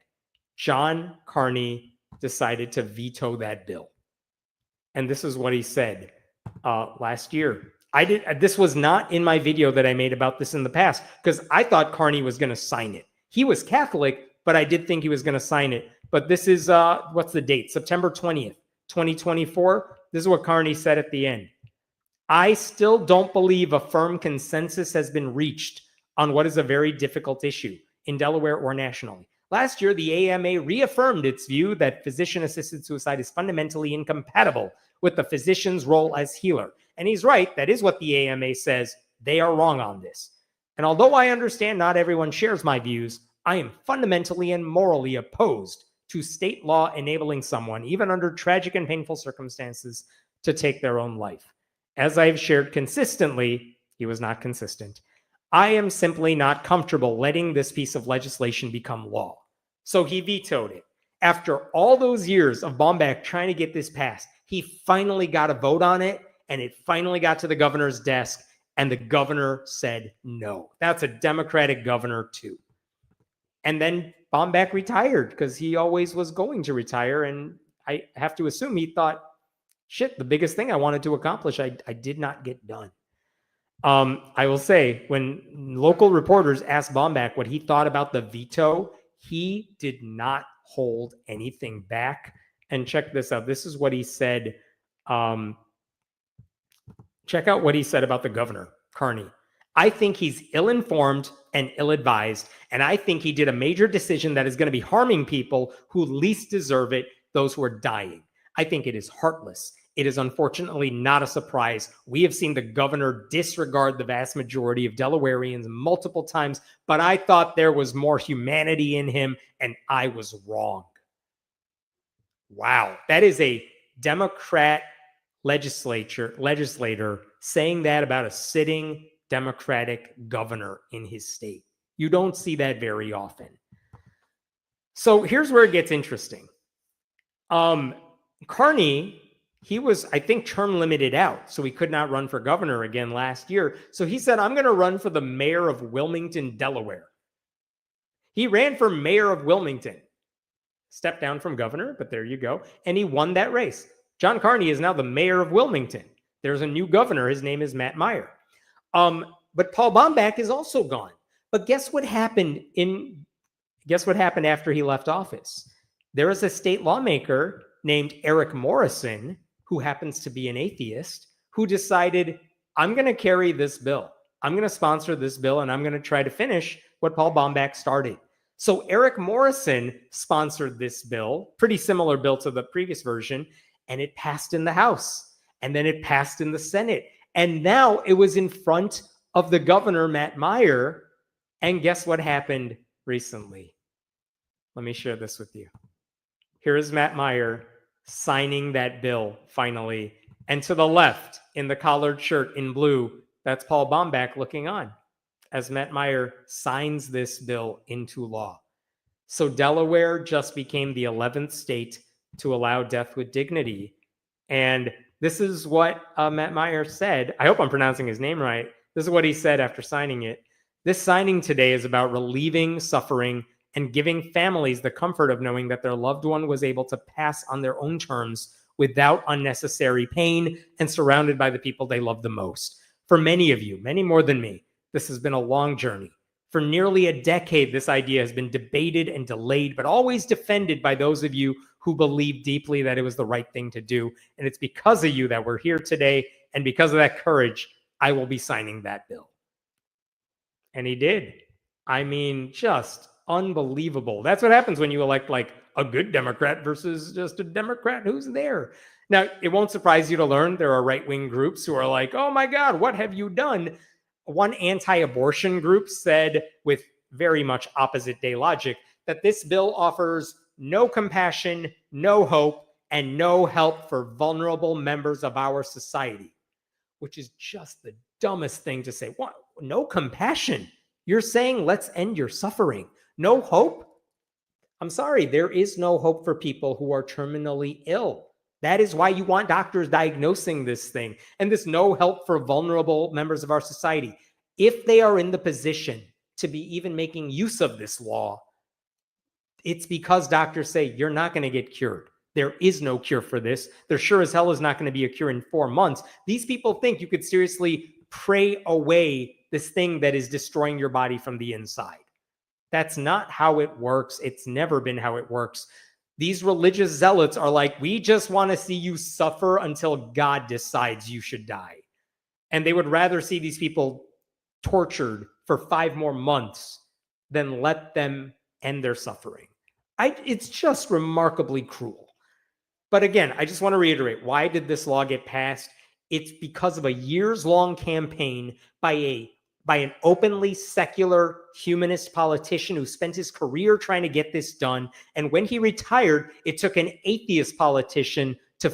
John Carney decided to veto that bill. And this is what he said last year. This was not in my video that I made about this in the past, because I thought Carney was going to sign it. He was Catholic, but I did think he was going to sign it. But this is, what's the date? September 20th, 2024. This is what Carney said at the end. I still don't believe a firm consensus has been reached on what is a very difficult issue in Delaware or nationally. Last year, the AMA reaffirmed its view that physician-assisted suicide is fundamentally incompatible with the physician's role as healer. And he's right. That is what the AMA says. They are wrong on this. And although I understand not everyone shares my views, I am fundamentally and morally opposed to state law enabling someone, even under tragic and painful circumstances, to take their own life. As I've shared consistently, he was not consistent. I am simply not comfortable letting this piece of legislation become law. So he vetoed it. After all those years of Baumbach trying to get this passed, he finally got a vote on it, and it finally got to the governor's desk, and the governor said no. That's a Democratic governor too. And then Baumbach retired because he always was going to retire, and I have to assume he thought, shit, the biggest thing I wanted to accomplish, I did not get done. I will say, when local reporters asked Baumbach what he thought about the veto, he did not hold anything back. And check this out. This is what he said. Check out what he said about the governor, Carney. I think he's ill-informed and ill-advised, and I think he did a major decision that is going to be harming people who least deserve it, those who are dying. I think it is heartless. It is unfortunately not a surprise. We have seen the governor disregard the vast majority of Delawareans multiple times, but I thought there was more humanity in him, and I was wrong. Wow, that is a Democrat legislator saying that about a sitting Democratic governor in his state. You don't see that very often. So here's where it gets interesting. Carney, he was, I think, term limited out, so he could not run for governor again last year. So he said, I'm going to run for the mayor of Wilmington, Delaware. He ran for mayor of Wilmington. Stepped down from governor, but there you go. And he won that race. John Carney is now the mayor of Wilmington. There's a new governor. His name is Matt Meyer. But Paul Bombach is also gone. But guess what happened after he left office? There is a state lawmaker named Eric Morrison, who happens to be an atheist, who decided, I'm going to carry this bill. I'm going to sponsor this bill, and I'm going to try to finish what Paul Bombach started. So Eric Morrison sponsored this bill, pretty similar bill to the previous version, and it passed in the House, and then it passed in the Senate. And now it was in front of the governor, Matt Meyer. And guess what happened recently? Let me share this with you. Here is Matt Meyer signing that bill finally. And to the left, in the collared shirt in blue, that's Paul Bombach looking on as Matt Meyer signs this bill into law. So Delaware just became the 11th state to allow death with dignity. And this is what Matt Meyer said. I hope I'm pronouncing his name right. This is what he said after signing it. This signing today is about relieving suffering and giving families the comfort of knowing that their loved one was able to pass on their own terms without unnecessary pain and surrounded by the people they love the most. For many of you, many more than me, this has been a long journey. For nearly a decade, this idea has been debated and delayed, but always defended by those of you who believe deeply that it was the right thing to do. And it's because of you that we're here today. And because of that courage, I will be signing that bill. And he did. I mean, just unbelievable. That's what happens when you elect like a good Democrat versus just a Democrat who's there. Now, it won't surprise you to learn there are right-wing groups who are like, oh my God, what have you done? One anti-abortion group said, with very much opposite day logic, that this bill offers no compassion, no hope, and no help for vulnerable members of our society, which is just the dumbest thing to say. What? No compassion? You're saying let's end your suffering. No hope? I'm sorry, there is no hope for people who are terminally ill. That is why you want doctors diagnosing this thing, and this no help for vulnerable members of our society. If they are in the position to be even making use of this law, it's because doctors say you're not going to get cured. There is no cure for this. There sure as hell is not going to be a cure in 4 months. These people think you could seriously pray away this thing that is destroying your body from the inside. That's not how it works. It's never been how it works. These religious zealots are like, we just want to see you suffer until God decides you should die. And they would rather see these people tortured for 5 more months than let them end their suffering. It's just remarkably cruel. But again, I just want to reiterate, why did this law get passed? It's because of a years-long campaign by an openly secular humanist politician who spent his career trying to get this done. And when he retired, it took an atheist politician to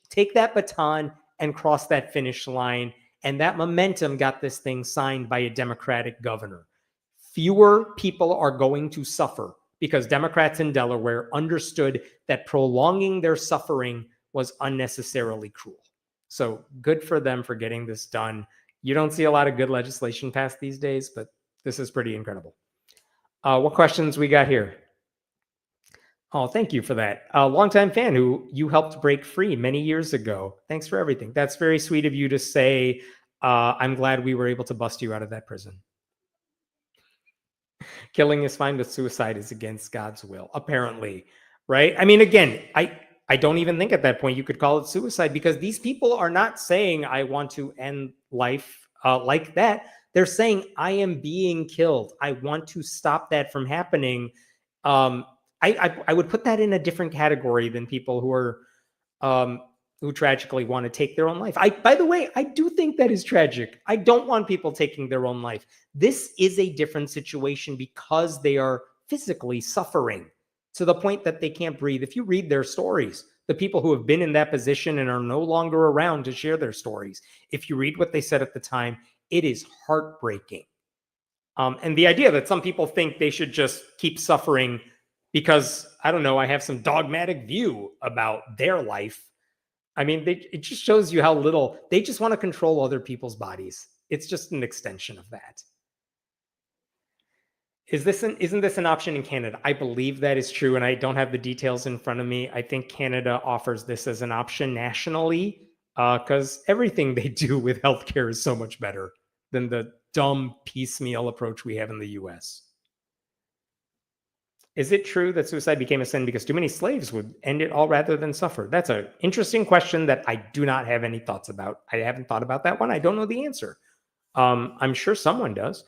take that baton and cross that finish line. And that momentum got this thing signed by a Democratic governor. Fewer people are going to suffer because Democrats in Delaware understood that prolonging their suffering was unnecessarily cruel. So good for them for getting this done. You don't see a lot of good legislation passed these days, but this is pretty incredible. What questions we got here? Oh, thank you for that. A longtime fan who you helped break free many years ago. Thanks for everything. That's very sweet of you to say. I'm glad we were able to bust you out of that prison. Killing is fine, but suicide is against God's will, apparently, right? I mean, again, I don't even think at that point you could call it suicide because these people are not saying, I want to end life like that. They're saying, I am being killed. I want to stop that from happening. I would put that in a different category than people who are who tragically want to take their own life. By the way, I do think that is tragic. I don't want people taking their own life. This is a different situation because they are physically suffering to the point that they can't breathe. If you read their stories, the people who have been in that position and are no longer around to share their stories, if you read what they said at the time, it is heartbreaking. And the idea that some people think they should just keep suffering because, I don't know, I have some dogmatic view about their life. I mean, it just shows you how little they just want to control other people's bodies. It's just an extension of that. Isn't this an option in Canada? I believe that is true, and I don't have the details in front of me. I think Canada offers this as an option nationally because everything they do with healthcare is so much better than the dumb piecemeal approach we have in the US. Is it true that suicide became a sin because too many slaves would end it all rather than suffer? That's an interesting question that I do not have any thoughts about. I haven't thought about that one. I don't know the answer. I'm sure someone does.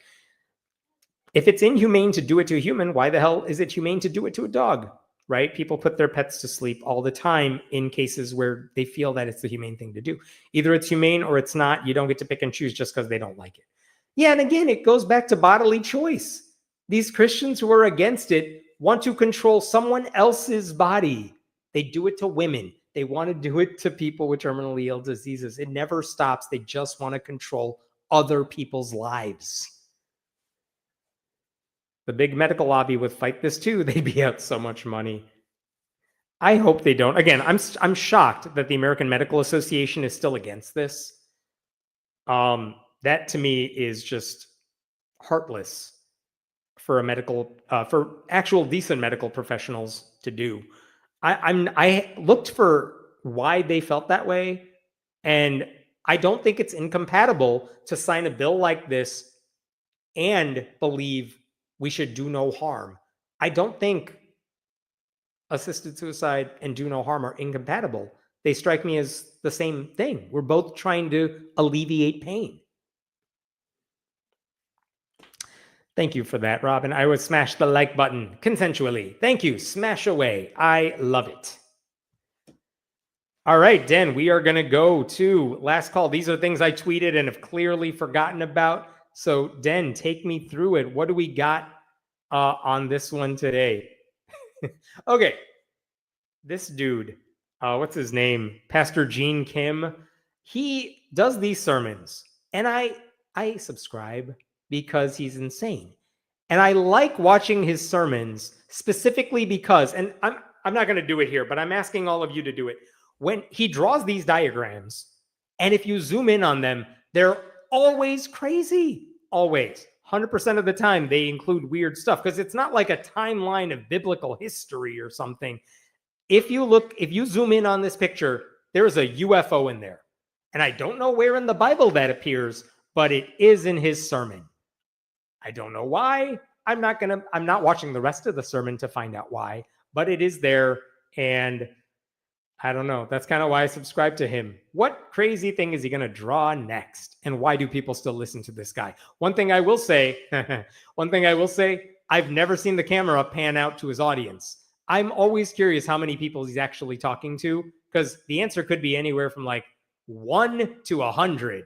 If it's inhumane to do it to a human, why the hell is it humane to do it to a dog, right? People put their pets to sleep all the time in cases where they feel that it's the humane thing to do. Either it's humane or it's not. You don't get to pick and choose just because they don't like it. Yeah, and again, it goes back to bodily choice. These Christians who are against it want to control someone else's body. They do it to women. They want to do it to people with terminally ill diseases. It never stops. They just want to control other people's lives. The big medical lobby would fight this too. They'd be out so much money. I hope they don't. Again, I'm shocked that the American Medical Association is still against this. That to me is just heartless for for actual decent medical professionals to do. I looked for why they felt that way, and I don't think it's incompatible to sign a bill like this and believe we should do no harm. I don't think assisted suicide and do no harm are incompatible. They strike me as the same thing. We're both trying to alleviate pain. Thank you for that, Robin. I would smash the like button consensually. Thank you. Smash away. I love it. All right, Den, we are going to go to last call. These are things I tweeted and have clearly forgotten about. So, Den, take me through it. What do we got on this one today? Okay. This dude, what's his name? Pastor Gene Kim. He does these sermons, and I subscribe because he's insane. And I like watching his sermons specifically because, and I'm not going to do it here, but I'm asking all of you to do it. When he draws these diagrams, and if you zoom in on them, they're always crazy. Always. 100% of the time, they include weird stuff because it's not like a timeline of biblical history or something. If you zoom in on this picture, there's a UFO in there. And I don't know where in the Bible that appears, but it is in his sermon. I don't know why. I'm not watching the rest of the sermon to find out why, but it is there. And I don't know. That's kind of why I subscribe to him. What crazy thing is he going to draw next? And why do people still listen to this guy? One thing I will say, I've never seen the camera pan out to his audience. I'm always curious how many people he's actually talking to, because the answer could be anywhere from like 1 to 100.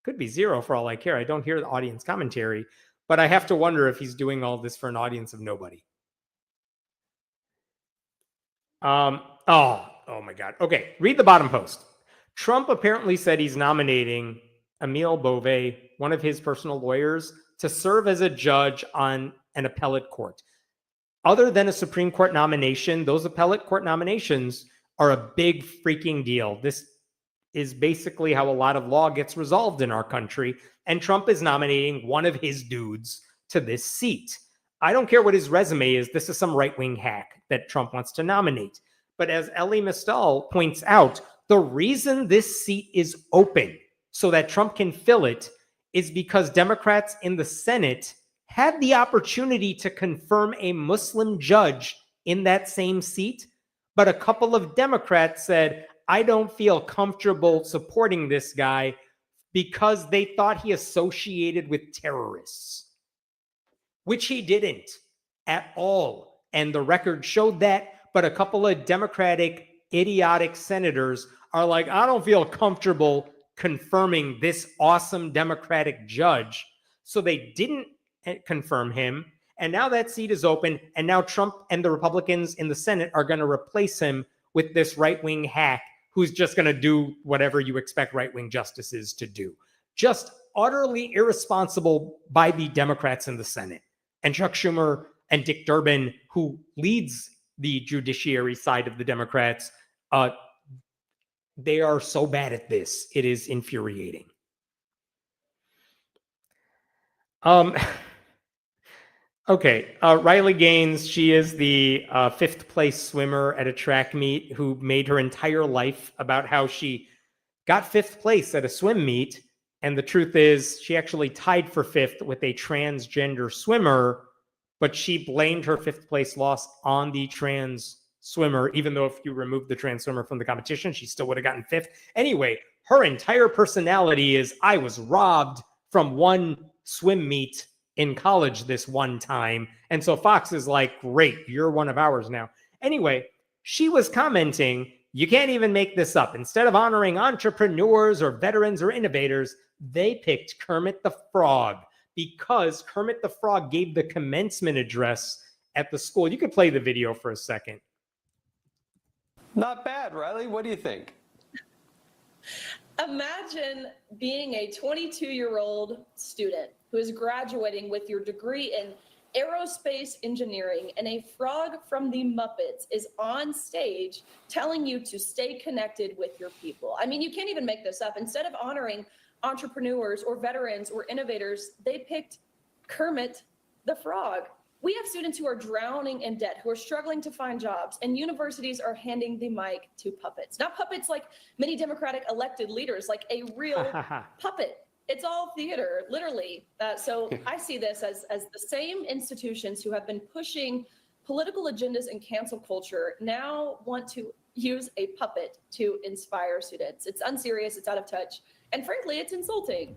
Could be 0 for all I care. I don't hear the audience commentary, but I have to wonder if he's doing all this for an audience of nobody. Oh my God. Okay, read the bottom post. Trump apparently said he's nominating Emile Beauvais, one of his personal lawyers, to serve as a judge on an appellate court. Other than a Supreme Court nomination, those appellate court nominations are a big freaking deal. This is basically how a lot of law gets resolved in our country, and Trump is nominating one of his dudes to this seat. I don't care what his resume is. This is some right-wing hack that Trump wants to nominate. But as Elie Mystal points out, the reason this seat is open so that Trump can fill it is because Democrats in the Senate had the opportunity to confirm a Muslim judge in that same seat, but a couple of Democrats said, I don't feel comfortable supporting this guy because they thought he associated with terrorists, which he didn't at all. and the record showed that. But a couple of Democratic idiotic senators are like, I don't feel comfortable confirming this awesome Democratic judge. So they didn't confirm him. And now that seat is open. And now Trump and the Republicans in the Senate are going to replace him with this right-wing hack who's just going to do whatever you expect right-wing justices to do. Just utterly irresponsible by the Democrats in the Senate. And Chuck Schumer and Dick Durbin, who leads the judiciary side of the Democrats, they are so bad at this. It is infuriating. Okay, Riley Gaines, she is the fifth place swimmer at a track meet who made her entire life about how she got fifth place at a swim meet. And the truth is she actually tied for fifth with a transgender swimmer, but she blamed her fifth place loss on the trans swimmer, even though if you removed the trans swimmer from the competition, she still would have gotten fifth. Anyway, her entire personality is, I was robbed from one swim meet in college this one time. And so Fox is like, great, you're one of ours now. Anyway, she was commenting, you can't even make this up. Instead of honoring entrepreneurs or veterans or innovators, they picked Kermit the Frog because Kermit the Frog gave the commencement address at the school. You could play the video for a second. Not bad, Riley. What do you think? Imagine being a 22-year-old student who is graduating with your degree in aerospace engineering, and a frog from the Muppets is on stage telling you to stay connected with your people. I mean, you can't even make this up. Instead of honoring entrepreneurs or veterans or innovators, they picked Kermit the Frog. We have students who are drowning in debt, who are struggling to find jobs, and universities are handing the mic to puppets. Not puppets like many Democratic elected leaders, like a real puppet. It's all theater, literally. So I see this as the same institutions who have been pushing political agendas and cancel culture now want to use a puppet to inspire students. It's unserious, it's out of touch, and frankly, it's insulting.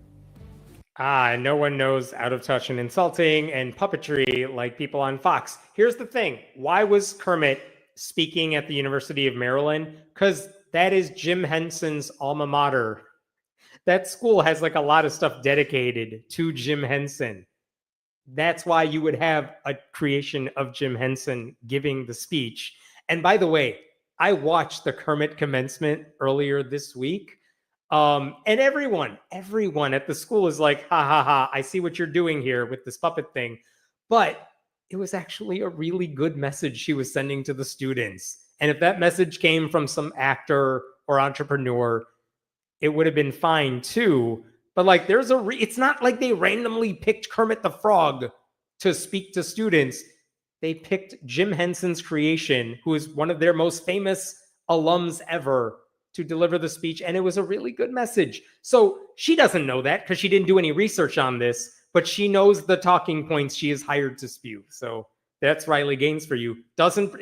No one knows out of touch and insulting and puppetry like people on Fox. Here's the thing. Why was Kermit speaking at the University of Maryland? Because that is Jim Henson's alma mater. That school has like a lot of stuff dedicated to Jim Henson. That's why you would have a creation of Jim Henson giving the speech. And by the way, I watched the Kermit commencement earlier this week. And everyone at the school is like, ha ha ha, I see what you're doing here with this puppet thing. But it was actually a really good message she was sending to the students. And if that message came from some actor or entrepreneur, it would have been fine too. But like, it's not like they randomly picked Kermit the Frog to speak to students. They picked Jim Henson's creation, who is one of their most famous alums ever, to deliver the speech, and it was a really good message. So she doesn't know that because she didn't do any research on this, but she knows the talking points she is hired to spew. So that's Riley Gaines for you.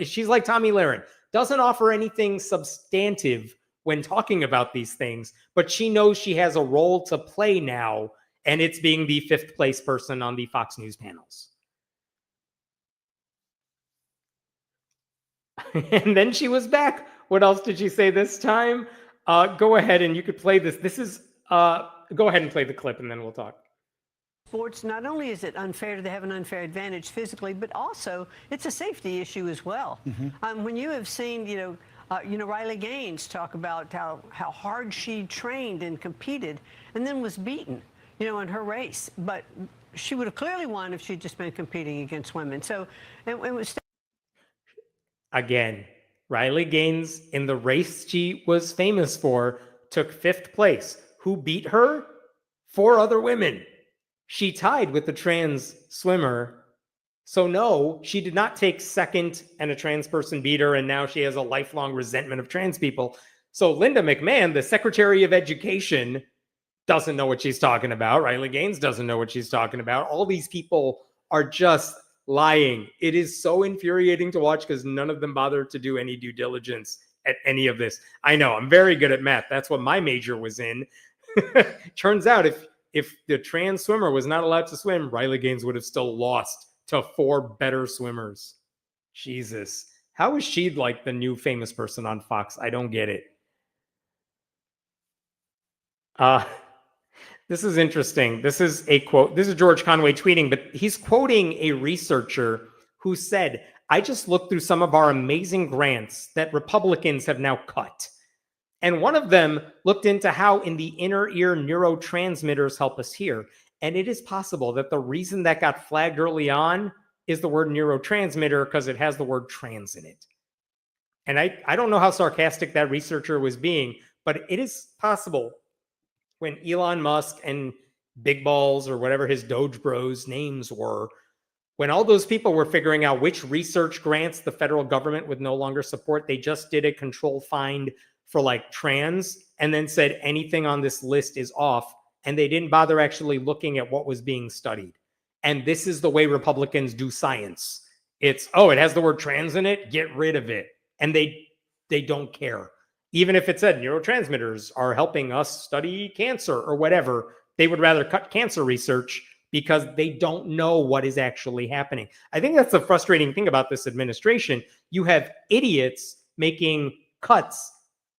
She's like Tommy Lahren, doesn't offer anything substantive when talking about these things, but she knows she has a role to play now, and it's being the fifth place person on the Fox News panels. And then she was back. What else did she say this time? Go ahead and you could play this. Go ahead and play the clip and then we'll talk. Sports, not only is it unfair, they have an unfair advantage physically, but also it's a safety issue as well. When you have seen, Riley Gaines talk about how hard she trained and competed and then was beaten, in her race. But she would have clearly won if she'd just been competing against women. So it was... Again, Riley Gaines, in the race she was famous for, took fifth place. Who beat her? 4 other women. She tied with the trans swimmer. So no, she did not take second and a trans person beat her, and now she has a lifelong resentment of trans people. So Linda McMahon, the Secretary of Education, doesn't know what she's talking about. Riley Gaines doesn't know what she's talking about. All these people are just lying. It is so infuriating to watch because none of them bother to do any due diligence at any of this. I know, I'm very good at math. That's what my major was in. Turns out if the trans swimmer was not allowed to swim, Riley Gaines would have still lost to 4 better swimmers. Jesus. How is she like the new famous person on Fox? I don't get it. This is interesting. This is a quote. This is George Conway tweeting, but he's quoting a researcher who said, I just looked through some of our amazing grants that Republicans have now cut. And one of them looked into how in the inner ear neurotransmitters help us hear. And it is possible that the reason that got flagged early on is the word neurotransmitter because it has the word trans in it. And I don't know how sarcastic that researcher was being, but it is possible when Elon Musk and Big Balls or whatever his Doge Bros names were, when all those people were figuring out which research grants the federal government would no longer support, they just did a control find for like trans and then said anything on this list is off. And they didn't bother actually looking at what was being studied. And this is the way Republicans do science. It's, oh, it has the word trans in it, get rid of it. And they don't care. Even if it said neurotransmitters are helping us study cancer or whatever, they would rather cut cancer research because they don't know what is actually happening. I think that's the frustrating thing about this administration. You have idiots making cuts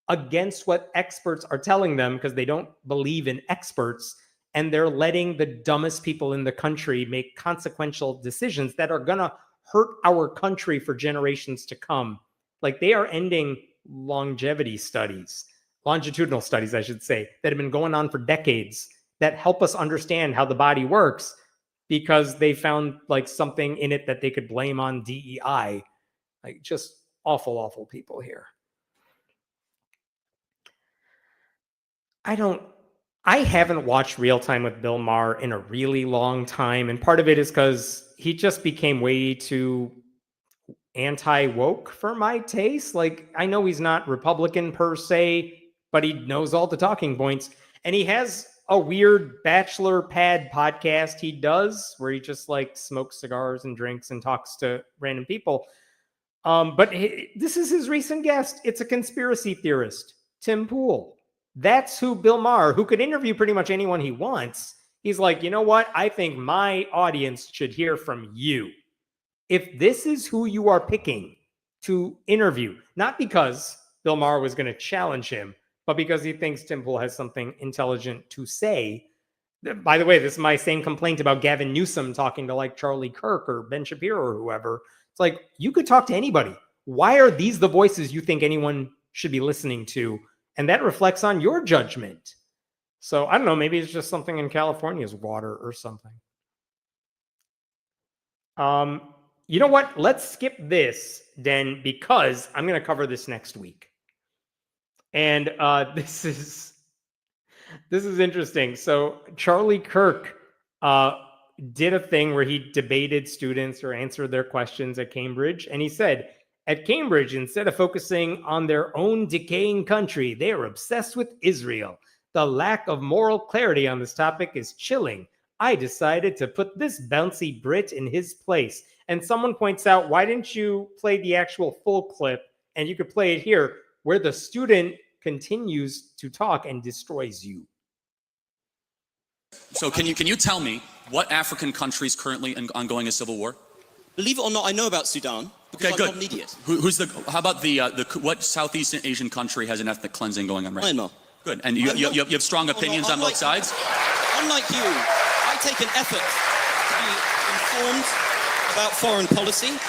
against what experts are telling them because they don't believe in experts, and they're letting the dumbest people in the country make consequential decisions that are going to hurt our country for generations to come. Like they are ending longevity studies, longitudinal studies, I should say, that have been going on for decades that help us understand how the body works because they found like something in it that they could blame on DEI. Like just awful, awful people here. I haven't watched Real Time with Bill Maher in a really long time. And part of it is because he just became way too anti-woke for my taste. Like, I know he's not Republican per se, but he knows all the talking points. And he has a weird bachelor pad podcast he does where he just like smokes cigars and drinks and talks to random people. But this is his recent guest. It's a conspiracy theorist, Tim Pool. That's who Bill Maher, who could interview pretty much anyone he wants. He's like, you know what? I think my audience should hear from you. If this is who you are picking to interview, not because Bill Maher was going to challenge him, but because he thinks Tim Pool has something intelligent to say. By the way, this is my same complaint about Gavin Newsom talking to like Charlie Kirk or Ben Shapiro or whoever. It's like, you could talk to anybody. Why are these the voices you think anyone should be listening to? And that reflects on your judgment. So I don't know, maybe it's just something in California's water or something. You know what? Let's skip this, Den, because I'm going to cover this next week. And this is interesting. So Charlie Kirk did a thing where he debated students or answered their questions at Cambridge. And he said, at Cambridge, instead of focusing on their own decaying country, they are obsessed with Israel. The lack of moral clarity on this topic is chilling. I decided to put this bouncy Brit in his place. And someone points out, why didn't you play the actual full clip? And you could play it here, where the student continues to talk and destroys you. So can you tell me what African country is currently ongoing a civil war? Believe it or not, I know about Sudan because Okay, I'm good. not an idiot. How about what Southeast Asian country has an ethnic cleansing going on right now? Myanmar. Good. And you have strong opinions on both sides? Unlike you, I take an effort to be informed about foreign policy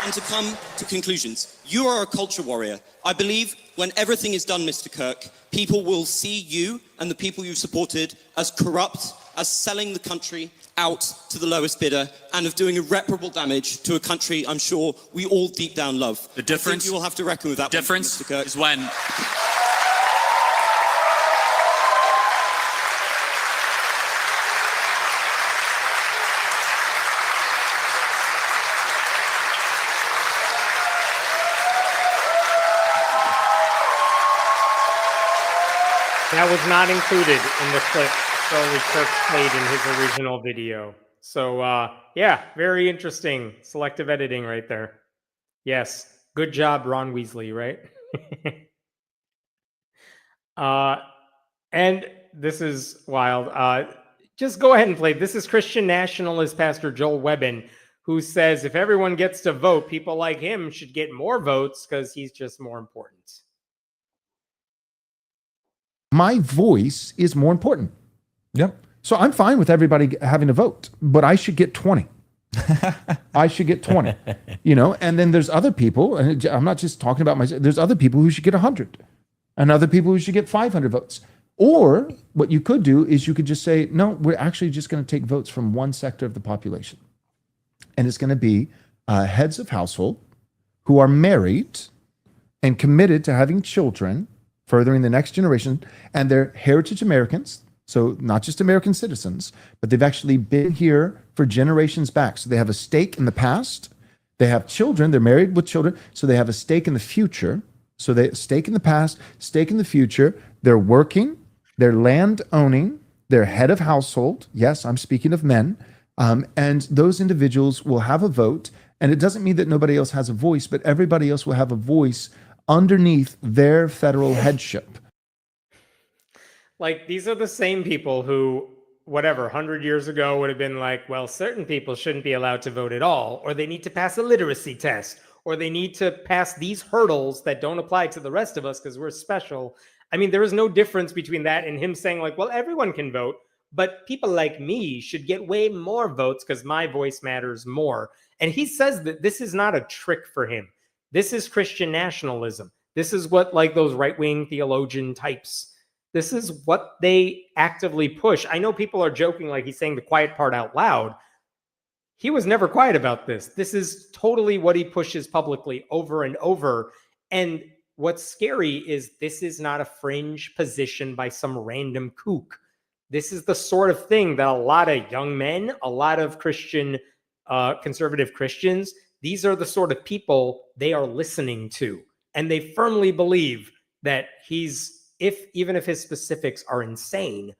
and to come to conclusions. You are a culture warrior. I believe when everything is done, Mr. Kirk, people will see you and the people you've supported as corrupt, as selling the country out to the lowest bidder, and of doing irreparable damage to a country I'm sure we all deep down love. The difference, I think you will have to reckon with that. Difference Mr. Kirk. is when That was not included in the clip Charlie Kirk played in his original video. So, yeah, very interesting. Selective editing right there. Yes. Good job, Ron Weasley, right? And this is wild. Just go ahead and play. This is Christian nationalist Pastor Joel Webbin, who says if everyone gets to vote, people like him should get more votes because he's just more important. My voice is more important. Yep. So I'm fine with everybody having a vote, but I should get 20. I should get 20, and then there's other people, and I'm not just talking about myself, there's other people who should get 100 and other people who should get 500 votes. Or what you could do is you could just say, no, we're actually just going to take votes from one sector of the population. And it's going to be heads of household who are married and committed to having children, furthering the next generation, and they're heritage Americans. So not just American citizens, but they've actually been here for generations back. So they have a stake in the past. They have children. They're married with children. So they have a stake in the future. So they stake in the past, stake in the future. They're working. They're land owning. They're head of household. Yes, I'm speaking of men. And those individuals will have a vote. And it doesn't mean that nobody else has a voice, but everybody else will have a voice underneath their federal headship. Like, these are the same people who, 100 years ago would have been like, well, certain people shouldn't be allowed to vote at all, or they need to pass a literacy test, or they need to pass these hurdles that don't apply to the rest of us because we're special. I mean, there is no difference between that and him saying like, well, everyone can vote, but people like me should get way more votes because my voice matters more. And he says that this is not a trick for him. This is Christian nationalism. This is what like those right-wing theologian types, this is what they actively push. I know people are joking like he's saying the quiet part out loud. He was never quiet about this. This is totally what he pushes publicly over and over. And what's scary is this is not a fringe position by some random kook. This is the sort of thing that a lot of young men, a lot of Christian, conservative Christians, these are the sort of people they are listening to. And they firmly believe that even if his specifics are insane,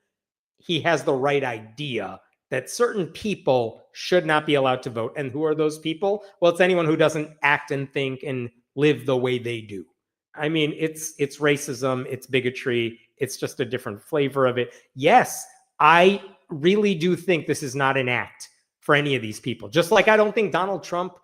he has the right idea that certain people should not be allowed to vote. And who are those people? Well, it's anyone who doesn't act and think and live the way they do. I mean, it's racism, it's bigotry, it's just a different flavor of it. Yes, I really do think this is not an act for any of these people. Just like I don't think Donald Trump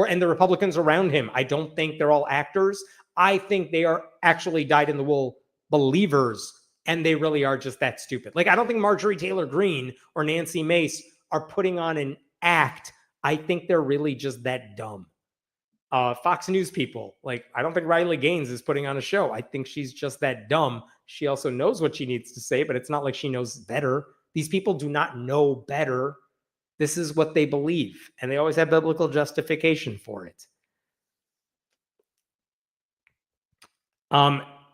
and the Republicans around him, I don't think they're all actors. I think they are actually dyed-in-the-wool believers, and they really are just that stupid. Like, I don't think Marjorie Taylor Greene or Nancy Mace are putting on an act. I think they're really just that dumb. Fox News people, like, I don't think Riley Gaines is putting on a show. I think she's just that dumb. She also knows what she needs to say, but it's not like she knows better. These people do not know better. This is what they believe, and they always have biblical justification for it.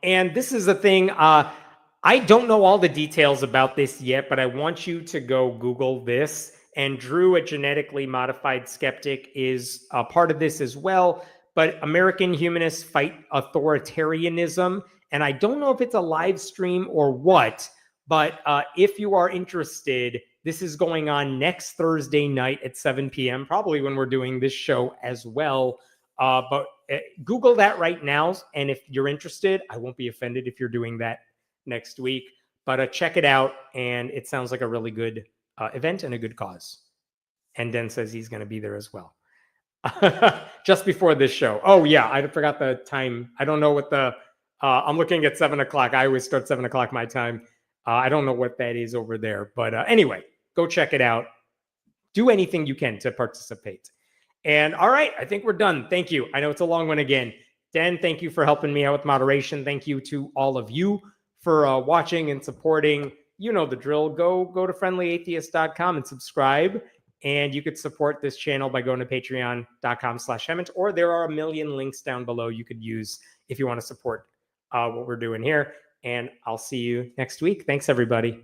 And this is the thing, I don't know all the details about this yet, but I want you to go Google this. And Drew, a genetically modified skeptic, is a part of this as well. But American humanists fight authoritarianism. And I don't know if it's a live stream or what, but if you are interested, this is going on next Thursday night at 7 p.m., probably when we're doing this show as well. But Google that right now. And if you're interested, I won't be offended if you're doing that next week. But check it out. And it sounds like a really good event and a good cause. And Den says he's going to be there as well. Just before this show. Oh, yeah. I forgot the time. I don't know what I'm looking at 7 o'clock. I always start 7 o'clock my time. I don't know what that is over there. But anyway, go check it out. Do anything you can to participate. And all right, I think we're done. Thank you. I know it's a long one again. Den, thank you for helping me out with moderation. Thank you to all of you for watching and supporting. You know the drill. Go to friendlyatheist.com and subscribe. And you could support this channel by going to patreon.com/Hemant, or there are a million links down below you could use if you want to support what we're doing here. And I'll see you next week. Thanks, everybody.